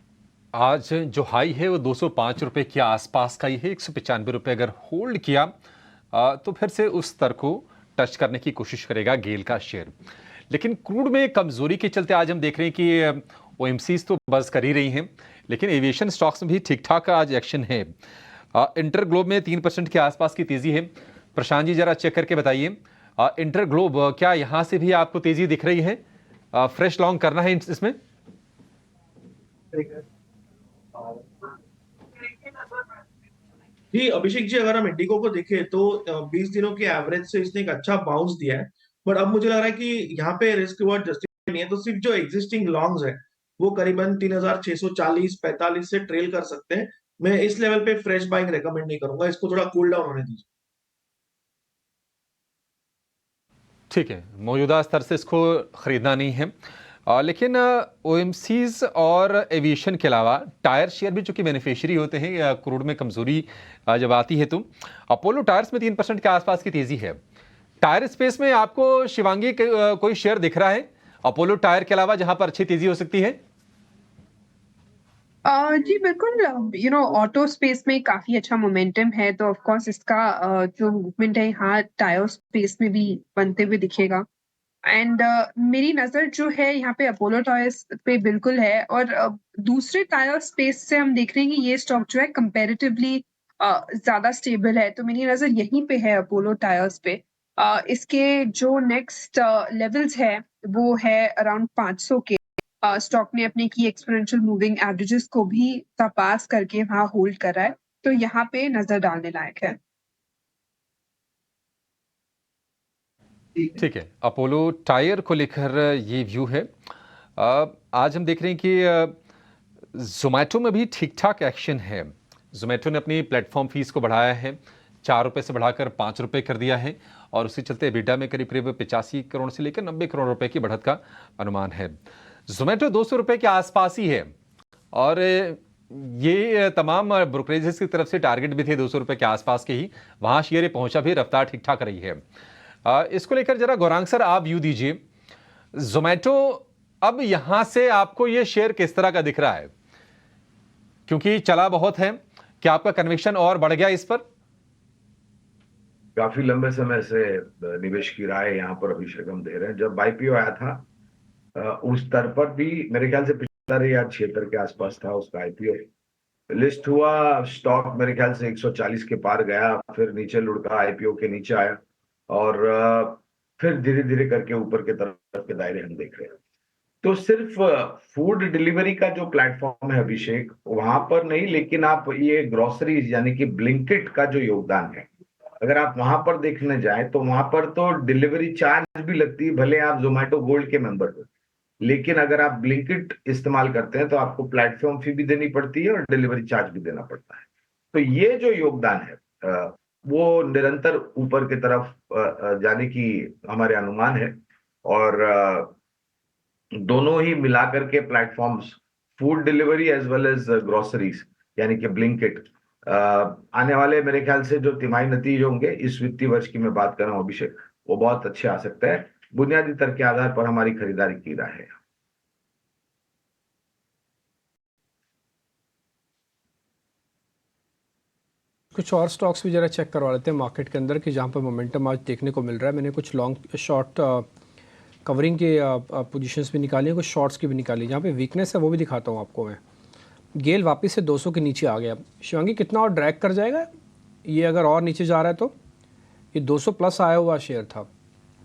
आज जो हाई है वो 205 रुपए के आसपास का ही है। 195 रुपए अगर होल्ड किया तो फिर से उस स्तर को टच करने की कोशिश करेगा गेल का शेयर। लेकिन क्रूड में कमजोरी के चलते आज हम देख रहे हैं कि ओएमसीज तो बस कर ही रही हैं, लेकिन एविएशन स्टॉक्स में भी ठीक ठाक आज एक्शन है। इंटर ग्लोब में 3% के आसपास की तेजी है। प्रशांत जी जरा चेक करके बताइए, इंटर ग्लोब क्या यहाँ से भी आपको तेजी दिख रही है? फ्रेश लॉन्ग करना है इसमें? जी अभिषेक जी, अगर हम इंडिगो को देखें तो 20 दिनों के एवरेज से इसने एक अच्छा बाउंस दिया है, बट अब मुझे लग रहा है कि यहाँ पे रिस्क रिवॉर्ड जस्टिफाई नहीं है। तो सिर्फ जो एग्जिस्टिंग लॉन्ग्स है वो करीबन 3640-45 से ट्रेल कर सकते हैं। मैं इस लेवल पे फ्रेश बाइंग रेकमेंड नहीं करूंगा, इसको थोड़ा कूल डाउन होने दीजिए। ठीक है, मौजूदा स्तर से इसको खरीदना नहीं है। लेकिन ओएमसीज और एविएशन के अलावा टायर शेयर भी चूंकि बेनिफिशियरी होते हैं क्रूड में कमजोरी जब आती है, तो अपोलो टायर्स में 3% के आसपास की तेजी है। टायर स्पेस में आपको शिवांगी कोई शेयर दिख रहा है अपोलो टायर के अलावा जहां पर अच्छी तेजी हो सकती है? जी बिल्कुल, ऑटो स्पेस में काफी अच्छा मोमेंटम है, तो ऑफ कोर्स इसका जो मूवमेंट है यहाँ टायर स्पेस में भी बनते हुए दिखेगा। एंड मेरी नजर जो है यहाँ पे अपोलो टायर्स पे बिल्कुल है, और दूसरे टायर स्पेस से हम देख रहे हैं कि ये स्टॉक जो है कंपैरेटिवली ज्यादा स्टेबल है, तो मेरी नजर यहीं पे है अपोलो टायर्स पे। इसके जो नेक्स्ट लेवल्स है वो है अराउंड 500 के। स्टॉक ने अपने की एक्सपोनेंशियल मूविंग एवरेजेस को भी सरपास करके वहां होल्ड कर रहा है, तो यहाँ पे नजर डालने लायक है। ठीक है, अपोलो टायर को लेकर ये व्यू है। आज हम देख रहे हैं कि जोमैटो में भी ठीक ठाक एक्शन है। जोमैटो ने अपनी प्लेटफॉर्म फीस को बढ़ाया है, 4 रुपए से बढ़ाकर 5 रुपए कर दिया है, और उसी चलते एबिटा में करीब करीब 85 करोड़ से लेकर 90 करोड़ रुपए की बढ़त का अनुमान है। जोमैटो 200 रुपए के आसपास ही है, और ये तमाम ब्रोकरेजेस की तरफ से टारगेट भी थे 200 रुपए के आसपास के ही, वहां शेयर पहुंचा भी, रफ्तार ठीक ठाक रही है। इसको लेकर जरा गौरांग सर आप व्यू दीजिए, जोमैटो अब यहां से आपको ये शेयर किस तरह का दिख रहा है? क्योंकि चला बहुत है, क्या आपका कन्विक्शन और बढ़ गया इस पर? काफी लंबे समय से निवेश की राय यहाँ पर अभिषेक हम दे रहे हैं। जब आईपीओ आया था उस स्तर पर भी मेरे ख्याल से 75 या 76 के आसपास था उसका आईपीओ। लिस्ट हुआ, स्टॉक मेरे ख्याल से 140 के पार गया, फिर नीचे लुढ़का, आईपीओ के नीचे आया, और फिर धीरे धीरे करके ऊपर के तरफ के दायरे हम देख रहे हैं। तो सिर्फ फूड डिलीवरी का जो प्लेटफॉर्म है अभिषेक, वहां पर नहीं, लेकिन आप ये ग्रोसरीज यानी कि ब्लिंकिट का जो योगदान है, अगर आप वहां पर देखने जाएं तो वहां पर तो डिलीवरी चार्ज भी लगती है, भले आप जोमेटो गोल्ड के मेंबर हो, लेकिन अगर आप ब्लिंकिट इस्तेमाल करते हैं तो आपको प्लेटफॉर्म फी भी देनी पड़ती है और डिलीवरी चार्ज भी देना पड़ता है। तो ये जो योगदान है वो निरंतर ऊपर की तरफ जाने की हमारे अनुमान है, और दोनों ही मिलाकर के platforms, food delivery as well as groceries यानी कि ब्लिंकिट, आने वाले मेरे ख्याल से जो तिमाही नतीजे होंगे इस वित्तीय वर्ष की मैं बात कर रहा हूँ अभिषेक, वो बहुत अच्छे आ सकते हैं। बुनियादी तर्क के आधार पर हमारी खरीदारी की राय है। कुछ और स्टॉक्स भी जरा चेक करवा लेते हैं मार्केट के अंदर कि जहाँ पर मोमेंटम आज देखने को मिल रहा है। मैंने कुछ लॉन्ग शॉर्ट कवरिंग के पोजीशंस भी निकाली हैं, कुछ शॉर्ट्स की भी निकाली। जहाँ पे वीकनेस है वो भी दिखाता हूँ आपको मैं। गेल वापस से 200 के नीचे आ गया। शिवांगी कितना और ड्रैग कर जाएगा ये, अगर और नीचे जा रहा है तो? ये 200 प्लस आया हुआ शेयर था,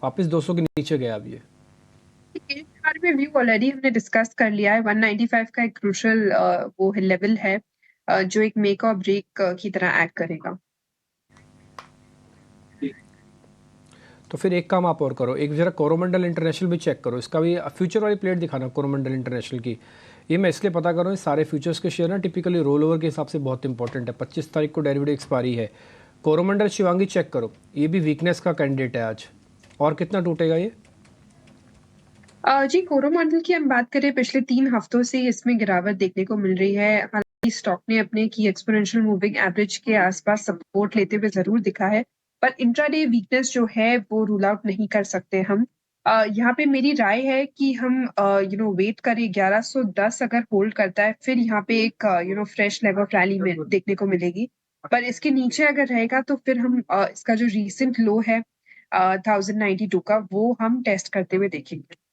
वापस 200 के नीचे गया अब ये। बारे में व्यू ऑलरेडी हमने डिस्कस कर लिया है। 195 का एक क्रूशल वो लेवल है जो एक मेक और ब्रेक की तरह एक्ट करेगा। तो फिर एक काम आप और करो, एक जरा कोरोमंडल इंटरनेशनल भी चेक करो, इसका भी फ्यूचर वाली प्लेट दिखाना कोरोमंडल इंटरनेशनल की। ये मैं इसलिए पता कर रहा हूँ, सारे फ्यूचर्स के शेयर ना टिपिकली रोल ओवर के हिसाब से बहुत इंपॉर्टेंट है। 25 तारीख को डेरिवेटिव एक्सपायरी है। कोरोमंडल शिवांगी चेक करो, ये भी वीकनेस का कैंडिडेट है आज। और कितना टूटेगा ये? जी, कोरोमंडल की हम बात करें, पिछले 3 हफ्तों से इसमें गिरावट देखने को मिल रही है। हालांकि स्टॉक ने अपने की एक्सपोनेंशियल मूविंग एवरेज के आसपास सपोर्ट लेते हुए जरूर दिखा है, पर इंट्राडे वीकनेस जो है वो रूल आउट नहीं कर सकते हम। यहाँ पे मेरी राय है कि हम वेट करें, 1110 अगर होल्ड करता है फिर यहाँ पे एक फ्रेश लेग ऑफ रैली में देखने को मिलेगी। पर इसके नीचे अगर रहेगा तो फिर हम इसका जो रीसेंट लो है 1092 का, वो हम टेस्ट करते हुए देखेंगे।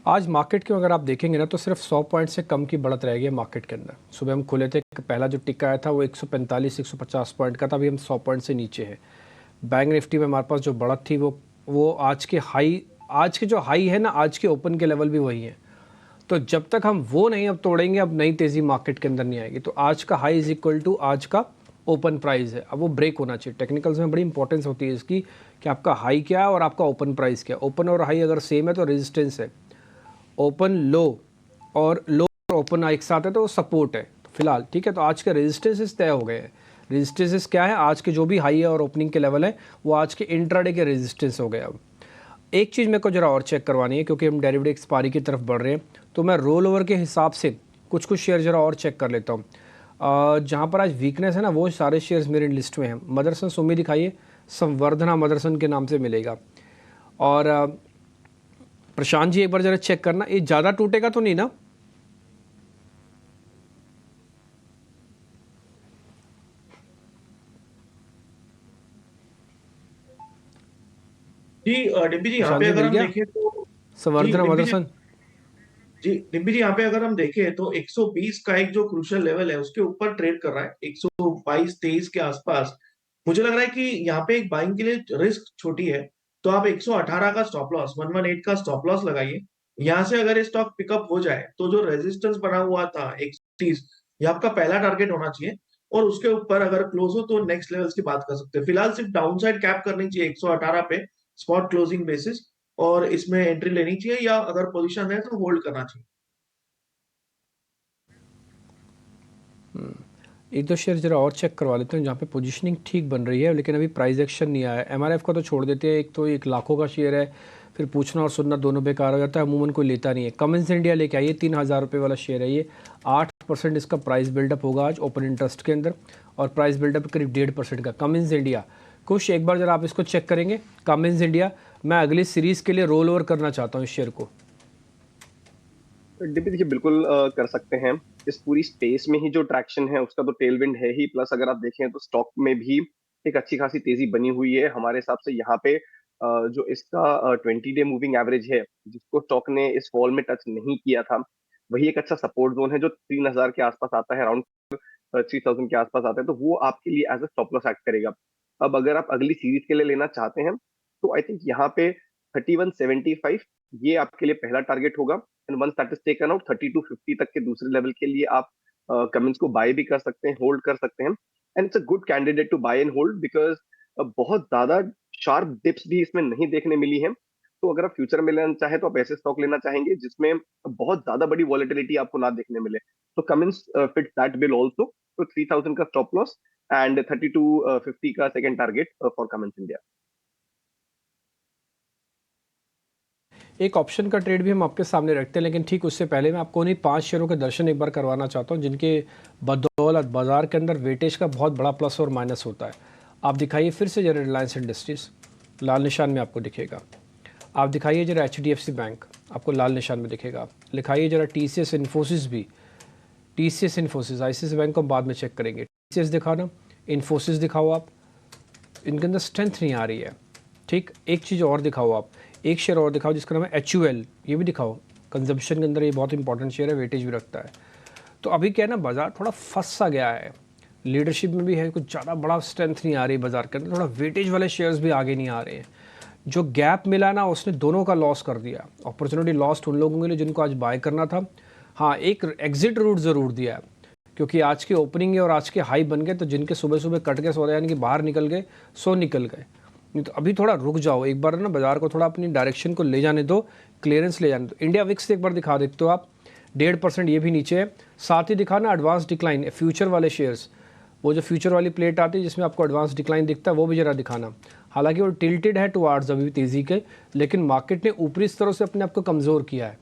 आज मार्केट के अगर आप देखेंगे ना तो सिर्फ 100 पॉइंट से कम की बढ़त रहेगी मार्केट के अंदर। सुबह हम खुले थे, पहला जो टिक आया था वो 145-150 पॉइंट का था, अभी हम 100 पॉइंट से नीचे है। बैंक निफ्टी में हमारे पास जो बढ़त थी वो आज के जो हाई है ना, आज के ओपन के लेवल भी वही है। तो जब तक हम वो नहीं अब तोड़ेंगे, अब नई तेज़ी मार्केट के अंदर नहीं आएगी। तो आज का हाई इज इक्वल टू आज का ओपन प्राइस है, अब वो ब्रेक होना चाहिए। टेक्निकल्स में बड़ी इंपॉर्टेंस होती है इसकी कि आपका हाई क्या है और आपका ओपन प्राइस क्या है। ओपन और हाई अगर सेम है तो रेजिस्टेंस है, ओपन लो और लो ओपन एक साथ है तो वो सपोर्ट है। तो फिलहाल ठीक है, तो आज के रेजिस्टेंसेस तय हो गए हैं। रेजिस्टेंसेस क्या है? आज के जो भी हाई है और ओपनिंग के लेवल है वो आज के इंट्राडे के रेजिस्टेंस हो गए। अब एक चीज़ मेरे को जरा और चेक करवानी है, क्योंकि हम डेरिवेटिव एक्सपायरी की तरफ बढ़ रहे हैं, तो मैं रोल ओवर के हिसाब से कुछ शेयर जरा और चेक कर लेता हूँ। जहाँ पर आज वीकनेस है ना, वो सारे शेयर्स मेरे लिस्ट में हैं। मदरसन सुमी दिखाइए, संवर्धना मदरसन के नाम से मिलेगा। और प्रशांत जी एक बार जरा चेक करना, ये ज़्यादा टूटेगा तो नहीं ना? जी डिम्पी जी, यहाँ पे अगर हम देखें तो संवर्धना मदरसन जी डिम्पी जी, यहाँ पे अगर हम देखें तो 120 का एक जो क्रूशियल लेवल है उसके ऊपर ट्रेड कर रहा है, 122-23 के आसपास। मुझे लग रहा है कि यहाँ पे एक बाइंग के लिए रिस्क छोटी है, तो आप 118 का स्टॉप लॉस, 118 का स्टॉप लॉस लगाइए। यहाँ से अगर ये स्टॉक पिकअप हो जाए तो जो रेजिस्टेंस बना हुआ था 130, ये आपका पहला टारगेट होना चाहिए, और उसके ऊपर अगर क्लोज हो तो नेक्स्ट लेवल्स की बात कर सकते हैं। फिलहाल सिर्फ डाउनसाइड कैप करनी चाहिए 118 पे स्पॉट क्लोजिंग बेसिस, और इसमें एंट्री लेनी चाहिए, या अगर पोजीशन है तो होल्ड करना चाहिए। एक दो शेयर जरा और चेक करवा लेते हैं जहाँ पे पोजीशनिंग ठीक बन रही है, लेकिन अभी प्राइस एक्शन नहीं आया है। एमआरएफ का तो छोड़ देते हैं, एक तो 1 लाखों का शेयर है, फिर पूछना और सुनना दोनों बेकार हो जाता है, अमूमन कोई लेता नहीं है। कमिंस इंडिया लेके आइए, 3000 रुपये वाला शेयर है ये। 8% इसका प्राइस बिल्डअप होगा आज ओपन इंटरेस्ट के अंदर, और प्राइस बिल्डअप करीब 1.5% का। कमिंस इंडिया कुछ एक बार जरा आप इसको चेक करेंगे। कमिंस इंडिया मैं अगली सीरीज़ के लिए रोल ओवर करना चाहता हूँ इस शेयर को। देखिए बिल्कुल कर सकते हैं। इस पूरी स्पेस में ही जो ट्रैक्शन है उसका तो टेलविंड है ही, प्लस अगर आप देखें तो स्टॉक में भी एक अच्छी खासी तेजी बनी हुई है। हमारे हिसाब से यहाँ पे जो इसका 20 डे मूविंग एवरेज है, जिसको स्टॉक ने इस फॉल में टच नहीं किया था, वही एक अच्छा सपोर्ट जोन है जो 3000 के आसपास आता है, अराउंड 3000 के आसपास आता है, तो वो आपके लिए as a stop loss act करेगा। अब अगर आप अगली सीरीज के लिए लेना चाहते हैं तो आई थिंक यहाँ पे 3175 ये आपके लिए पहला टारगेट होगा, and once that is taken out 3250 तक के दूसरे लेवल के लिए आप कमेंट्स को बाय भी कर सकते हैं, होल्ड कर सकते हैं, and it's a good candidate to buy and hold, because बहुत ज्यादा शार्प डिप्स भी इसमें नहीं देखने मिली है। तो अगर आप फ्यूचर में लेना चाहे तो आप ऐसे स्टॉक लेना चाहेंगे जिसमें बहुत ज्यादा बड़ी वॉलेटिलिटी आपको ना देखने मिले, तो comments fit that bill also. तो 3000 का स्टॉप लॉस एंड 3250 का second target for comments India. एक ऑप्शन का ट्रेड भी हम आपके सामने रखते हैं, लेकिन ठीक उससे पहले मैं आपको उन्हीं 5 शेयरों के दर्शन एक बार करवाना चाहता हूं जिनके बदौलत बाजार के अंदर वेटेज का बहुत बड़ा प्लस और माइनस होता है। आप दिखाइए फिर से जरा रिलायंस इंडस्ट्रीज़, लाल निशान में आपको दिखेगा। आप दिखाइए जरा HDFC बैंक, आपको लाल निशान में दिखेगा। लिखाइए जरा TCS इन्फोसिस भी, TCS इन्फोसिस, ICICI बैंक को बाद में चेक करेंगे। TCS दिखाना, इन्फोसिस दिखाओ आप, इनके अंदर स्ट्रेंथ नहीं आ रही है। ठीक, एक चीज़ और दिखाओ आप, एक शेयर और दिखाओ जिसका नाम है HUL, ये भी दिखाओ। कंजम्पशन के अंदर ये बहुत इंपॉर्टेंट शेयर है, वेटेज भी रखता है। तो अभी क्या है ना, बाजार थोड़ा फंस सा गया है, लीडरशिप में भी है, कुछ ज़्यादा बड़ा स्ट्रेंथ नहीं आ रही बाजार के अंदर, थोड़ा वेटेज वाले शेयर्स भी आगे नहीं आ रहे हैं। जो गैप मिला ना उसने दोनों का लॉस कर दिया। अपॉर्चुनिटी लॉस्ट उन लोगों के लिए जिनको आज बाय करना था। हाँ, एक एग्जिट रूट ज़रूर दिया है, क्योंकि आज की ओपनिंग है और आज के हाई बन गए, तो जिनके सुबह सुबह कट के सो रहे यानी कि बाहर निकल गए, सो निकल गए। नहीं तो अभी थोड़ा रुक जाओ, एक बार ना बाजार को थोड़ा अपनी डायरेक्शन को ले जाने दो, क्लियरेंस ले जाने दो। इंडिया विक्स एक बार दिखा देते हो आप, 1.5% ये भी नीचे है। साथ ही दिखाना एडवांस डिक्लाइन, फ्यूचर वाले शेयर्स, वो जो फ्यूचर वाली प्लेट आती है जिसमें आपको एडवांस डिक्लाइन दिखता है, वो भी जरा दिखाना। हालांकि वो टिल्टेड है टुवार्ड्स अभी तेज़ी के, लेकिन मार्केट ने ऊपरी स्तरों से अपने आप को कमज़ोर किया है।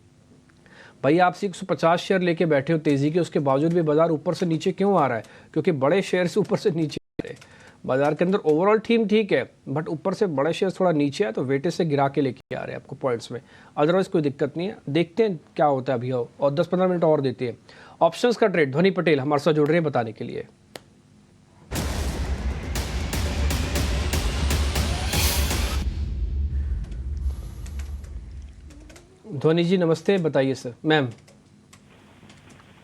भाई आप 150 शेयर लेके बैठे हो तेज़ी के, उसके बावजूद भी बाजार ऊपर से नीचे क्यों आ रहा है? क्योंकि बड़े शेयर से ऊपर से नीचे आ रहे हैं। बाजार के अंदर ओवरऑल थीम ठीक है, बट ऊपर से बड़े शेयर थोड़ा नीचे है, तो वेटेज से गिरा के लेके आ रहे हैं आपको पॉइंट्स में। अदरवाइज कोई दिक्कत नहीं है, देखते हैं क्या होता है अभी, और 10-15 मिनट और देते हैं। ऑप्शंस का ट्रेड, ध्वनि पटेल हमारे साथ जुड़ रहे हैं बताने के लिए। ध्वनि जी नमस्ते, बताइए sir. Ma'am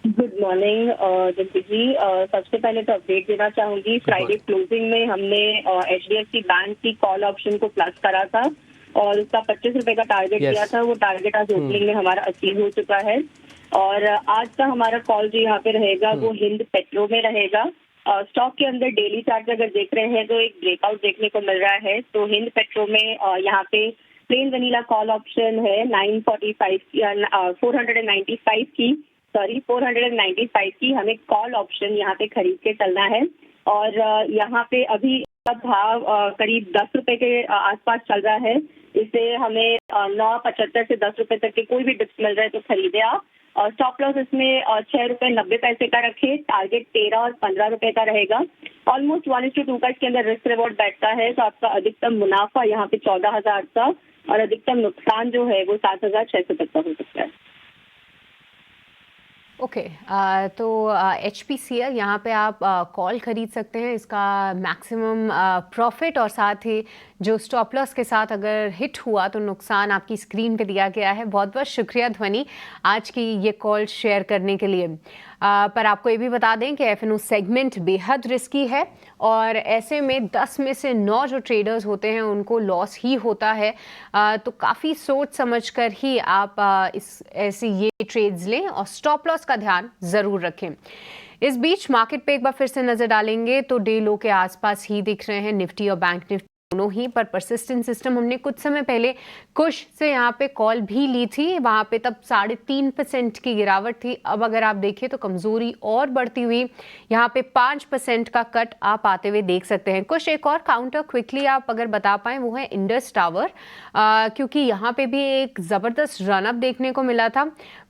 good morning Dimpy ji, सबसे पहले तो अपडेट देना चाहूंगी। फ्राइडे क्लोजिंग में हमने HDFC बैंक की कॉल ऑप्शन को प्लस करा था और उसका 25 रुपए का टारगेट दिया था। वो टारगेट आज ओपनिंग में हमारा अचीव हो चुका है। और आज का हमारा कॉल जो यहाँ पे रहेगा वो हिंद पेट्रो में रहेगा। स्टॉक के अंदर डेली चार्ट अगर देख रहे हैं तो एक ब्रेकआउट देखने को मिल रहा है। तो हिंद पेट्रो में यहाँ पे प्लेन वनीला कॉल ऑप्शन है 495 की हमें कॉल ऑप्शन यहाँ पे खरीद के चलना है। और यहाँ पे अभी का भाव करीब 10 रुपए के आसपास चल रहा है। इसे हमें 9.75 से 10 रुपए तक के कोई भी डिप्स मिल रहा है तो खरीदे आप। और स्टॉप लॉस इसमें 6 रुपए 90 पैसे का रखे। टारगेट 13 और 15 रुपए का रहेगा। ऑलमोस्ट 1:2 का इसके अंदर रिस्क रिवॉर्ड बैठता है। तो आपका अधिकतम मुनाफा यहाँ पे 14,000 का और अधिकतम नुकसान जो है वो 7,600 तक का हो सकता है। ओके, तो HPCL यहाँ पे आप कॉल खरीद सकते हैं। इसका मैक्सिमम प्रॉफिट और साथ ही जो स्टॉप लॉस के साथ अगर हिट हुआ तो नुकसान आपकी स्क्रीन पे दिया गया है। बहुत बहुत शुक्रिया ध्वनि आज की ये कॉल शेयर करने के लिए। पर आपको ये भी बता दें कि FNO सेगमेंट बेहद रिस्की है और ऐसे में 10 में से 9 जो ट्रेडर्स होते हैं उनको लॉस ही होता है। तो काफ़ी सोच समझकर ही आप ऐसे ये ट्रेड्स लें और स्टॉप लॉस का ध्यान ज़रूर रखें। इस बीच मार्केट पे एक बार फिर से नज़र डालेंगे तो डे लो के आसपास ही दिख रहे हैं निफ्टी और बैंक निफ्टी दोनों ही। पर परसिस्टेंट सिस्टम हमने कुछ समय पहले कुछ से यहाँ पे कॉल भी ली थी, वहाँ पे तब 3.5% की गिरावट थी। अब अगर आप देखें तो कमजोरी और बढ़ती हुई यहाँ पे 5% का कट आप आते हुए देख सकते हैं। कुछ एक और काउंटर क्विकली आप अगर बता पाएं वो है इंडस टावर, क्योंकि यहाँ पे भी एक ज़बरदस्त रनअप देखने को मिला था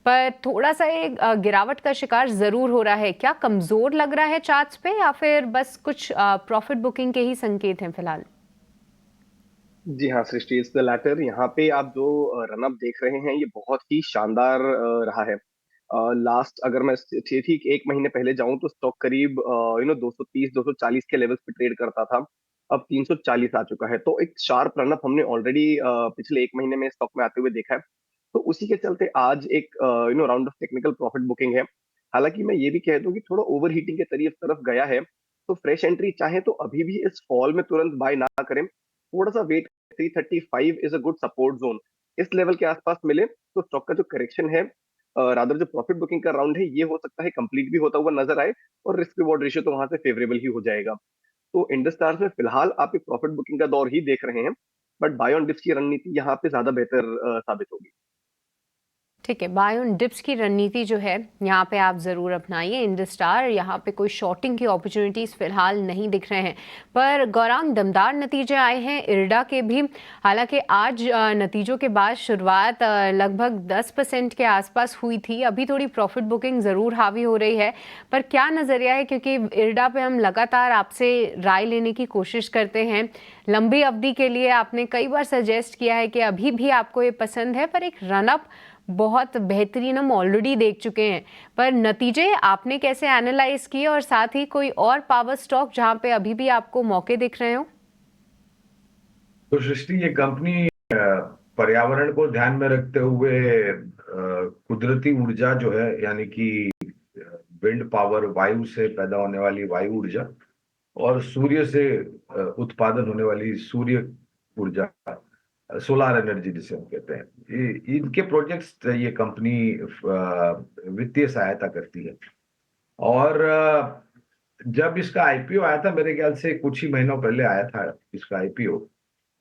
पर थोड़ा सा एक गिरावट का शिकार ज़रूर हो रहा है। क्या कमज़ोर लग रहा है चार्ट्स पे या फिर बस कुछ प्रॉफिट बुकिंग के ही संकेत हैं फिलहाल? जी हाँ सृष्टि, इट्स द लैटर। यहाँ पे आप जो रनअप देख रहे हैं ये बहुत ही शानदार रहा है। लास्ट अगर मैं ठीक 1 महीने पहले जाऊं तो स्टॉक करीब 230-240 के लेवल्स पे ट्रेड करता था। अब 340 आ चुका है। तो एक शार्प रनअप हमने ऑलरेडी पिछले 1 महीने में स्टॉक में आते हुए देखा है। तो उसी के चलते आज एक round of technical profit booking है। हालांकि मैं ये भी कह दूं कि थोड़ा ओवर हीटिंग के तरफ गया है, तो फ्रेश एंट्री चाहे तो अभी भी इस फॉल में तुरंत बाय ना करें, थोड़ा सा wait. 335 is a good support zone. इस लेवल के आसपास मिले तो स्टॉक का जो करेक्शन है, रादर जो प्रॉफिट बुकिंग का राउंड है, ये हो सकता है कंप्लीट भी होता हुआ नजर आए और रिस्क रिवॉर्ड रेशियो तो वहां से फेवरेबल ही हो जाएगा। तो इंडस स्टार्स में फिलहाल आप एक प्रॉफिट बुकिंग का दौर ही देख रहे हैं, बट बाय ऑन डिप्स की रणनीति यहाँ पे ज्यादा बेहतर साबित होगी। ठीक है, बाय ऑन डिप्स की रणनीति जो है यहाँ पे आप ज़रूर अपनाइए। इंडस स्टार यहाँ पे कोई शॉर्टिंग की अपॉर्चुनिटीज़ फिलहाल नहीं दिख रहे हैं। पर गौरांग दमदार नतीजे आए हैं इरडा के भी। हालांकि आज नतीजों के बाद शुरुआत लगभग 10% के आसपास हुई थी। अभी थोड़ी प्रॉफिट बुकिंग ज़रूर हावी हो रही है। पर क्या नज़रिया है, क्योंकि इरडा पे हम लगातार आपसे राय लेने की कोशिश करते हैं लंबी अवधि के लिए। आपने कई बार सजेस्ट किया है कि अभी भी आपको ये पसंद है, पर एक रनअप बहुत बेहतरीन हम ऑलरेडी देख चुके हैं। पर नतीजे आपने कैसे एनालाइज किए और साथ ही कोई और पावर स्टॉक जहां पे अभी भी आपको मौके दिख रहे हो? तो सृष्टि, ये कंपनी पर्यावरण को ध्यान में रखते हुए कुदरती ऊर्जा जो है, यानी कि विंड पावर, वायु से पैदा होने वाली वायु ऊर्जा और सूर्य से उत्पादन होने वाली सूर्य ऊर्जा, सोलार एनर्जी जिसे हम कहते हैं, इनके प्रोजेक्ट्स ये कंपनी वित्तीय सहायता करती है। और जब इसका आईपीओ आया था, मेरे ख्याल से कुछ ही महीनों पहले आया था इसका आईपीओ,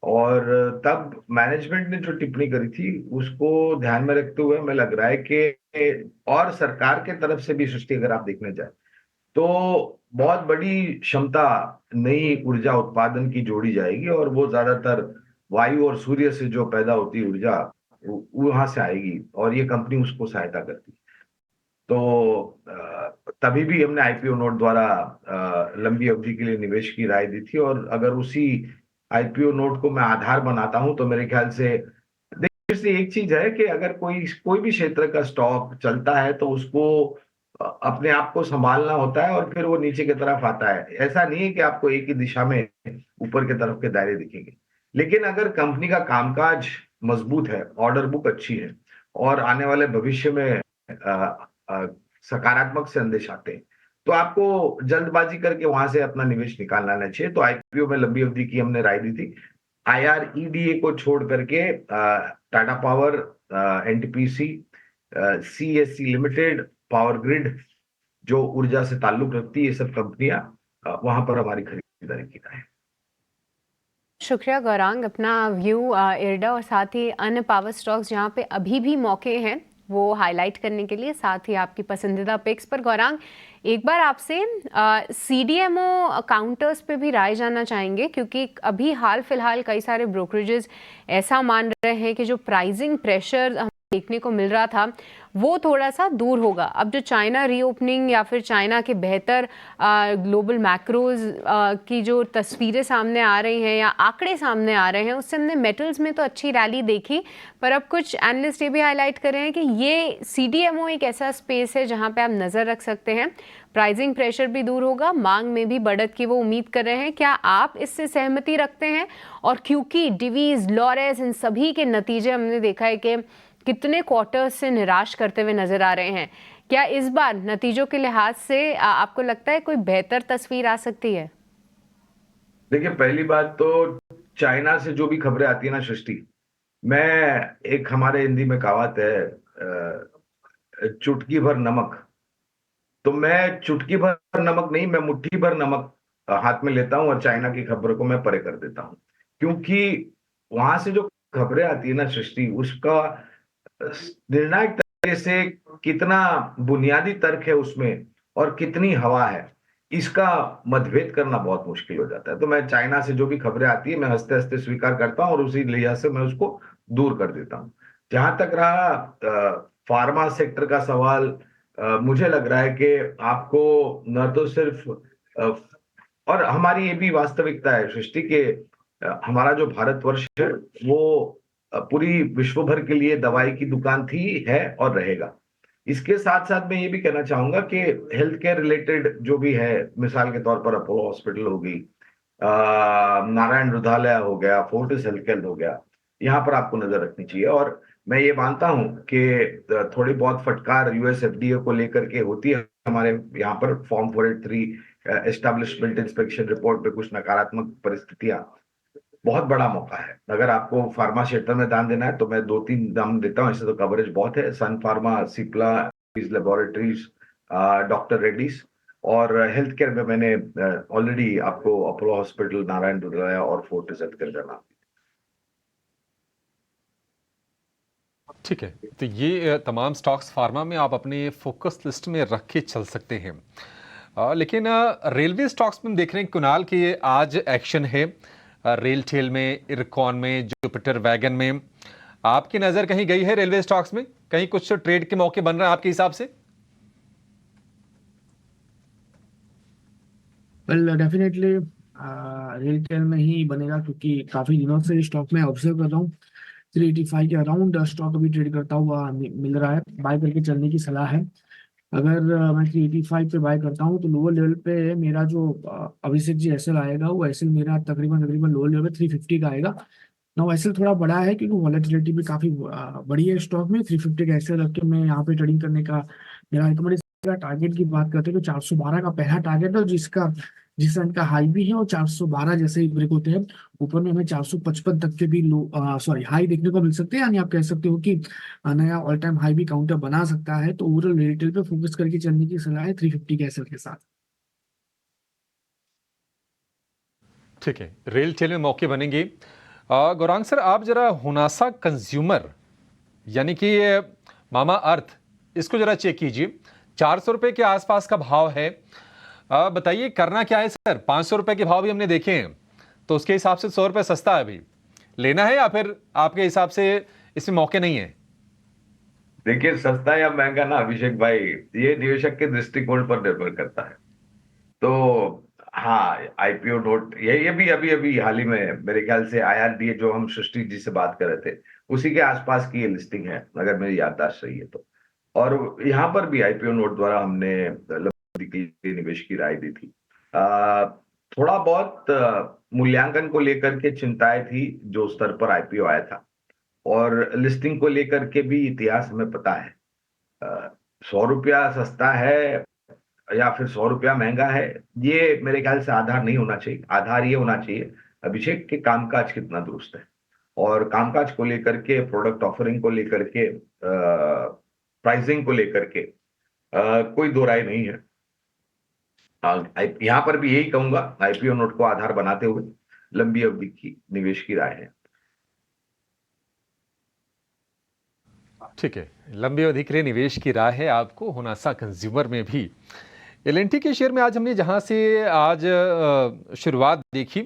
और तब मैनेजमेंट ने जो टिप्पणी करी थी उसको ध्यान में रखते हुए हमें लग रहा है कि, और सरकार के तरफ से भी सृष्टि अगर आप देखने जाए तो बहुत बड़ी क्षमता नई ऊर्जा उत्पादन की जोड़ी जाएगी, और वो ज्यादातर वायु और सूर्य से जो पैदा होती है ऊर्जा वहां से आएगी, और ये कंपनी उसको सहायता करती है। तो तभी भी हमने आईपीओ नोट द्वारा लंबी अवधि के लिए निवेश की राय दी थी, और अगर उसी आईपीओ नोट को मैं आधार बनाता हूं तो मेरे ख्याल से, देखिए एक चीज है कि अगर कोई भी क्षेत्र का स्टॉक चलता है तो उसको अपने आप को संभालना होता है, और फिर वो नीचे की तरफ आता है। ऐसा नहीं है कि आपको एक ही दिशा में ऊपर की तरफ के दायरे दिखेंगे, लेकिन अगर कंपनी का कामकाज मजबूत है, ऑर्डर बुक अच्छी है, और आने वाले भविष्य में सकारात्मक संदेश आते हैं, तो आपको जल्दबाजी करके वहां से अपना निवेश निकाल लाना चाहिए। तो आईपीओ में लंबी अवधि की हमने राय दी थी। IREDA को छोड़ करके Tata power, NTPC, CESC limited, power grid जो ऊर्जा से ताल्लुक रखती है, ये सब कंपनियां वहां पर हमारी खरीदारी की है। शुक्रिया गौरांग, अपना व्यू इरडा और साथ ही अन्य पावर स्टॉक्स जहां पे अभी भी मौके हैं वो हाईलाइट करने के लिए, साथ ही आपकी पसंदीदा पिक्स पर। गौरांग, एक बार आपसे CDMO काउंटर्स पे भी राय जानना चाहेंगे, क्योंकि अभी हाल फिलहाल कई सारे ब्रोकरेजेस ऐसा मान रहे हैं कि जो प्राइसिंग प्रेशर हमें देखने को मिल रहा था वो थोड़ा सा दूर होगा। अब जो चाइना रीओपनिंग या फिर चाइना के बेहतर ग्लोबल मैक्रोज की जो तस्वीरें सामने आ रही हैं या आंकड़े सामने आ रहे हैं, उससे हमने मेटल्स में तो अच्छी रैली देखी, पर अब कुछ एनालिस्ट ये भी हाईलाइट कर रहे हैं कि ये CDMO एक ऐसा स्पेस है जहां पे आप नज़र रख सकते हैं, प्राइसिंग प्रेशर भी दूर होगा, मांग में भी बढ़त की वो उम्मीद कर रहे हैं। क्या आप इससे सहमति रखते हैं? और क्योंकि डिवीज, लॉरेस, इन सभी के नतीजे हमने देखा है कि कितने क्वार्टर्स से निराश करते हुए नजर आ रहे हैं, क्या इस बार नतीजों के लिहाज से आपको लगता है कोई बेहतर तस्वीर आ सकती है? देखिए, पहली बात तो चाइना से जो भी खबरें आती है ना सृष्टि, मैं, एक हमारे हिंदी में कहावत है, चुटकी भर नमक, तो मैं चुटकी भर नमक नहीं, मैं मुट्ठी भर नमक हाथ में लेता हूं और चाइना की खबरों को मैं परे कर देता हूं, क्योंकि वहां से जो खबरें आती है ना सृष्टि, उसका निर्णायक तरीके से कितना बुनियादी तर्क है उसमें और कितनी हवा है, इसका मतभेद करना बहुत मुश्किल हो जाता है। तो मैं चाइना से जो भी खबरें आती है मैं हंसते हंसते स्वीकार करता हूं और उसी लिहाज से मैं उसको दूर कर देता हूं। जहां तक रहा फार्मा सेक्टर का सवाल, मुझे लग रहा है कि आपको न तो सिर्फ और हमारी ये भी वास्तविकता है सृष्टि के, हमारा जो भारतवर्ष है वो पूरी विश्व भर के लिए दवाई की दुकान थी, है और रहेगा। इसके साथ साथ मैं ये भी कहना चाहूंगा कि हेल्थ केयर रिलेटेड जो भी है, मिसाल के तौर पर अपोलो हॉस्पिटल होगी, नारायण रुधालय हो गया, फोर्टिस हेल्थकेयर हो गया, यहाँ पर आपको नजर रखनी चाहिए। और मैं ये मानता हूं कि थोड़ी बहुत फटकार US FDA को लेकर के होती है हमारे यहाँ पर, फॉर्म 483 एस्टैब्लिशमेंट इंस्पेक्शन रिपोर्ट पे कुछ नकारात्मक परिस्थितियां, बहुत बड़ा मौका है। अगर आपको फार्मा क्षेत्र में दान देना है तो मैं 2-3 दाम देता हूँ, ऐसे तो कवरेज बहुत है, Sun Pharma, Cipla laboratories, doctor Reddy's, और हेल्थ केयर में मैंने ऑलरेडी आपको अपोलो हॉस्पिटल, नारायण रुद्रालय और फोर्टिस हेल्थकेयर का नाम। ठीक है, तो ये तमाम स्टॉक्स फार्मा में आप अपने फोकस लिस्ट में रख के चल सकते हैं। लेकिन रेलवे स्टॉक्स में देख रहे हैं कुणाल कि आज एक्शन है रेल टेल में, इरकॉन में, जुपिटर वैगन में। आपकी नजर कहीं गई है रेलवे स्टॉक्स में? कहीं कुछ ट्रेड के मौके बन रहे हैं आपके हिसाब से? वेल डेफिनेटली रेल टेल में ही बनेगा, क्योंकि काफी दिनों से स्टॉक में ऑब्जर्व कर रहा हूँ 385 के अराउंड स्टॉक अभी ट्रेड करता हुआ मिल रहा है, बाय करके चलने की सलाह है। अगर मैं 385 पे बाय करता हूँ तो लोअर लेवल पे मेरा जो अभिषेक जी एसएल आएगा, वो एसएल मेरा तकरीबन लोअर लेवल पे 350 का आएगा। ना एसएल थोड़ा बड़ा है क्योंकि वॉलेटिलिटी भी काफी बड़ी है स्टॉक में। 350 का एसएल रख के मैं यहाँ पे ट्रेडिंग करने का मेरा रिकमेंडेशन। टारगेट की बात करते हैं तो 412 का पहला टारगेट है, जिसका जिस रन का हाई भी है, और 412 जैसे ही ब्रेक होते हैं ऊपर में हमें 455 तक के भी लो सॉरी हाई देखने को मिल सकते हैं। यानी आप कह सकते हो कि नया ऑल टाइम हाई भी काउंटर बना सकता है। तो ओवरऑल रिटेल पे फोकस करके चलने की सलाह है 350 के एसएल के साथ। ठीक है, रेल चेल में मौके बनेंगे। गौरांग सर, आप जरा हुनासा कंज्यूमर यानी कि मामा अर्थ, इसको जरा चेक कीजिए। 400 रुपए के आसपास का भाव है। बताइए करना क्या है सर? 500 रुपए के भाव भी हमने देखे हैं, तो उसके हिसाब से 100 रुपए सस्ता है अभी। लेना है या फिर आपके हिसाब से इसमें मौके नहीं है? देखिए, सस्ता या महंगा ना अभिषेक भाई, ये निवेशक के दृष्टिकोण पर निर्भर करता है। तो हाँ, आईपीओ नोट ये भी अभी अभी हाल ही में मेरे ख्याल से IRDA, जो हम सृष्टि जी से बात कर रहे थे, उसी के आसपास की ये लिस्टिंग है, अगर मेरी याददाश्त सही है तो। और यहाँ पर भी आईपीओ नोट द्वारा हमने लंबी अवधि के लिए निवेश की राय दी थी। थोड़ा बहुत मूल्यांकन को लेकर के चिंताएं थी जो स्तर पर आईपीओ आया था, और लिस्टिंग को लेकर के भी इतिहास हमें पता है। 100 रुपया सस्ता है या फिर 100 रुपया महंगा है, ये मेरे ख्याल से आधार नहीं होना चाहिए। आधार ये होना चाहिए अभिषेक के कामकाज कितना दुरुस्त है, और कामकाज को लेकर के, प्रोडक्ट ऑफरिंग को लेकर के, प्राइसिंग को लेकर के कोई दो राय नहीं है। यहाँ पर भी यही कहूंगा, आईपीओ नोट को आधार बनाते हुए लंबी अवधि की निवेश की राय है। ठीक है, लंबी अवधि के लिए निवेश की राय है आपको हुनासा कंज्यूमर में भी। एल&टी के शेयर में आज हमने जहां से आज शुरुआत देखी,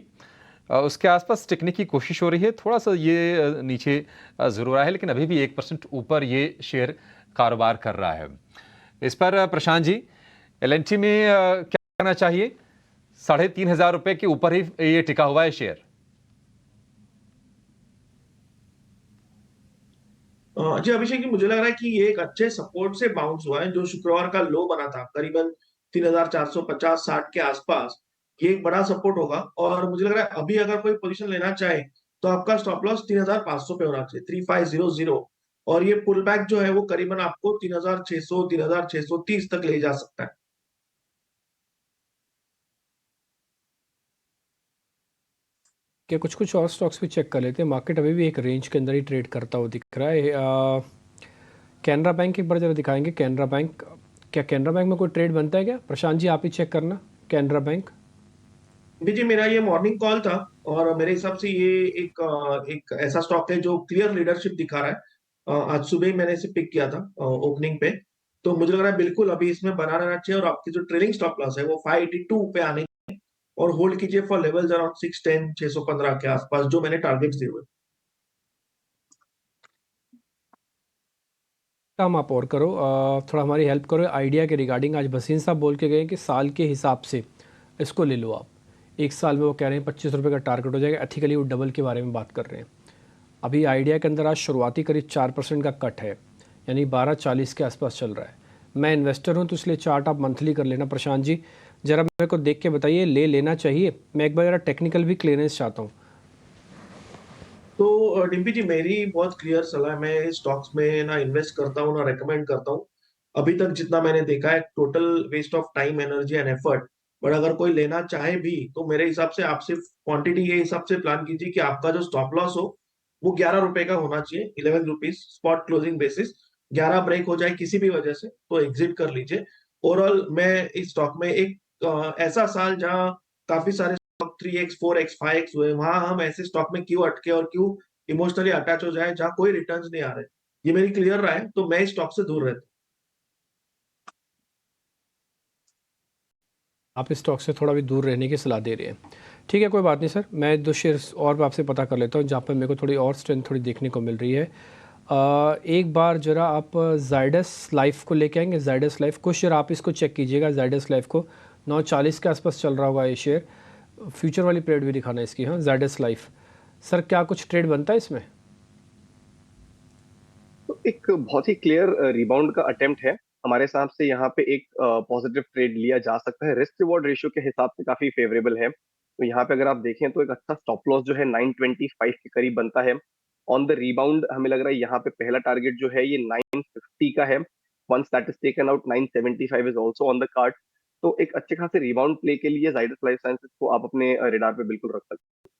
उसके आसपास टिकने की कोशिश हो रही है। थोड़ा सा ये नीचे जरूर आया है, लेकिन अभी भी 1% ऊपर ये शेयर कारोबार कर रहा है। इस पर प्रशांत जी, एल&टी में क्या करना चाहिए? 3,500 रुपए के ऊपर ही ये टिका हुआ है शेयर। जी अभिषेक जी, मुझे लग रहा है कि ये एक अच्छे सपोर्ट से बाउंस हुआ है। जो शुक्रवार का लो बना था करीबन 3,450-60 के आसपास, ये एक बड़ा सपोर्ट होगा। और मुझे लग रहा है अभी अगर कोई पोजीशन लेना चाहे तो आपका स्टॉप लॉस 3,500 पे होना चाहिए, 3,500। और ये पुल बैक जो है वो करीबन आपको 3,600 3,630 तक ले जा सकता है। क्या कुछ और स्टॉक्स भी चेक कर लेते हैं। मार्केट अभी भी एक रेंज के अंदर ही ट्रेड करता हुआ दिख रहा है। कैनरा बैंक एक बार जरा दिखाएंगे। कैनरा बैंक, क्या कैनरा बैंक में कोई ट्रेड बनता है क्या? प्रशांत जी आप ही चेक करना कैनरा बैंक। जी मेरा ये मॉर्निंग कॉल था, और मेरे हिसाब से ये एक ऐसा स्टॉक है जो क्लियर लीडरशिप दिखा रहा है। आज सुबह ही मैंने इसे पिक किया था ओपनिंग पे। तो मुझे लग रहा है बिल्कुल अभी इसमें बना रहना चाहिए, और आपकी जो ट्रेलिंग स्टॉप लॉस है वो 582 पे आने, और होल्ड कीजिए फॉर लेवल्स अराउंड 610 615 के आसपास जो मैंने टारगेट्स दिए हुए। काम आप और करो, थोड़ा हमारी हेल्प करो आइडिया के रिगार्डिंग। आज भसीन साहब बोल के गए कि साल के हिसाब से इसको ले लो आप। एक साल में वो कह रहे हैं 25 रुपये का टारगेट हो जाएगा। एथिकली वो डबल के बारे में बात कर रहे हैं। अभी आइडिया के अंदर आज शुरुआती करीब 4% का कट है, यानी 12.40 के आसपास चल रहा है। मैं इन्वेस्टर हूँ तो इसलिए चार्ट आप मंथली कर लेना। प्रशांत जी ज़रा मेरे को देख के बताइए, ले लेना चाहिए? मैं एक बार ज़रा टेक्निकल भी क्लियरेंस चाहता हूँ। तो डिम्पी जी, मेरी बहुत क्लियर सलाह है, मैं स्टॉक्स में ना इन्वेस्ट करता हूँ ना रेकमेंड करता हूँ। अभी तक जितना मैंने देखा है total waste of time, energy and effort. But अगर कोई लेना चाहे भी तो मेरे हिसाब से आप सिर्फ क्वांटिटी के हिसाब से प्लान कीजिए कि आपका जो स्टॉप लॉस हो वो 11 रुपए का होना चाहिए, 11 rupees spot closing basis. 11 break हो जाए किसी भी वजह से तो एग्जिट कर लीजिए। ओवरऑल मैं इस स्टॉक में एक ऐसा साल जहां काफी सारे 3x 4x 5x हुए, वहां हम ऐसे स्टॉक में क्यों अटके और क्यों इमोशनली अटैच हो जाए जहां कोई रिटर्न्स नहीं आ रहे। ये मेरी क्लियर राय है, तो मैं इस स्टॉक से दूर रहता हूं। आप इस स्टॉक से थोड़ा भी दूर रहने की सलाह दे रहे हैं। ठीक है, कोई बात नहीं सर, मैं 2 शेयर्स और आपसे पता कर लेता हूँ जहाँ पर मेरे को थोड़ी और स्ट्रेंथ थोड़ी देखने को मिल रही है। एक बार जरा आप जाइडस लाइफ को लेके आएंगे। जाइडस लाइफ कुछ शेयर आप इसको चेक कीजिएगा। जाइडस लाइफ को 9.40 के आसपास चल रहा होगा ये शेयर। फ्यूचर वाली पीरियड भी दिखाना है इसकी। हाँ, जाइडस लाइफ सर, क्या कुछ ट्रेड बनता है इसमें? तो एक बहुत ही क्लियर रिबाउंड का अटेम्प्ट है हमारे हिसाब से। यहाँ पे एक पॉजिटिव ट्रेड लिया जा सकता है, रिस्क रिवॉर्ड रेशियो के हिसाब से काफी फेवरेबल है। तो यहाँ पे अगर आप देखें तो एक अच्छा स्टॉप लॉस जो है 925 के करीब बनता है। ऑन द रिबाउंड हमें लग रहा है यहाँ पे पहला टारगेट जो है ये 950 का है। Once that is taken out 975 is also on the card. तो एक अच्छे खासे रिबाउंड प्ले के लिए जाइडस लाइफ साइंसेज को आप अपने रेडार पे बिल्कुल रख सकते हैं।